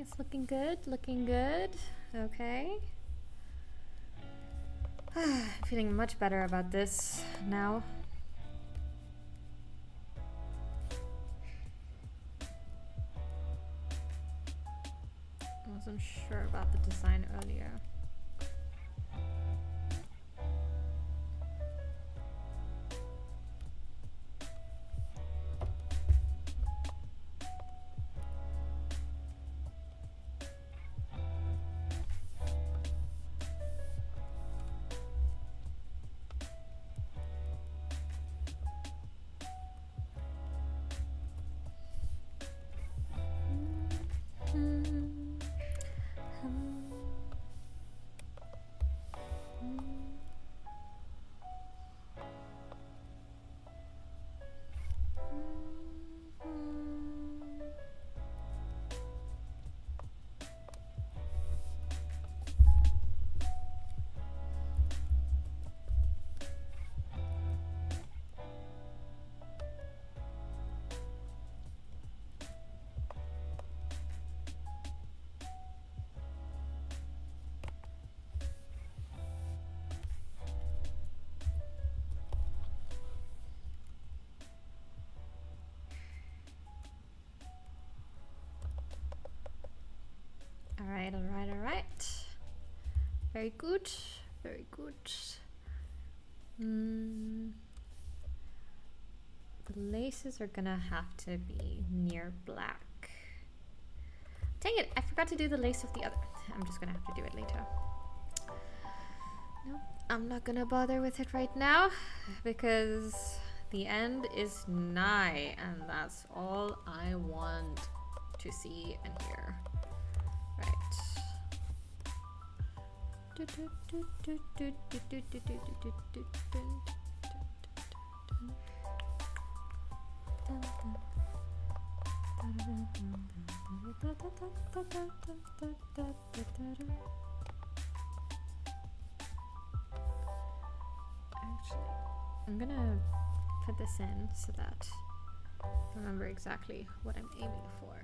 It's looking good, looking good. Okay. I'm feeling much better about this now. I wasn't sure about the design earlier. Alright, alright, alright. Very good, very good. The laces are gonna have to be near black. Dang it, I forgot to do the lace of the other. I'm just gonna have to do it later. No, I'm not gonna bother with it right now because the end is nigh and that's all I want to see and hear. Right. Actually, I'm gonna put this in so that I remember exactly what I'm aiming for.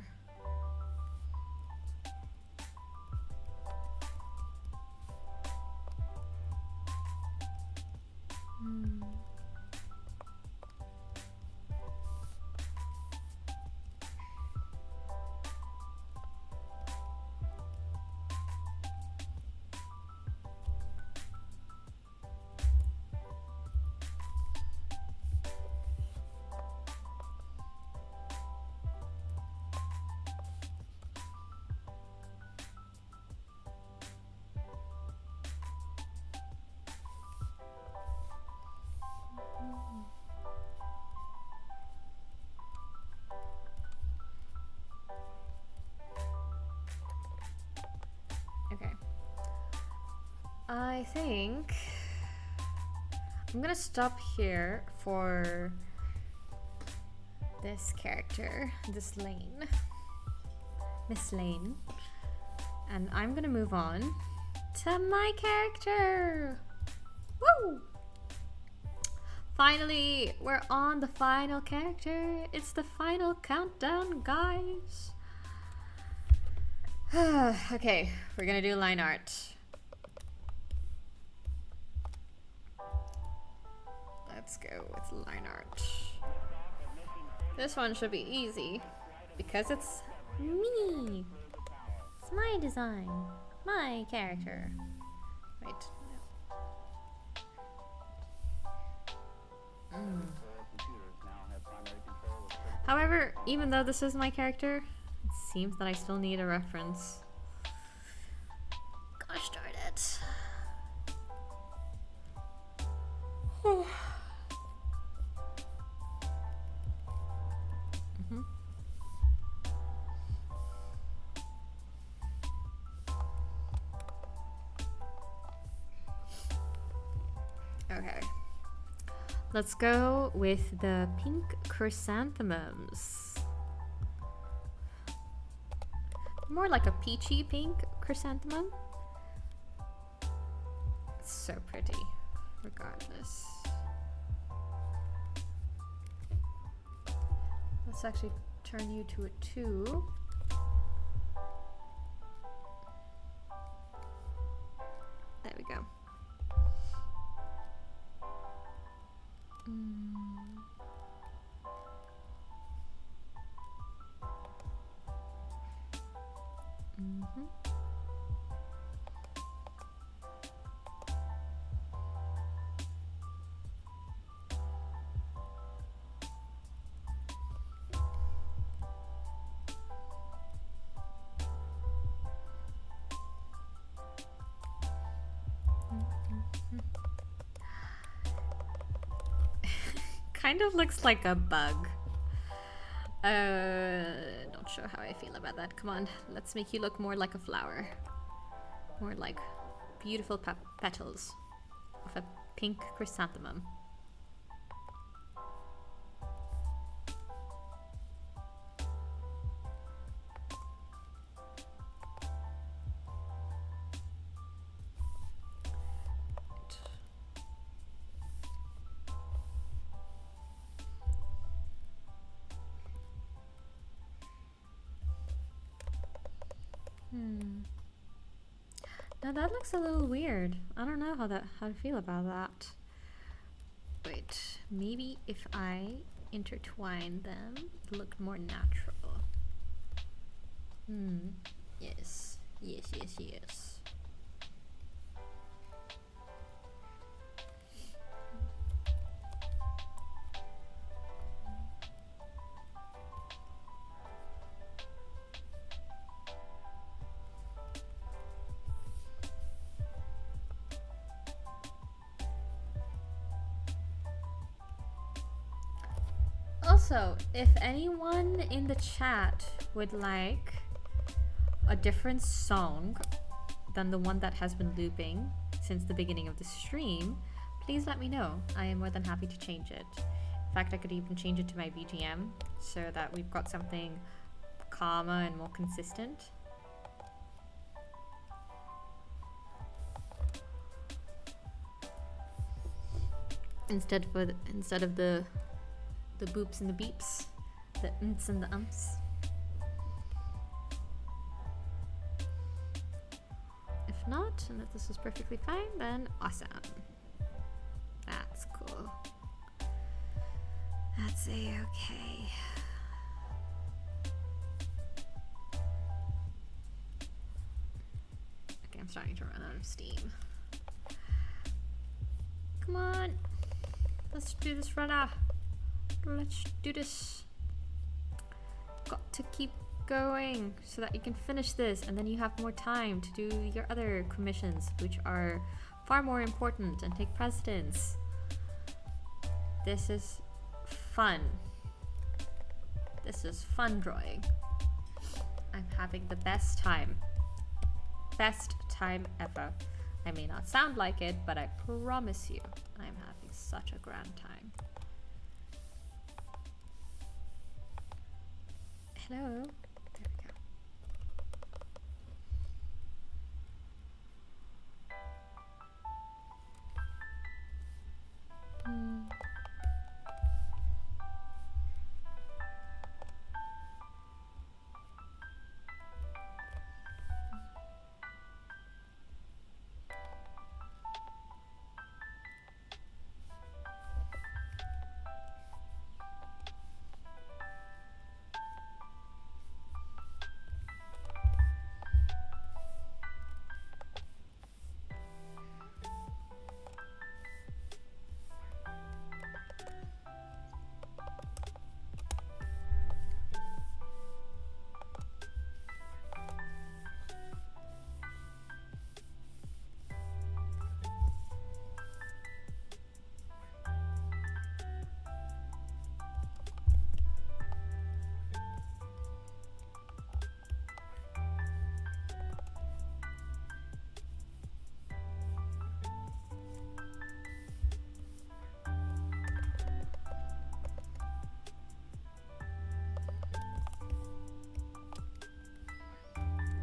I think I'm gonna stop here for this character, this Lane, Miss Lane, and I'm gonna move on to my character. Woo! Finally, we're on the final character. It's the final countdown, guys. Okay, we're gonna do line art. Let's go with line art. This one should be easy because it's me. It's my design, my character. Wait. No. However, even though this is my character, it seems that I still need a reference. Gosh darn it. Okay. Let's go with the pink chrysanthemums. More like a peachy pink chrysanthemum. It's so pretty, regardless. Let's actually turn you to a 2. There we go. Kind of looks like a bug. Not sure how I feel about that. Come on, let's make you look more like a flower. More like beautiful petals of a pink chrysanthemum. Now that looks a little weird. I don't know how to feel about that. Wait, maybe if I intertwine them, it'll look more natural. Yes. Yes, yes, yes. Also, if anyone in the chat would like a different song than the one that has been looping since the beginning of the stream, please let me know. I am more than happy to change it. In fact, I could even change it to my BGM so that we've got something calmer and more consistent. Instead of the boops and the beeps, the umps and the umps. If not, and if this is perfectly fine, then awesome. That's cool. That's a-okay. Okay, I'm starting to run out of steam. Come on. Let's do this, Rena. Let's do this. Got to keep going so that you can finish this and then you have more time to do your other commissions, which are far more important and take precedence. This is fun. This is fun drawing. I'm having the best time. Best time ever. I may not sound like it, but I promise you, I'm having such a grand time. Hello? There we go.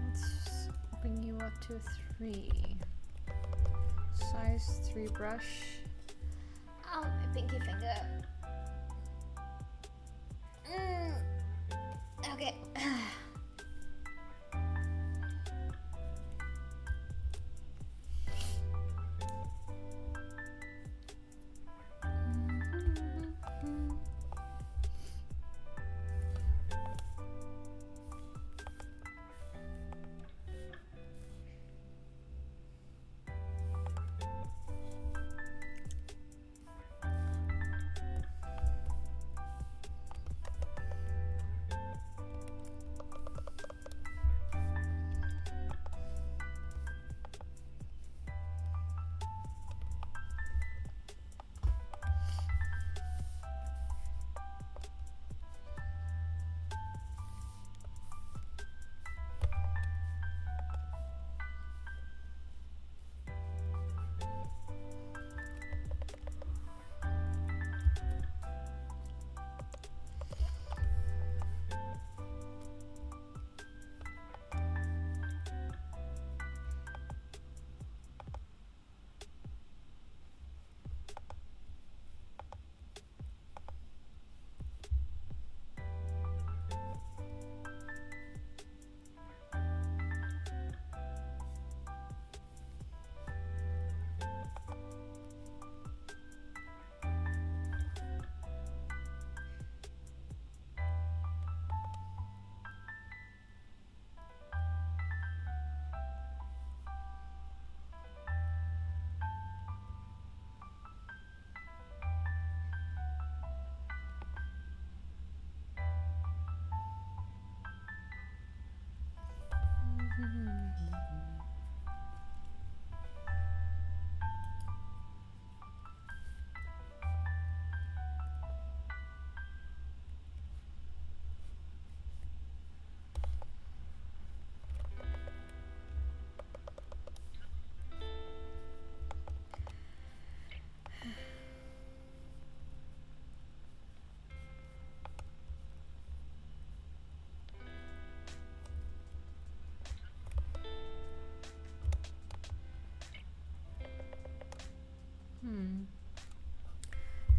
Let's bring you up to a 3. Size 3 brush. Oh, my pinky finger. Okay.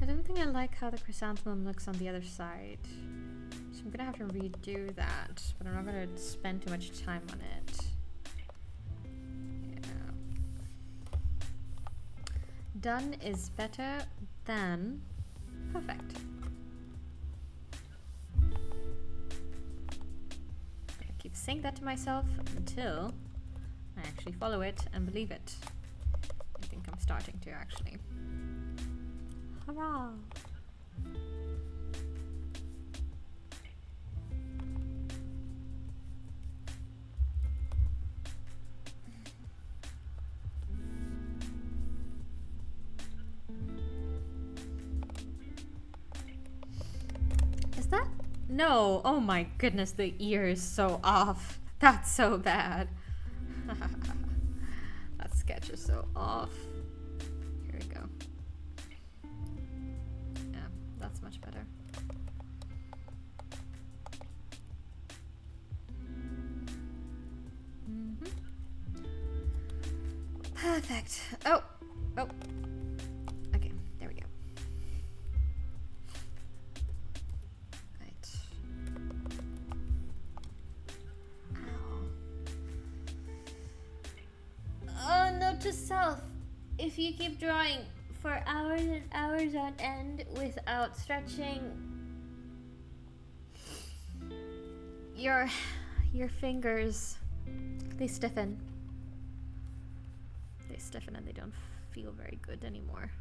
I don't think I like how the chrysanthemum looks on the other side. So I'm gonna have to redo that, but I'm not gonna spend too much time on it. Yeah. Done is better than perfect. I keep saying that to myself until I actually follow it and believe it. I think I'm starting to actually. Hurrah! Is that? No! Oh my goodness, the ear is so off. That's so bad. That's sketch is so off. Here we go. Yeah, that's much better. Perfect. Oh. Okay, there we go. Right. Ow. Oh, note to self. If you keep drawing for hours and hours on end without stretching, your fingers, they stiffen. They stiffen and they don't feel very good anymore.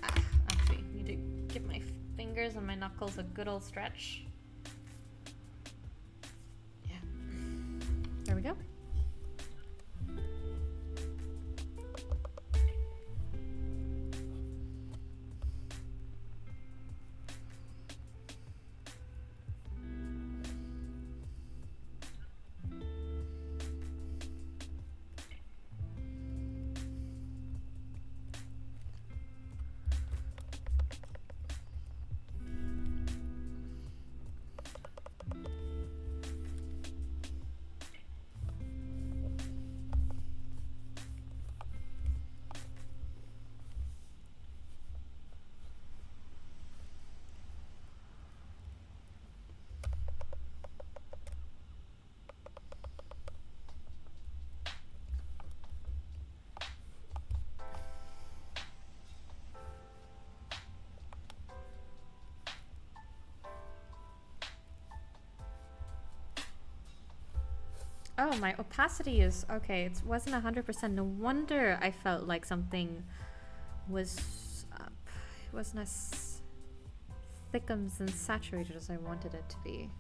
Actually, need to give my fingers and my knuckles a good old stretch. Yeah. There we go. Oh, my opacity is okay. It wasn't 100%. No wonder I felt like something was up. It wasn't as thickums and saturated as I wanted it to be.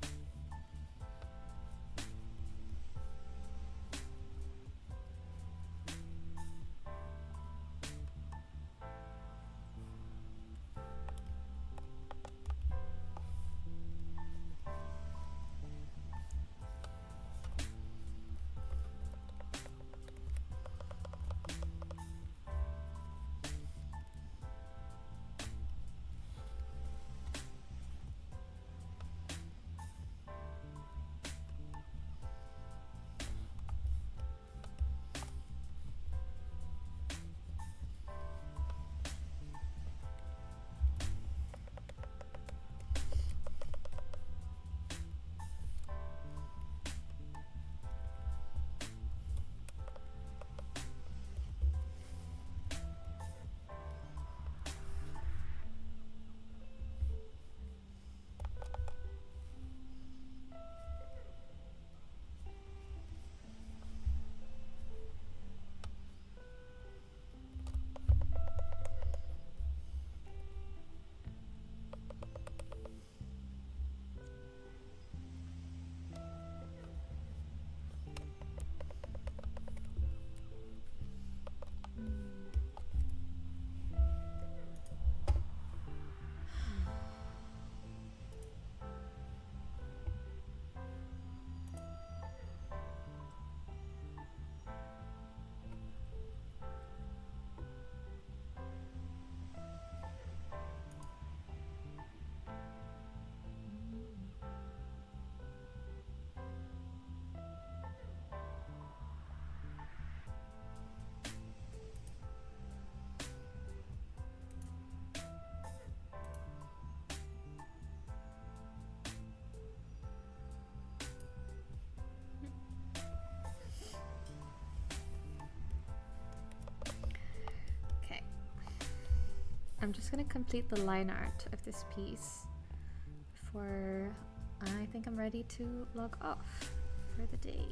I'm just gonna complete the line art of this piece before I think I'm ready to log off for the day.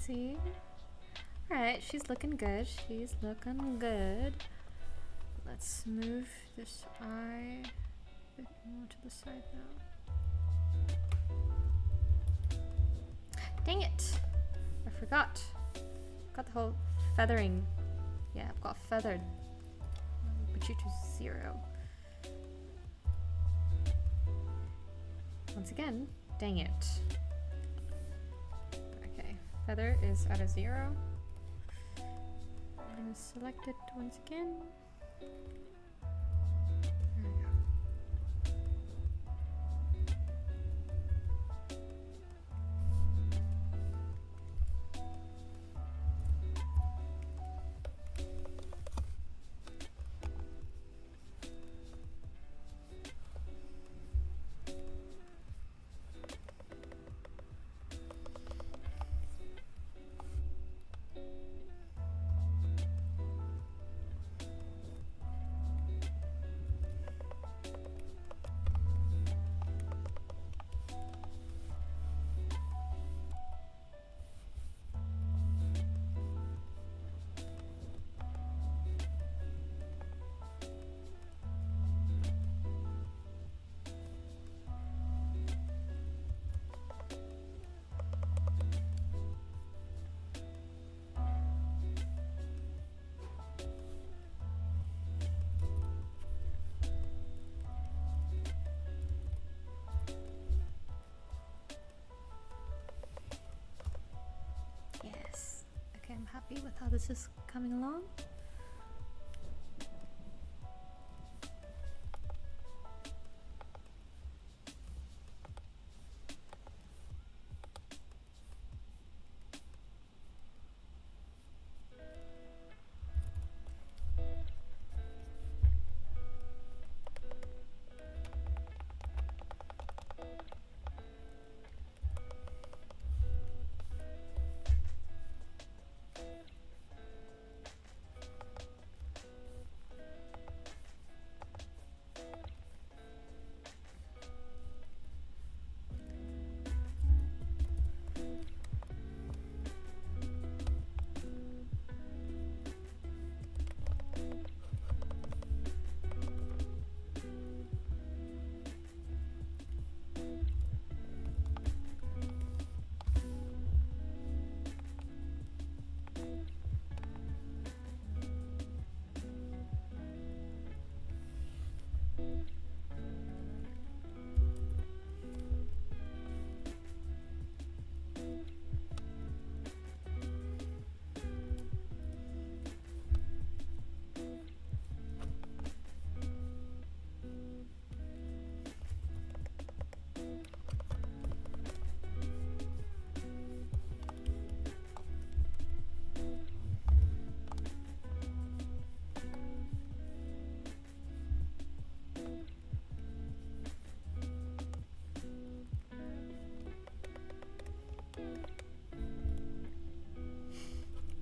see. Alright, she's looking good. She's looking good. Let's move this eye a bit more to the side now. Dang it! I forgot. Got the whole feathering. Yeah, I've got feathered. Put you to 0. Once again, dang it. Okay, feather is at a 0. I'm gonna select it once again. There we go. Yes. Okay, I'm happy with how this is coming along.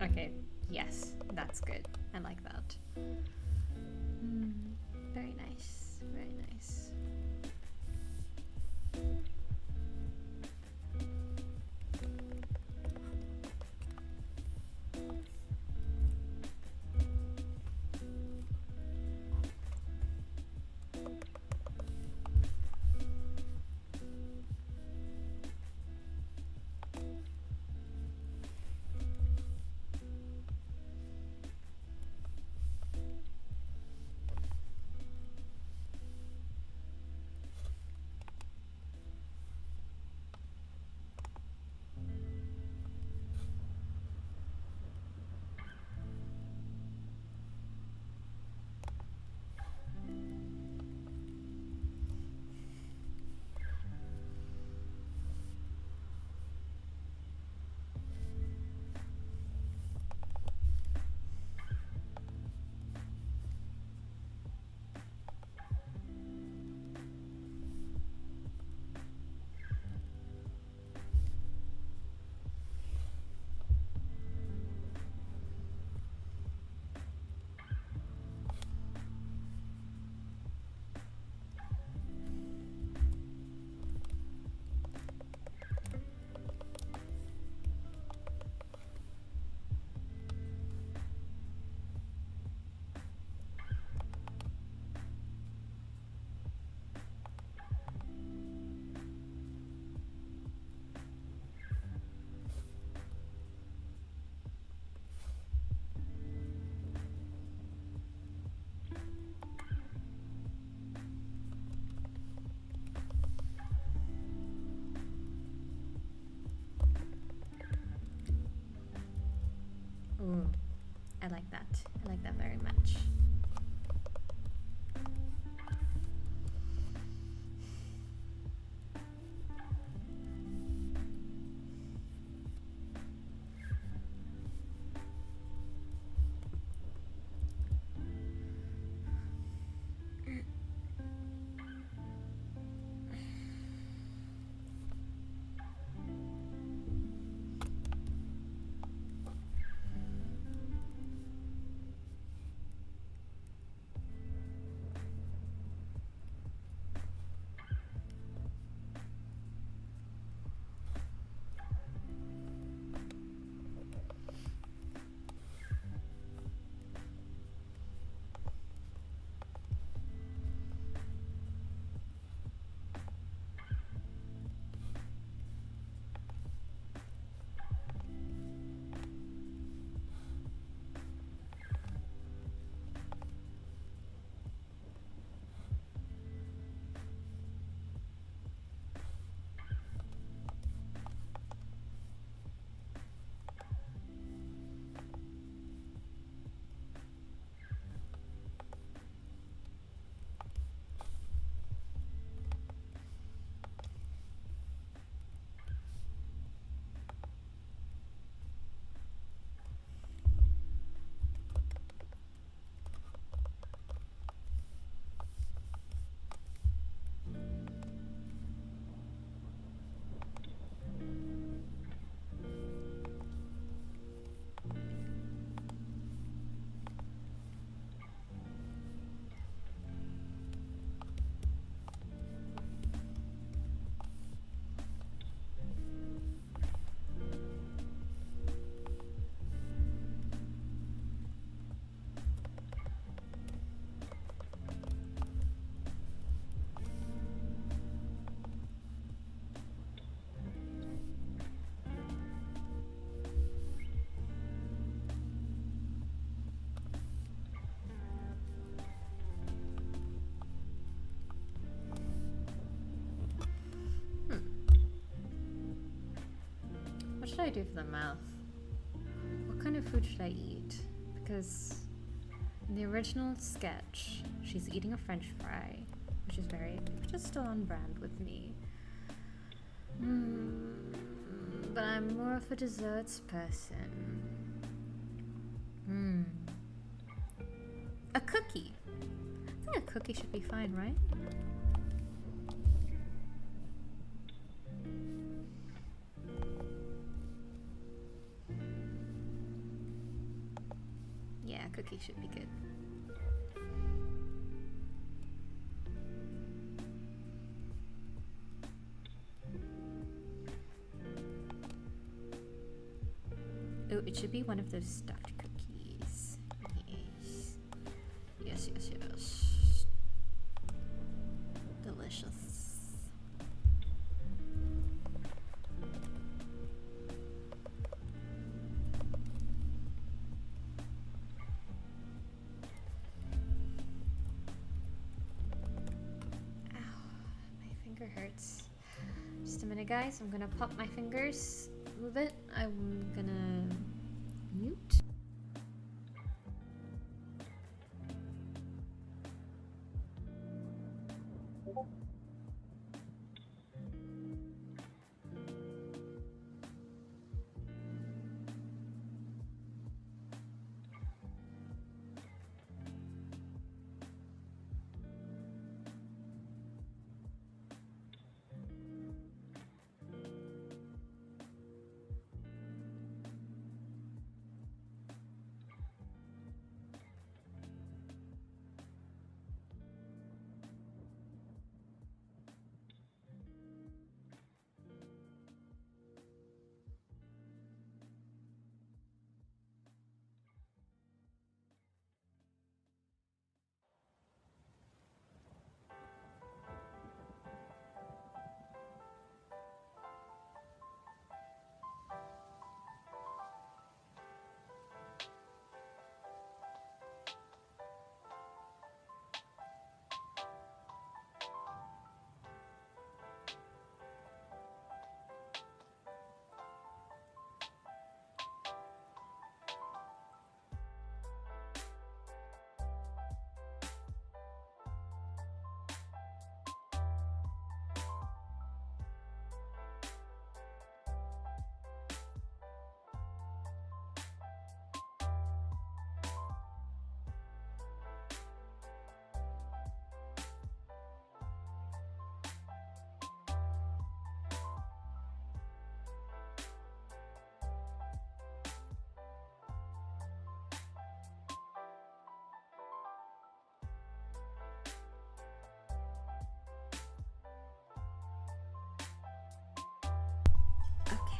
Okay, yes, that's good. I like that. Very nice, very nice. Ooh, I like that. I like that very much. What should I do for the mouth? What kind of food should I eat? Because in the original sketch, she's eating a French fry, which is still on brand with me. But I'm more of a desserts person. A cookie. I think a cookie should be fine, right? Yeah, a cookie should be good. Oh, it should be one of those stuffed cookies. Yes. Yes, yes, yes. Delicious. Hurts. Just a minute, guys. I'm gonna pop my fingers. Move it. I'm gonna mute.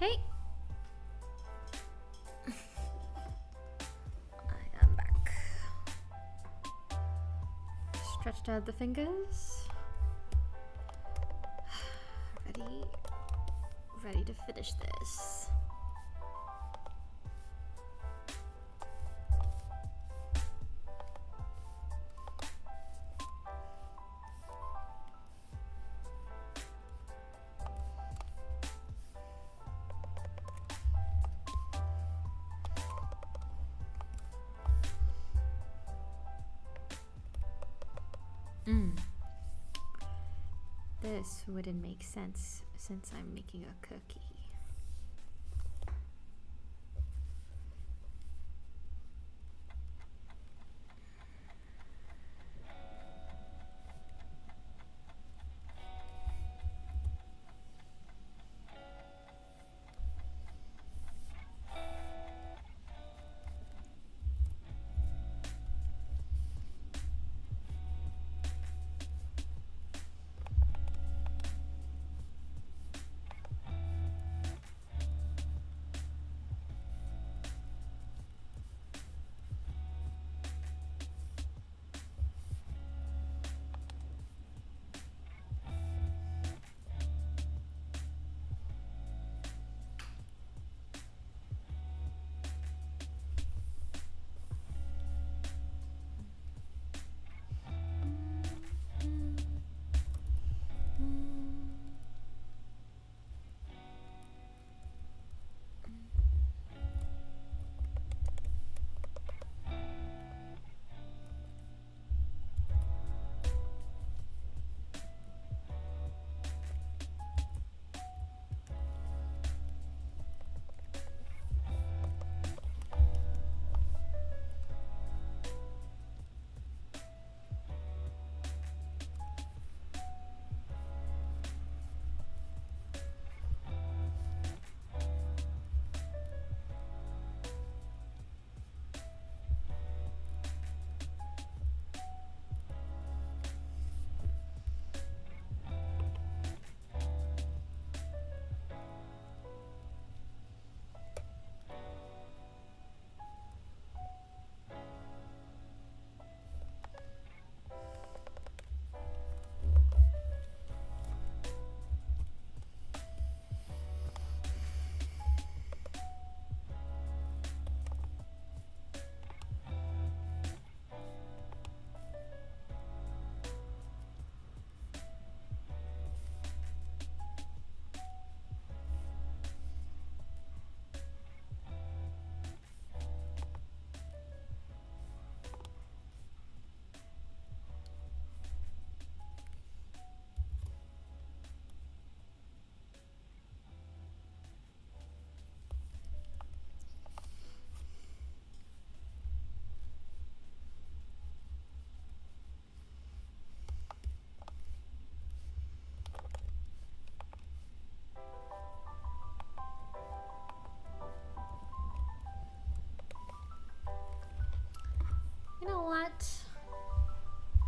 Okay. I am back. Stretched out the fingers. Ready to finish this. This wouldn't make sense since I'm making a cookie. You know what?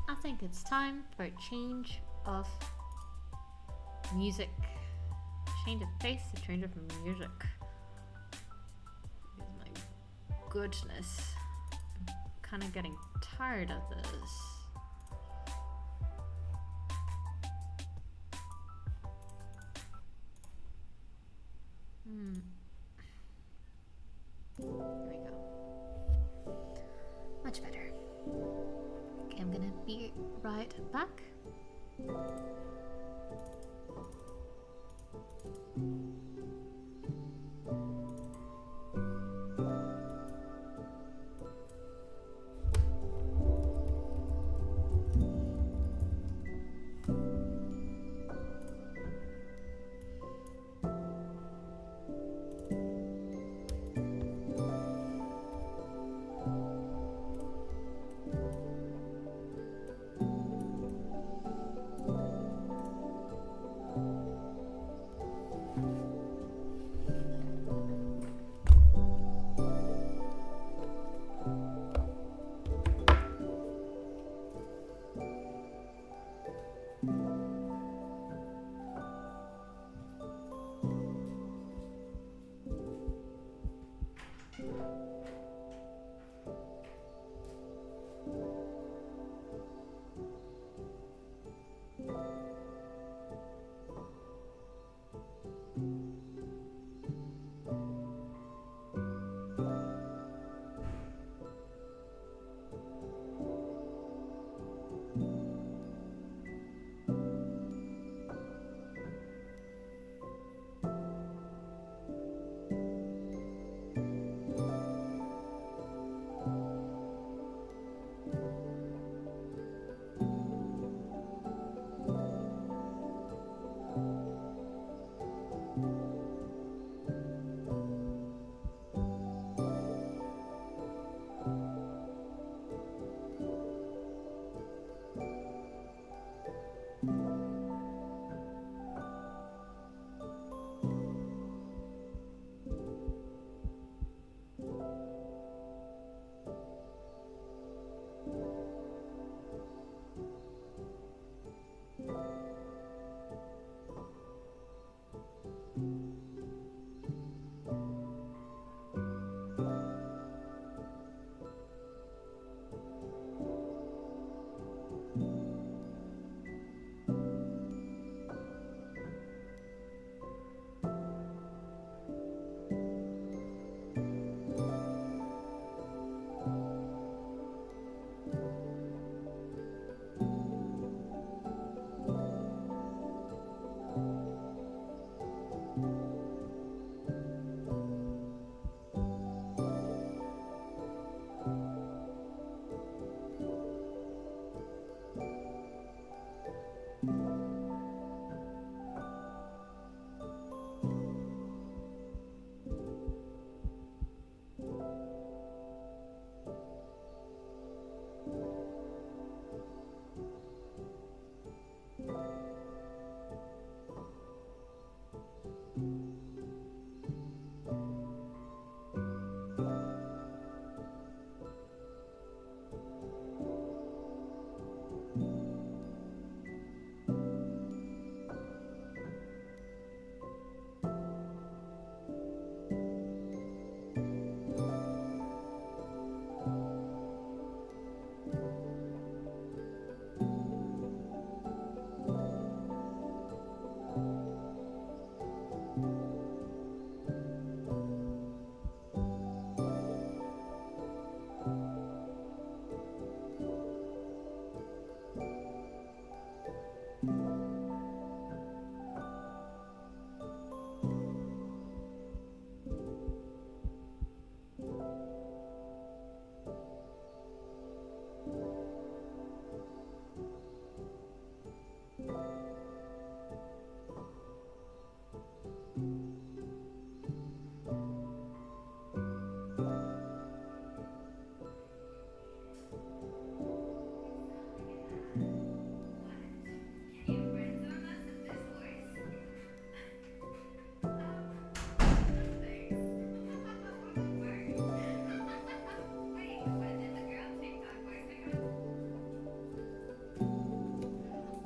I think it's time for a change of music. Change of pace, a change of music. Because my goodness, I'm kind of getting tired of this. There we go. Much better. Okay, I'm gonna be right back.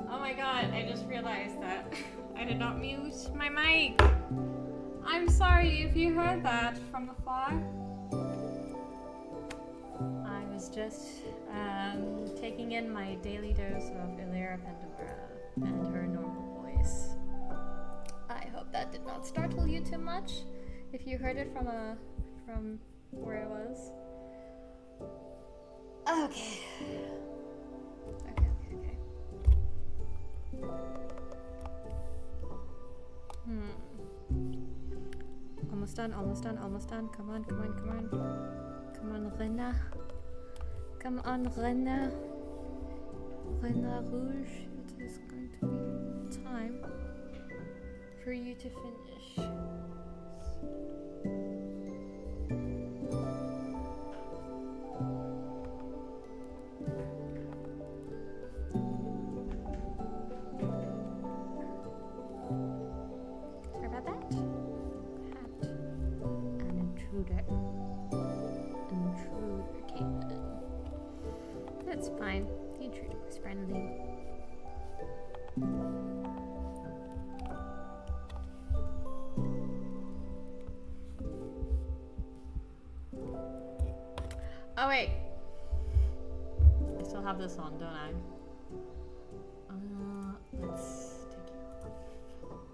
Oh my god, I just realized that I did not mute my mic. I'm sorry if you heard that from afar. I was just taking in my daily dose of Illyra Pandora and her normal voice. I hope that did not startle you too much. If you heard it from where it was. Okay. Okay. Almost done. Come on. Come on, Rena. Come on, Rena. Rena Rouge. It is going to be time for you to finish. Sorry about that. Had an intruder. Came in. That's fine. The intruder was friendly. Oh wait. I still have this on, don't I? Let's take it off.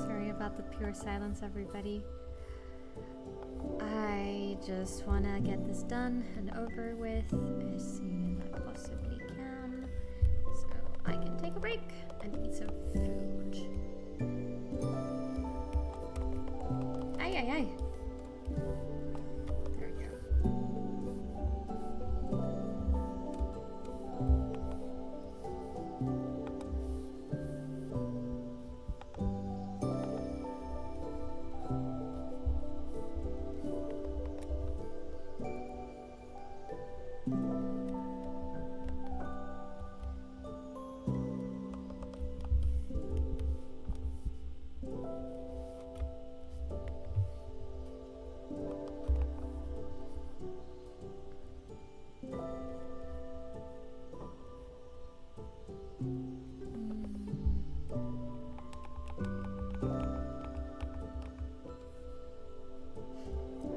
Sorry about the pure silence, everybody. I just want to get this done and over with as soon as I possibly can, so I can take a break and eat some food. Aye, aye, aye. There we go.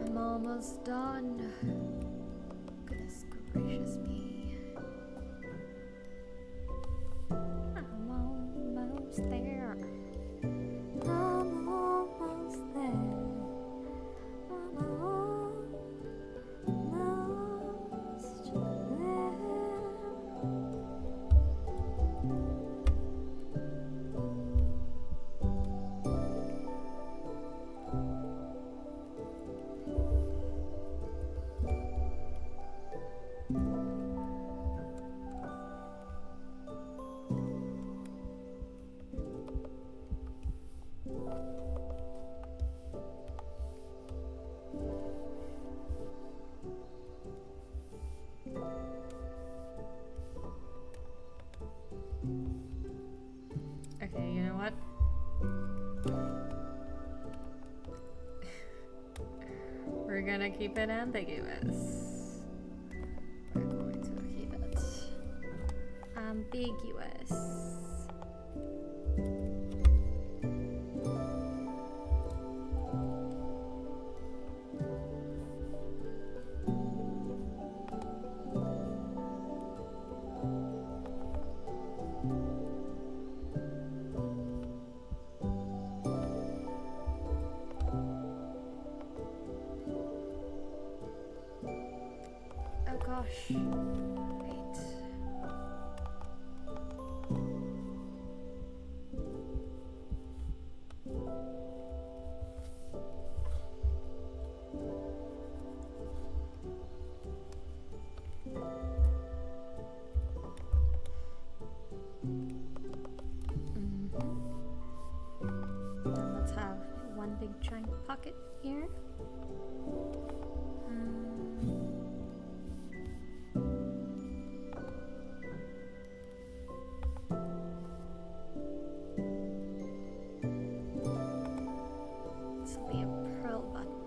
I'm almost done. Goodness gracious me. I'm almost there. I'm almost there. I'm almost there. Okay, you know what? We're gonna keep it ambiguous. We're going to keep it ambiguous. Oh gosh. Wait. Now let's have one big giant pocket here. This will be a pearl button.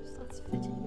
So that's fitting.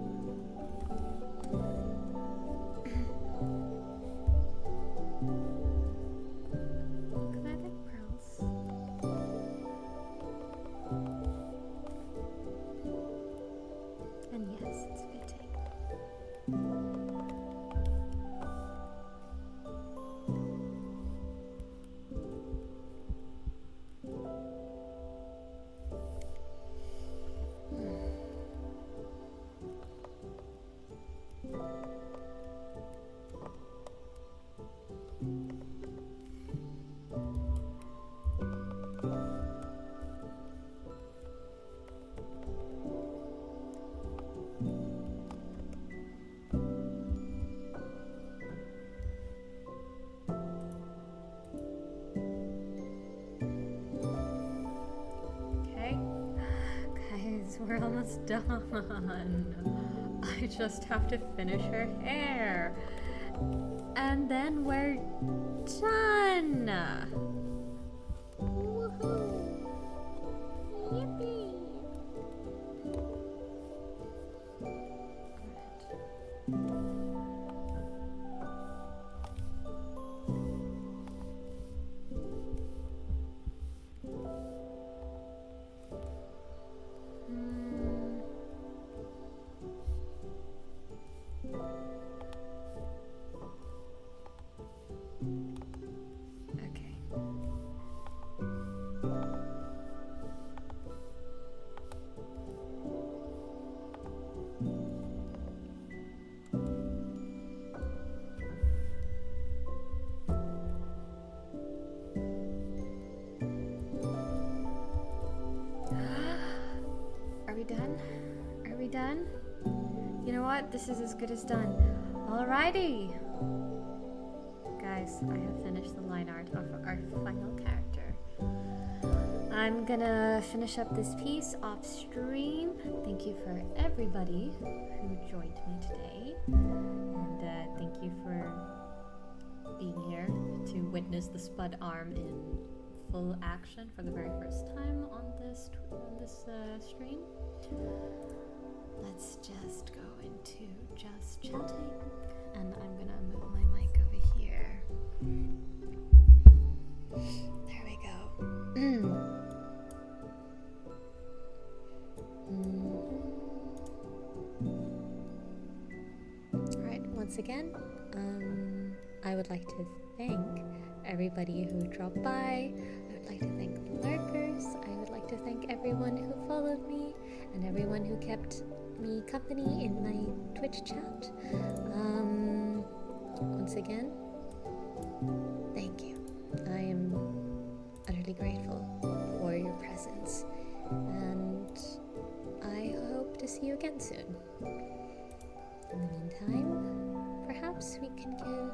almost done. I just have to finish her hair. And then we're done. Woohoo! Yippee! Okay. Are we done? Are we done? You know what? This is as good as done. Alrighty. Guys, I have finished the line art of our final character. I'm gonna finish up this piece off stream. Thank you for everybody who joined me today. And thank you for being here to witness the spud arm in full action for the very first time on this stream. Let's just go into just chatting, and I'm gonna move my mic over here. There we go. Alright, once again, I would like to thank everybody who dropped by. I would like to thank the lurkers. I would like to thank everyone who followed me and everyone who kept me company in my Twitch chat. Once again, thank you. I am utterly grateful for your presence, and I hope to see you again soon. In the meantime, perhaps we can give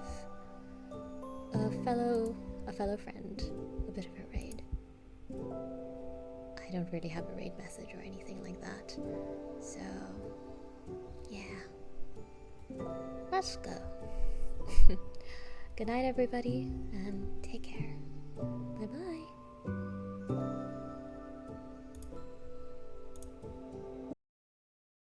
a fellow friend a bit of a raid. I don't really have a raid message or anything like that, so yeah, let's go. Good night, everybody, and take care. Bye bye.